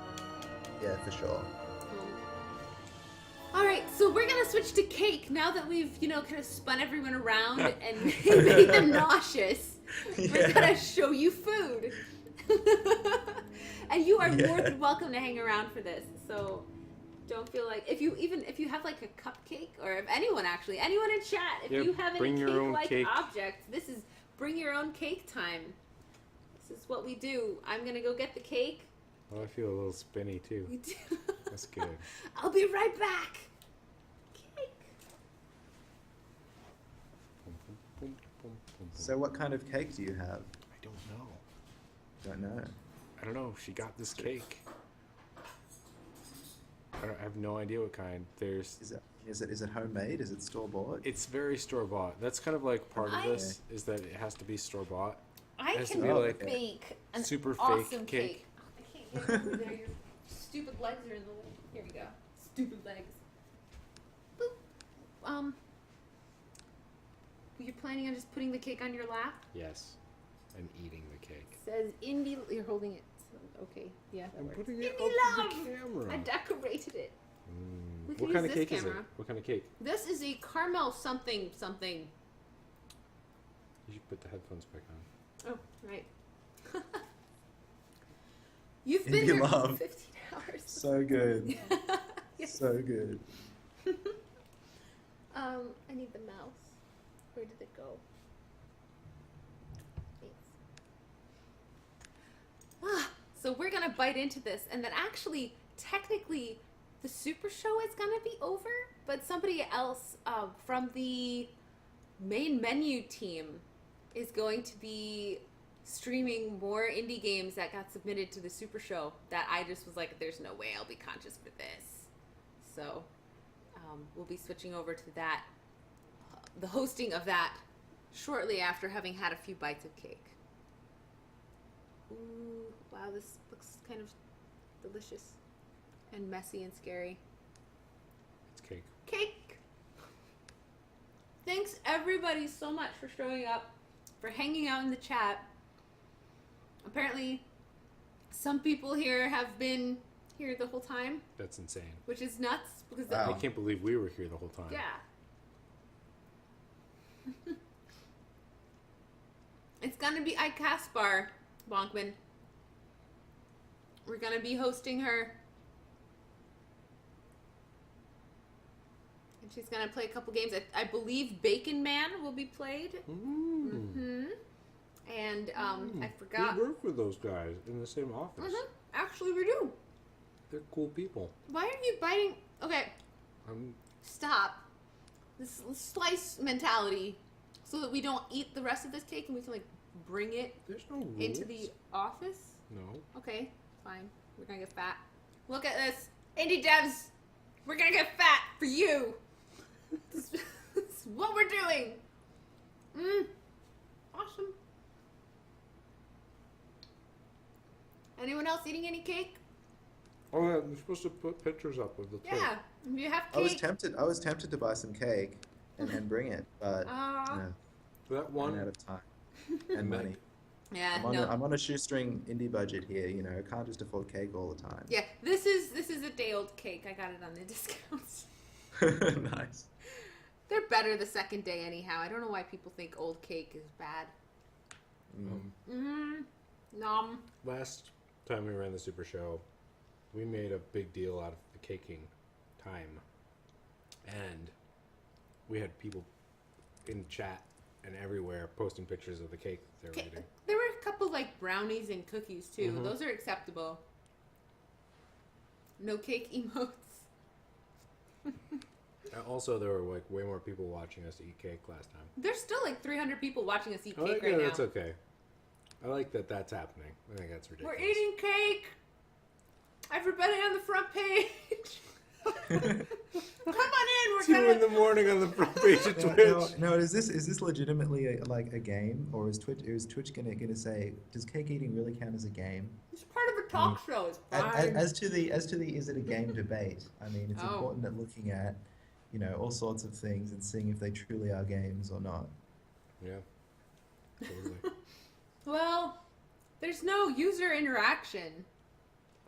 Yeah, for sure. Alright, so we're gonna switch to cake now that we've, kind of spun everyone around and made them nauseous. We're gonna show you food. And you are more than welcome to hang around for this. So don't feel like if you have like a cupcake, or if anyone in chat, if you have any cake-like objects, this is bring your own cake time. This is what we do. I'm gonna go get the cake. Oh, I feel a little spinny too. We do. That's good. I'll be right back. Cake. So what kind of cake do you have? I don't know. Don't know. I don't know. She got this cake. I have no idea what kind. Is it homemade? Is it store bought? It's very store bought. That's kind of like part of I- this is that it has to be store bought. I Has to can be like bake an super fake awesome cake. I can't get over there. Your stupid legs are in the way. Here we go. Stupid legs. Boop. You're planning on just putting the cake on your lap? Yes, I'm eating the cake. It says indie. You're holding it. So, okay. Yeah. That I'm works. putting it Indie up love. to the camera. I decorated it. We can What use kind of this cake is it? camera. What kind of cake? This is a caramel something something. You should put the headphones back on. Oh, right. You've Indie been here love. for 15 hours. So good. Yes. So good. I need the mouse. Where did it go? Thanks. So we're gonna bite into this, and then actually, technically, the Super Show is gonna be over, but somebody else from the main menu team is going to be streaming more indie games that got submitted to the Super Show that I just was like, there's no way I'll be conscious for this. So we'll be switching over to that, the hosting of that, shortly after having had a few bites of cake. Ooh, wow, this looks kind of delicious and messy and scary. It's cake. Cake! Thanks everybody so much for showing up, for hanging out in the chat. Apparently, some people here have been here the whole time, That's insane. which is nuts because Wow. I can't believe we were here the whole time. yeah. It's gonna be Caspar Bonkman. We're gonna be hosting her. And she's gonna play a couple games. I believe Bacon Man will be played. Mm. And I forgot. We work with those guys in the same office. Actually, we do. They're cool people. Why are you biting? Okay, I'm stop. This slice mentality, so that we don't eat the rest of this cake and we can like bring it There's no rules. into the office. No. Okay, fine. We're gonna get fat. Look at this, indie devs. We're gonna get fat for you. This is what we're doing. Awesome. Anyone else eating any cake? Oh yeah, we're supposed to put pictures up of the cake. Yeah. If you have I was cake. tempted to buy some cake and bring it, but Aw. That run out one. of time and money. Yeah. I'm on a shoestring indie budget here. You know, I can't just afford cake all the time. Yeah. This is a day old cake. I got it on the discounts. Nice. They're better the second day anyhow. I don't know why people think old cake is bad. Nom. Last time we ran the Super Show, we made a big deal out of the caking time, and we had people in chat and everywhere posting pictures of the cake that they were eating. There were a couple like brownies and cookies too. Those are acceptable. No cake emotes. Also, there were like way more people watching us eat cake last time. There's still like 300 people watching us eat I cake like right that. now. That's okay. I like that that's happening. I think that's ridiculous. We're eating cake. Everybody on the front page. Come on in. We're 2 in gonna. the morning on the front page of Twitch. No, is this legitimately like a game, or is Twitch gonna say, does cake eating really count as a game? It's part of a talk show. It's fine. As to the is it a game debate? I mean, it's Oh. important at looking at, you know, all sorts of things and seeing if they truly are games or not. Yeah. Totally. Well, there's no user interaction.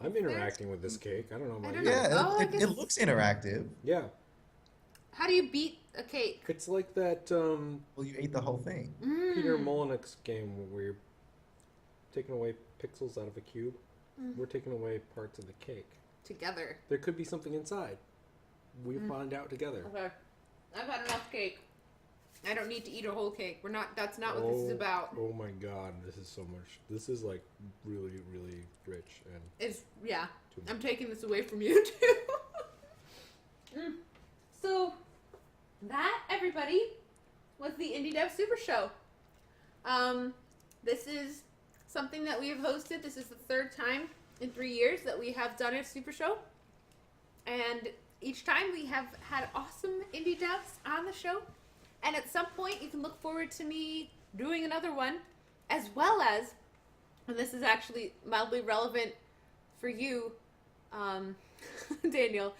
I'm interacting with this cake. I don't know about I don't you. know. Yeah, Oh, I it guess- looks interactive. Yeah. How do you beat a cake? It's like that Well, you eat the whole thing. Peter Molyneux's game where you're taking away pixels out of a cube. We're taking away parts of the cake. Together. There could be something inside. We find out together. Okay. I've had enough cake. I don't need to eat a whole cake. We're not. That's not what this is about. Oh my god, this is so much. This is like really, really rich and. It's yeah. Too much. I'm taking this away from you too. So that, everybody, was the Indie Dev Super Show. This is something that we have hosted. This is the third time in 3 years that we have done a Super Show, and each time we have had awesome indie devs on the show. And at some point, you can look forward to me doing another one, as well as, and this is actually mildly relevant for you, Daniel,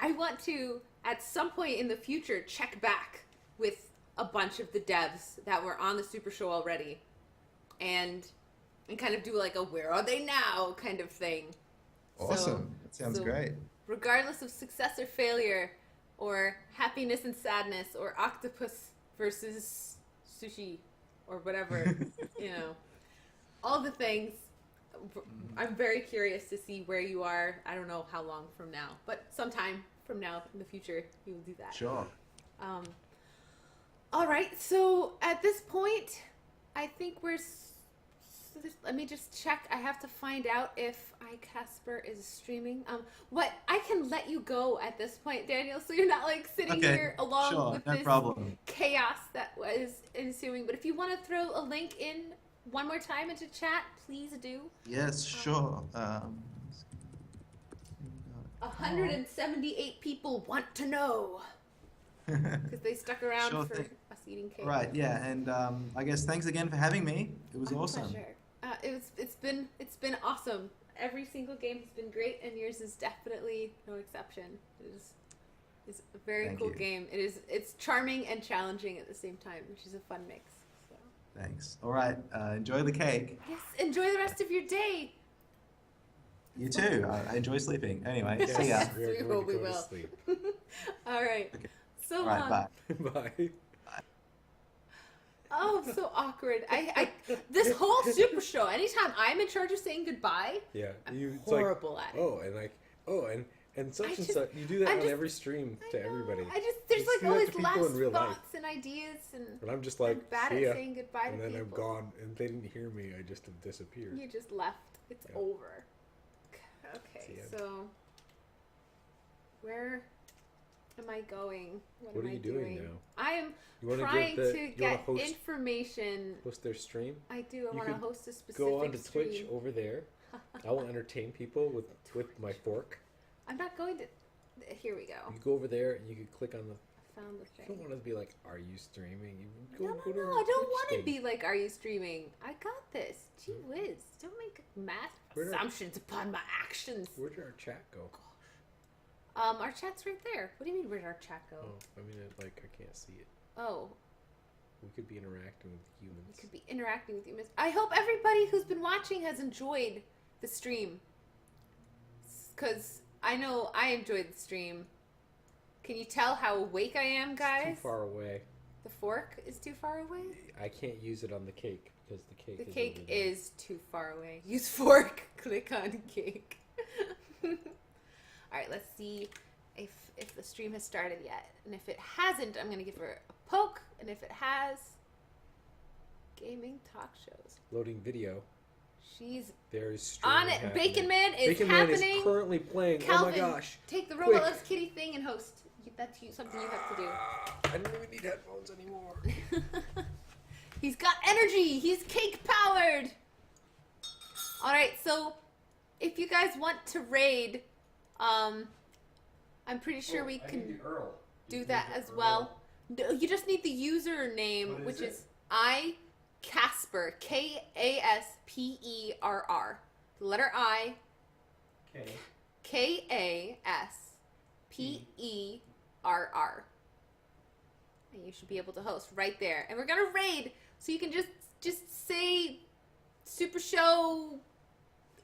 I want to, at some point in the future, check back with a bunch of the devs that were on the Super Show already, and kind of do like a where are they now kind of thing. Awesome. That sounds great. Regardless of success or failure, or happiness and sadness, or octopus versus sushi, or whatever, all the things. I'm very curious to see where you are. I don't know how long from now, but sometime from now in the future, you will do that. Sure. All right, so at this point, I think let me just check. I have to find out if iCasper is streaming. What I can let you go at this point, Daniel, so you're not like sitting here along with this chaos that was ensuing. But if you want to throw a link in one more time into chat, please do. Yes, sure. 178 people want to know because they stuck around Sure for thing. us eating cake. Right, yeah, and I guess thanks again for having me. It was My awesome. pleasure. It's been awesome. Every single game has been great, and yours is definitely no exception. It's a very Thank cool you. game. It's charming and challenging at the same time, which is a fun mix. So. Thanks. All right, enjoy the cake. Yes, enjoy the rest of your day. You too. I enjoy sleeping. Anyway, Yes, see ya. we are We going will, to we go to will. sleep. All right. Okay. So All right, bye. Bye. Oh, so awkward. I this whole Super Show. Anytime I'm in charge of saying goodbye, Yeah, I'm it's horrible at it. And such I and just- such. You do that I on just- every stream I to know. everybody. There's Just like do that always to people in last real life. thoughts and ideas, and And I'm just like, I'm bad see at ya. saying goodbye And to then people. I'm gone, and they didn't hear me. I just have disappeared. You just left. It's Yeah. over. Okay, See ya. so where am I going? What am are I you doing now? I am You want trying to to get host, information. host their stream? I do. I You want to could host a specific Go on to stream. Twitch over there. I will entertain people with my fork. I'm not going to. Here we go. You go over there and you can click on the. I found the You don't thing. want to be like, "Are you streaming?" You No, go to no, the I don't Twitch want to thing. be like, are you streaming? I got this. Gee whiz. Don't make math Where did- assumptions upon my actions. Where did our chat go? Our chat's right there. What do you mean, where'd our chat go? Oh, I mean, I can't see it. Oh, We could be interacting with we humans. could be interacting with you. I hope everybody who's been watching has enjoyed the stream. Because I know I enjoyed the stream. Can you tell how awake I am, guys? It's too far away. The fork is too far away? I can't use it on the cake because the cake. The is cake over there. is too far away. Use fork. Click on cake. Alright, let's see if the stream has started yet. And if it hasn't, I'm going to give her a poke. And if it has, gaming talk shows. Loading video. She's There is streaming on it. happening. Bacon Man is Bacon Man happening. is currently playing. Calvin, Oh my gosh! take the Robot Quick. Loves Kitty thing and host. That's something you have to do. I don't even need headphones anymore. He's got energy. He's cake powered. All right, so if you guys want to raid, I'm pretty sure we can do that as well. No, you just need the username, What is which it? is iCasper, Kasperr. The letter I, Okay. Kasperr. And you should be able to host right there. And we're gonna raid, so you can just say Super Show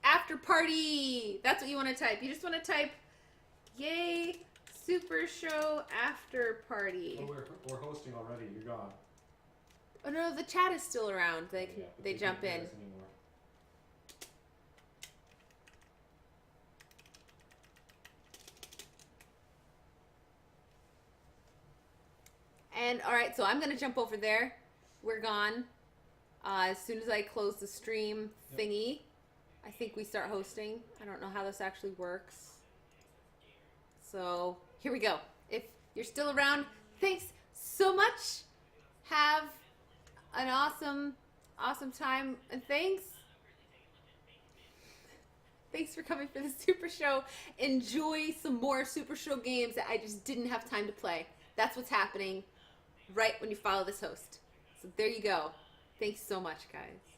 after party. That's what you want to type. You just want to type, yay, Super Show after party. Oh, we're hosting already. You're gone. Oh no, the chat is still around. They jump in. And all right, so I'm gonna jump over there. We're gone. As soon as I close the stream thingy, I think we start hosting. I don't know how this actually works. So here we go. If you're still around, thanks so much. Have an awesome time, and thanks for coming for the Super Show. Enjoy some more Super Show games that I just didn't have time to play. That's what's happening right when you follow this host. So there you go. Thanks so much, guys.